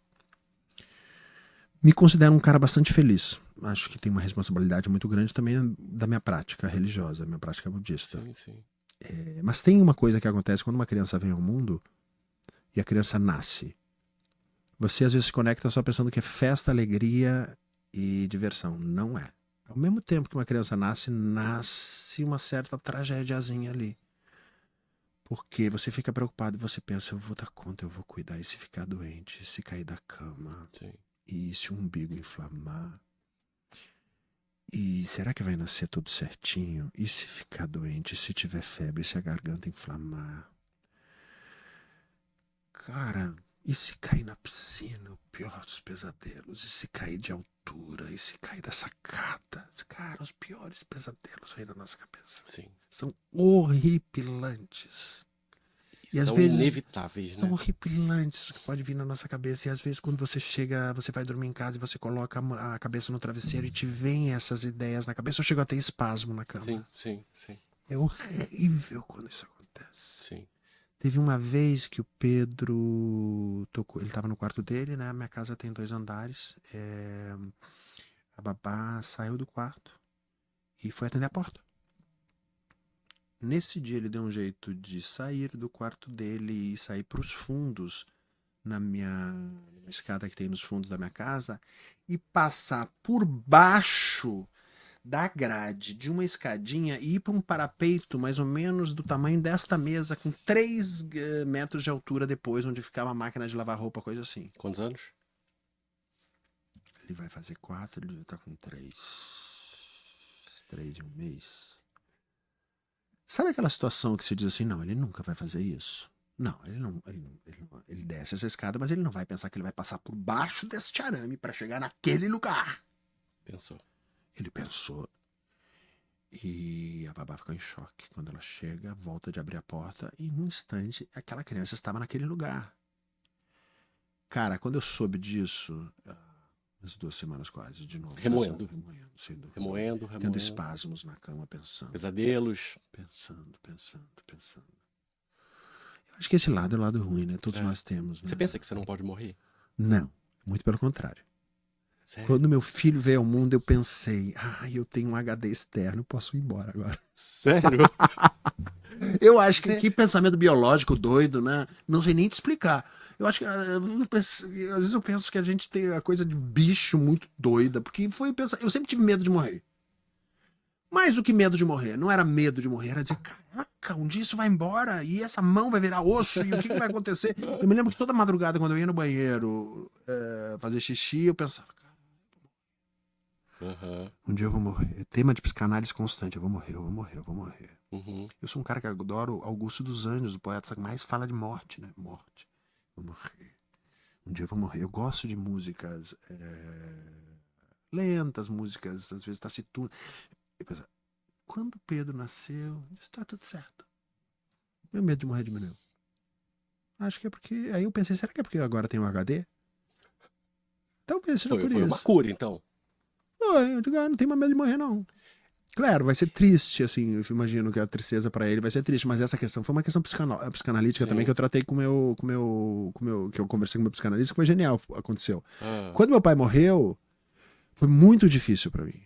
Me considero um cara bastante feliz. Acho que tem uma responsabilidade muito grande também da minha prática religiosa, da minha prática budista. Sim, sim. Mas tem uma coisa que acontece quando uma criança vem ao mundo e a criança nasce. Você às vezes se conecta só pensando que é festa, alegria e diversão. Não é. Ao mesmo tempo que uma criança nasce uma certa tragédiazinha ali. Porque você fica preocupado e você pensa, eu vou dar conta, eu vou cuidar. E se ficar doente, se cair da cama, Sim. e se o umbigo inflamar? E será que vai nascer tudo certinho? E se ficar doente, se tiver febre, se a garganta inflamar? Cara, e se cair na piscina, o pior dos pesadelos? E se cair de altura? E se cair da sacada? Cara, os piores pesadelos vêm na nossa cabeça. Sim. São horripilantes. E às são vezes inevitáveis, são né? horripilantes que pode vir na nossa cabeça. E às vezes quando você chega, você vai dormir em casa e você coloca a cabeça no travesseiro e te vem essas ideias na cabeça. Eu chego a ter espasmo na cama. Sim, sim, sim. É horrível quando isso acontece. Sim. Teve uma vez que o Pedro tocou, ele estava no quarto dele, né? Minha casa tem 2 andares. A babá saiu do quarto e foi atender a porta. Nesse dia ele deu um jeito de sair do quarto dele e sair para os fundos na minha escada que tem nos fundos da minha casa e passar por baixo da grade de uma escadinha e ir para um parapeito mais ou menos do tamanho desta mesa com 3 metros de altura depois, onde ficava a máquina de lavar roupa, coisa assim. Quantos anos? Ele vai fazer 4, ele já tá com 3. 3 em um mês. Sabe aquela situação que você diz assim, não, ele nunca vai fazer isso. Não, ele desce essa escada, mas ele não vai pensar que ele vai passar por baixo deste arame para chegar naquele lugar. Pensou. Ele pensou. E a babá ficou em choque. Quando ela chega, volta de abrir a porta e num instante aquela criança estava naquele lugar. Cara, quando eu soube disso, umas 2 semanas quase, de novo. Remoendo. Sem dúvida. Remoendo. Tendo espasmos na cama, pensando. Pesadelos. Pensando. Eu acho que esse lado é o lado ruim, né? Todos nós temos. Né? Você pensa que você não pode morrer? Não, muito pelo contrário. Sério? Quando meu filho veio ao mundo, eu pensei, eu tenho um HD externo, eu posso ir embora agora. Sério? Eu acho que pensamento biológico doido, né? Não sei nem te explicar. Eu acho que às vezes eu penso que a gente tem a coisa de bicho muito doida, porque foi pensar, eu sempre tive medo de morrer. Mais do que medo de morrer, não era medo de morrer, era dizer, caraca, um dia isso vai embora e essa mão vai virar osso e o que vai acontecer? Eu me lembro que toda madrugada quando eu ia no banheiro fazer xixi, eu pensava, um dia eu vou morrer. Tema de psicanálise constante, eu vou morrer. Uhum. Eu sou um cara que adoro Augusto dos Anjos, o poeta que mais fala de morte, né? Morte. Vou morrer. Um dia eu vou morrer. Eu gosto de músicas lentas, músicas, às vezes taciturnas. Eu penso, quando o Pedro nasceu, está tudo certo. Meu medo de morrer diminuiu. Acho que é porque... Aí eu pensei, será que é porque agora tem um HD? Talvez seja por Foi uma isso. cura, então. Eu digo, não tem mais medo de morrer, não. Claro, vai ser triste, assim, eu imagino que a tristeza pra ele vai ser triste, mas essa questão foi uma questão psicanalítica também Sim. que eu tratei que eu conversei com o meu psicanalista, que foi genial, aconteceu. Ah, Quando meu pai morreu, foi muito difícil pra mim.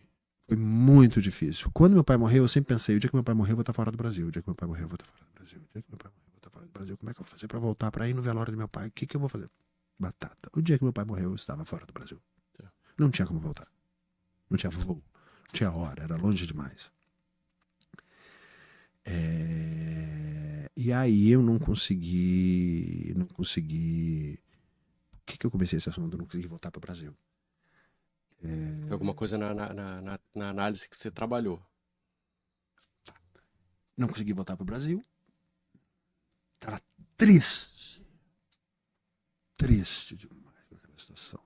Foi muito difícil. Quando meu pai morreu, eu sempre pensei, o dia que meu pai morrer, eu vou estar fora do Brasil. O dia que meu pai morrer, eu vou estar fora do Brasil. O dia que meu pai morrer, eu vou estar fora do Brasil. Como é que eu vou fazer pra voltar pra ir no velório do meu pai? O que que eu vou fazer? Batata. O dia que meu pai morreu, eu estava fora do Brasil. Tá. Não tinha como voltar. Não tinha voo. Não tinha hora. Era longe demais. E aí eu não consegui. Por que eu comecei esse assunto? Eu não consegui voltar para o Brasil. foi alguma coisa na análise que você trabalhou. Não consegui voltar para o Brasil. Tava triste. Triste demais com aquela situação.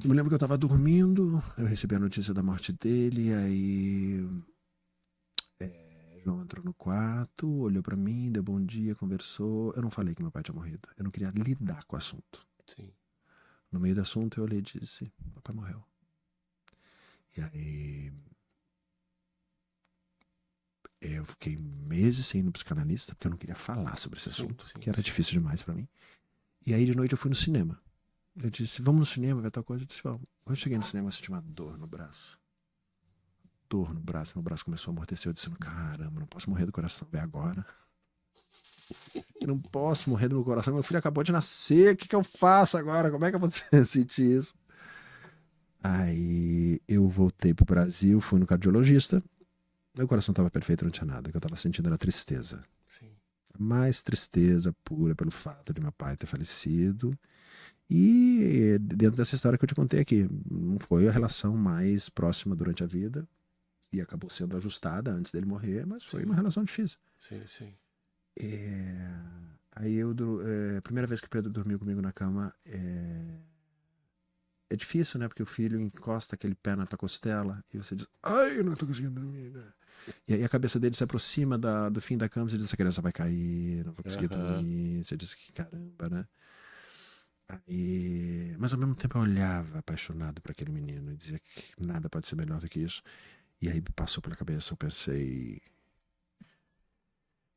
Eu me lembro que eu tava dormindo, eu recebi a notícia da morte dele, aí João entrou no quarto, olhou pra mim, deu bom dia, conversou. Eu não falei que meu pai tinha morrido. Eu não queria lidar com o assunto. Sim. No meio do assunto eu olhei e disse, meu pai morreu. E aí eu fiquei meses sem ir no psicanalista, porque eu não queria falar sobre esse Sim, assunto, sim, que era sim. difícil demais pra mim. E aí de noite eu fui no cinema. Eu disse, vamos no cinema, ver tal coisa. Eu disse, vamos. Quando eu cheguei no cinema, eu senti uma dor no braço. Dor no braço, meu braço começou a amortecer. Eu disse, caramba, não posso morrer do coração, é agora. Eu não posso morrer do meu coração, meu filho acabou de nascer, o que eu faço agora? Como é que eu vou sentir isso? Aí eu voltei pro Brasil, fui no cardiologista. Meu coração estava perfeito, não tinha nada. O que eu estava sentindo era tristeza. Sim. Mais tristeza pura pelo fato de meu pai ter falecido. E dentro dessa história que eu te contei aqui, não foi a relação mais próxima durante a vida e acabou sendo ajustada antes dele morrer, mas foi Sim. uma relação difícil. Sim, sim. Aí a primeira vez que o Pedro dormiu comigo na cama, é difícil, né? Porque o filho encosta aquele pé na tua costela e você diz, ai, eu não tô conseguindo dormir, né? E aí a cabeça dele se aproxima do fim da cama e você diz, essa criança vai cair, não vou conseguir dormir. Você diz que caramba, né? Aí... Mas ao mesmo tempo eu olhava apaixonado para aquele menino e dizia que nada pode ser melhor do que isso. E aí passou pela cabeça, eu pensei,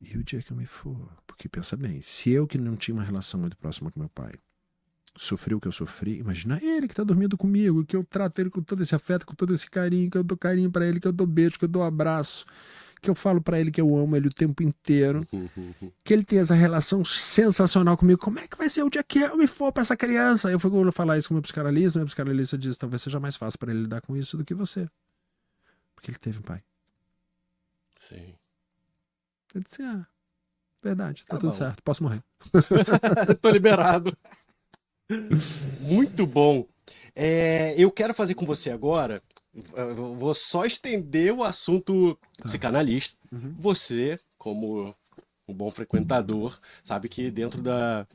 e o dia que eu me for? Porque pensa bem, se eu que não tinha uma relação muito próxima com meu pai, sofri o que eu sofri, imagina ele que tá dormindo comigo, que eu trato ele com todo esse afeto, com todo esse carinho, que eu dou carinho para ele, que eu dou beijo, que eu dou abraço, que eu falo para ele que eu amo ele o tempo inteiro, que ele tem essa relação sensacional comigo. Como é que vai ser o dia que eu me for para essa criança? Eu fui falar isso com o meu psicanalista disse, talvez seja mais fácil para ele lidar com isso do que você. Porque ele teve um pai. Sim. Eu disse, verdade, tá Tá tudo bom. certo, posso morrer. Tô liberado. Muito bom. Eu quero fazer com você agora. Eu vou só estender o assunto psicanalista. Uhum. Você, como um bom frequentador, sabe que dentro da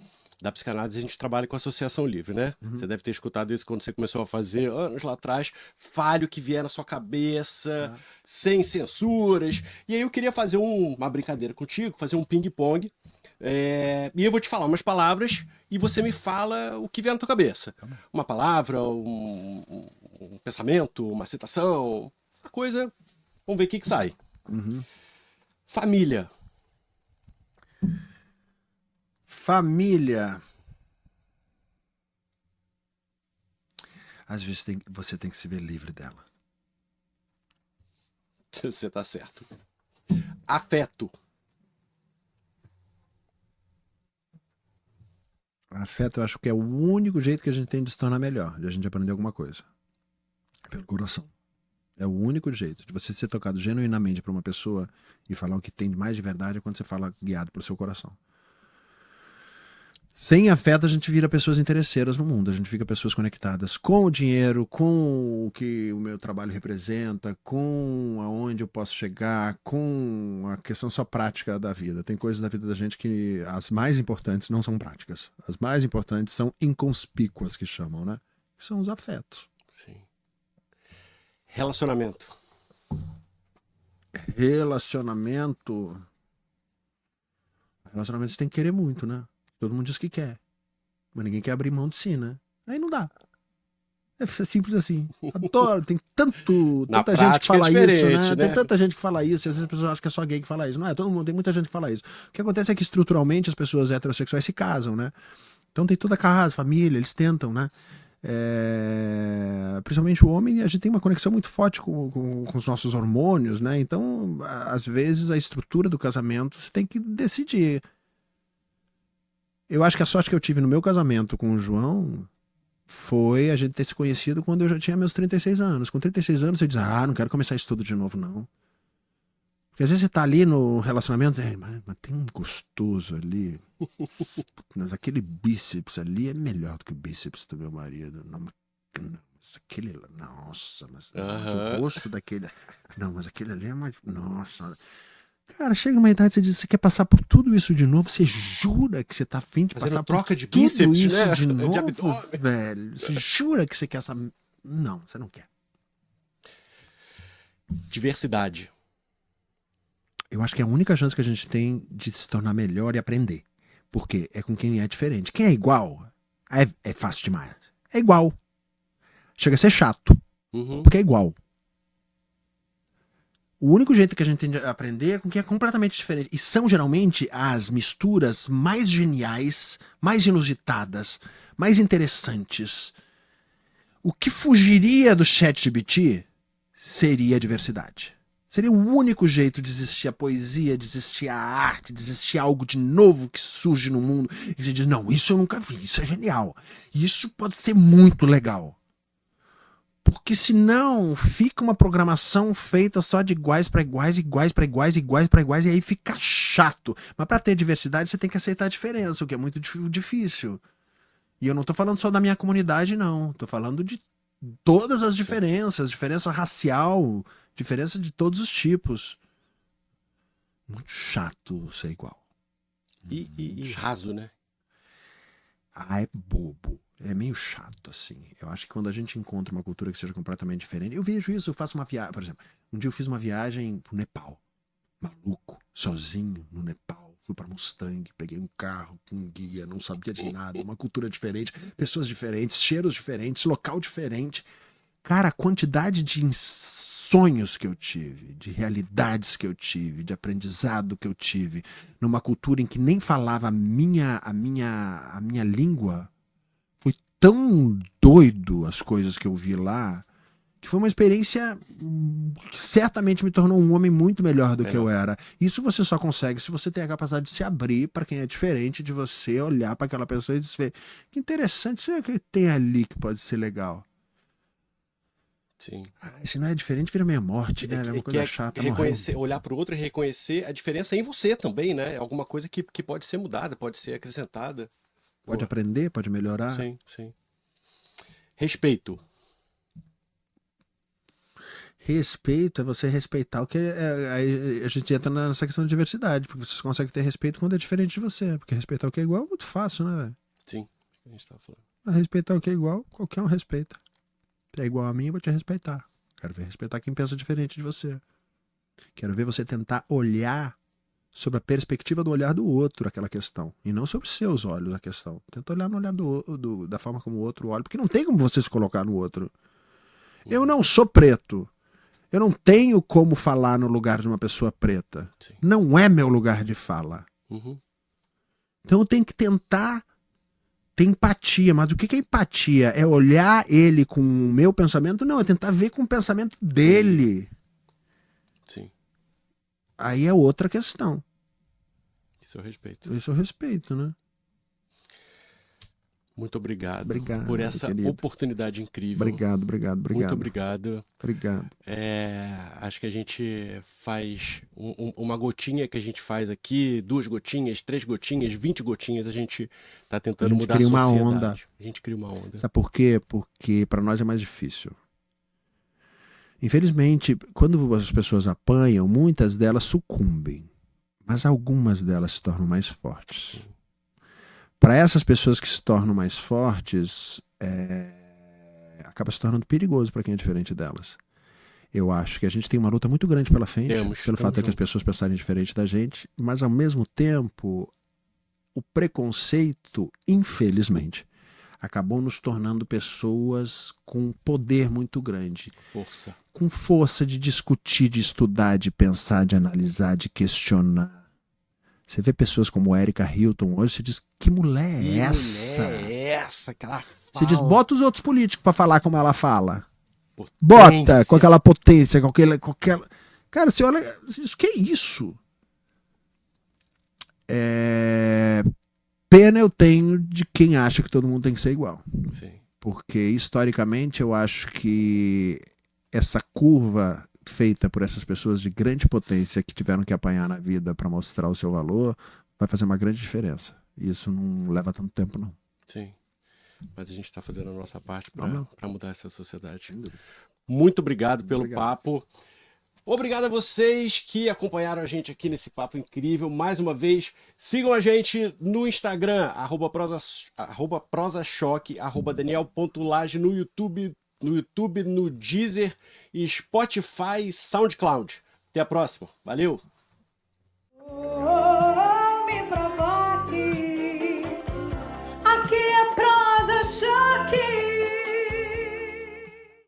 psicanálise a gente trabalha com associação livre, né? Você deve ter escutado isso quando você começou a fazer anos lá atrás. Fale o que vier na sua cabeça, sem censuras. E aí eu queria fazer uma brincadeira contigo, fazer um ping-pong. E eu vou te falar umas palavras e você me fala o que vier na tua cabeça. Uma palavra, um pensamento, uma citação, uma coisa. Vamos ver o que sai. Uhum. Família. Família. Às vezes você tem que se ver livre dela. Você tá certo. Afeto. Afeto, eu acho que é o único jeito que a gente tem de se tornar melhor, de a gente aprender alguma coisa. Pelo coração. É o único jeito de você ser tocado genuinamente por uma pessoa e falar o que tem de mais de verdade é quando você fala guiado pelo seu coração. Sem afeto, a gente vira pessoas interesseiras no mundo. A gente fica pessoas conectadas com o dinheiro, com o que o meu trabalho representa, com aonde eu posso chegar, com a questão só prática da vida. Tem coisas da vida da gente que as mais importantes não são práticas. As mais importantes são inconspícuas, que chamam, né? Que são os afetos. Sim. Relacionamento. Relacionamento... Relacionamento você tem que querer muito, né? Todo mundo diz que quer. Mas ninguém quer abrir mão de si, né? Aí não dá. É simples assim. Adoro. Tem Na tanta gente que prática é fala isso, diferente, né? né? Tem tanta gente que fala isso. E às vezes as pessoas acham que é só gay que fala isso. Não é todo mundo. Tem muita gente que fala isso. O que acontece é que estruturalmente as pessoas heterossexuais se casam, né? Então tem toda a casa, família, eles tentam, né? Principalmente o homem, a gente tem uma conexão muito forte com os nossos hormônios, né? Então, às vezes, a estrutura do casamento você tem que decidir. Eu acho que a sorte que eu tive no meu casamento com o João foi a gente ter se conhecido quando eu já tinha meus 36 anos. Com 36 anos você diz, não quero começar isso tudo de novo, não. Porque às vezes você tá ali no relacionamento, mas tem um gostoso ali. Mas aquele bíceps ali é melhor do que o bíceps do meu marido. Não, mas aquele. Nossa, mas o rosto daquele. Não, mas aquele ali é mais. Nossa. Cara, chega uma idade, você diz, você quer passar por tudo isso de novo, você jura que você tá afim de Fazendo passar troca por de tudo bíceps, isso né? de novo, abdômen. velho? Você jura que você quer essa... Não, você não quer. Diversidade. Eu acho que é a única chance que a gente tem de se tornar melhor e aprender. Porque é com quem é diferente. Quem é igual, é fácil demais. É igual. Chega a ser chato, porque é igual. O único jeito que a gente tem de aprender é com quem é completamente diferente. E são geralmente as misturas mais geniais, mais inusitadas, mais interessantes. O que fugiria do ChatGPT seria a diversidade. Seria o único jeito de existir a poesia, de existir a arte, de existir algo de novo que surge no mundo. E você diz, não, isso eu nunca vi, isso é genial. Isso pode ser muito legal. Porque senão fica uma programação feita só de iguais para iguais, iguais para iguais, iguais para iguais, e aí fica chato. Mas para ter diversidade você tem que aceitar a diferença, o que é muito difícil. E eu não tô falando só da minha comunidade, não. Tô falando de todas as diferenças, diferença racial, diferença de todos os tipos. Muito chato ser igual. E raso, né? É bobo. É meio chato, assim. Eu acho que quando a gente encontra uma cultura que seja completamente diferente... Eu vejo isso, eu faço uma viagem... Por exemplo, um dia eu fiz uma viagem pro Nepal. Maluco, sozinho, no Nepal. Fui pra Mustang, peguei um carro com um guia, não sabia de nada. Uma cultura diferente, pessoas diferentes, cheiros diferentes, local diferente. Cara, a quantidade de sonhos que eu tive, de realidades que eu tive, de aprendizado que eu tive, numa cultura em que nem falava a minha língua... Tão doido as coisas que eu vi lá, que foi uma experiência que certamente me tornou um homem muito melhor do que eu era. Isso você só consegue se você tem a capacidade de se abrir para quem é diferente de você, olhar para aquela pessoa e dizer, que interessante, isso é que tem ali que pode ser legal. Sim. Se não é diferente, vira meia morte, né? É uma coisa chata. Reconhecer, olhar para o outro e reconhecer a diferença em você também, né? Alguma coisa que pode ser mudada, pode ser acrescentada. Pode aprender, pode melhorar. Sim, sim. Respeito. Respeito é você respeitar o que aí a gente entra nessa questão de diversidade, porque você consegue ter respeito quando é diferente de você, porque respeitar o que é igual é muito fácil, né, velho? Sim, a gente tava falando. Respeitar o que é igual, qualquer um respeita. Se é igual a mim, eu vou te respeitar. Quero ver respeitar quem pensa diferente de você. Quero ver você tentar olhar sobre a perspectiva do olhar do outro aquela questão, e não sobre seus olhos a questão. Tenta olhar no olhar da forma como o outro olha, porque não tem como você se colocar no outro. Eu não sou preto. Eu não tenho como falar no lugar de uma pessoa preta. Sim. Não é meu lugar de fala. Então eu tenho que tentar ter empatia. Mas o que é empatia? É olhar ele com o meu pensamento? Não, é tentar ver com o pensamento dele. Sim. Aí é outra questão. Isso eu respeito. Isso eu respeito, né? Muito obrigado, por essa querido. Oportunidade incrível. Obrigado. Muito obrigado. Obrigado. Acho que a gente faz uma gotinha que a gente faz aqui, 2 gotinhas, 3 gotinhas, 20 gotinhas, a gente tá tentando mudar a sociedade. Uma onda. A gente cria uma onda. Sabe por quê? Porque para nós é mais difícil. Infelizmente, quando as pessoas apanham, muitas delas sucumbem, mas algumas delas se tornam mais fortes. Para essas pessoas que se tornam mais fortes, acaba se tornando perigoso para quem é diferente delas. Eu acho que a gente tem uma luta muito grande pela frente, pelo fato de que as pessoas pensarem diferente da gente, mas ao mesmo tempo o preconceito, infelizmente, acabou nos tornando pessoas com poder muito grande. Força. Com força de discutir, de estudar, de pensar, de analisar, de questionar. Você vê pessoas como Erika Hilton hoje, você diz, que mulher é essa? Mulher é essa que ela fala. Você diz, bota os outros políticos pra falar como ela fala. Potência. Bota com aquela potência, com aquela... Cara, você olha, você diz, que é isso? Pena eu tenho de quem acha que todo mundo tem que ser igual. Sim. Porque, historicamente, eu acho que essa curva feita por essas pessoas de grande potência que tiveram que apanhar na vida para mostrar o seu valor vai fazer uma grande diferença. E isso não leva tanto tempo, não. Sim. Mas a gente está fazendo a nossa parte Não. para mudar essa sociedade. Muito obrigado pelo papo. Obrigado a vocês que acompanharam a gente aqui nesse papo incrível. Mais uma vez, sigam a gente no Instagram, @prosachoque, @daniel.lage, no YouTube, no Deezer, e Spotify e SoundCloud. Até a próxima. Valeu!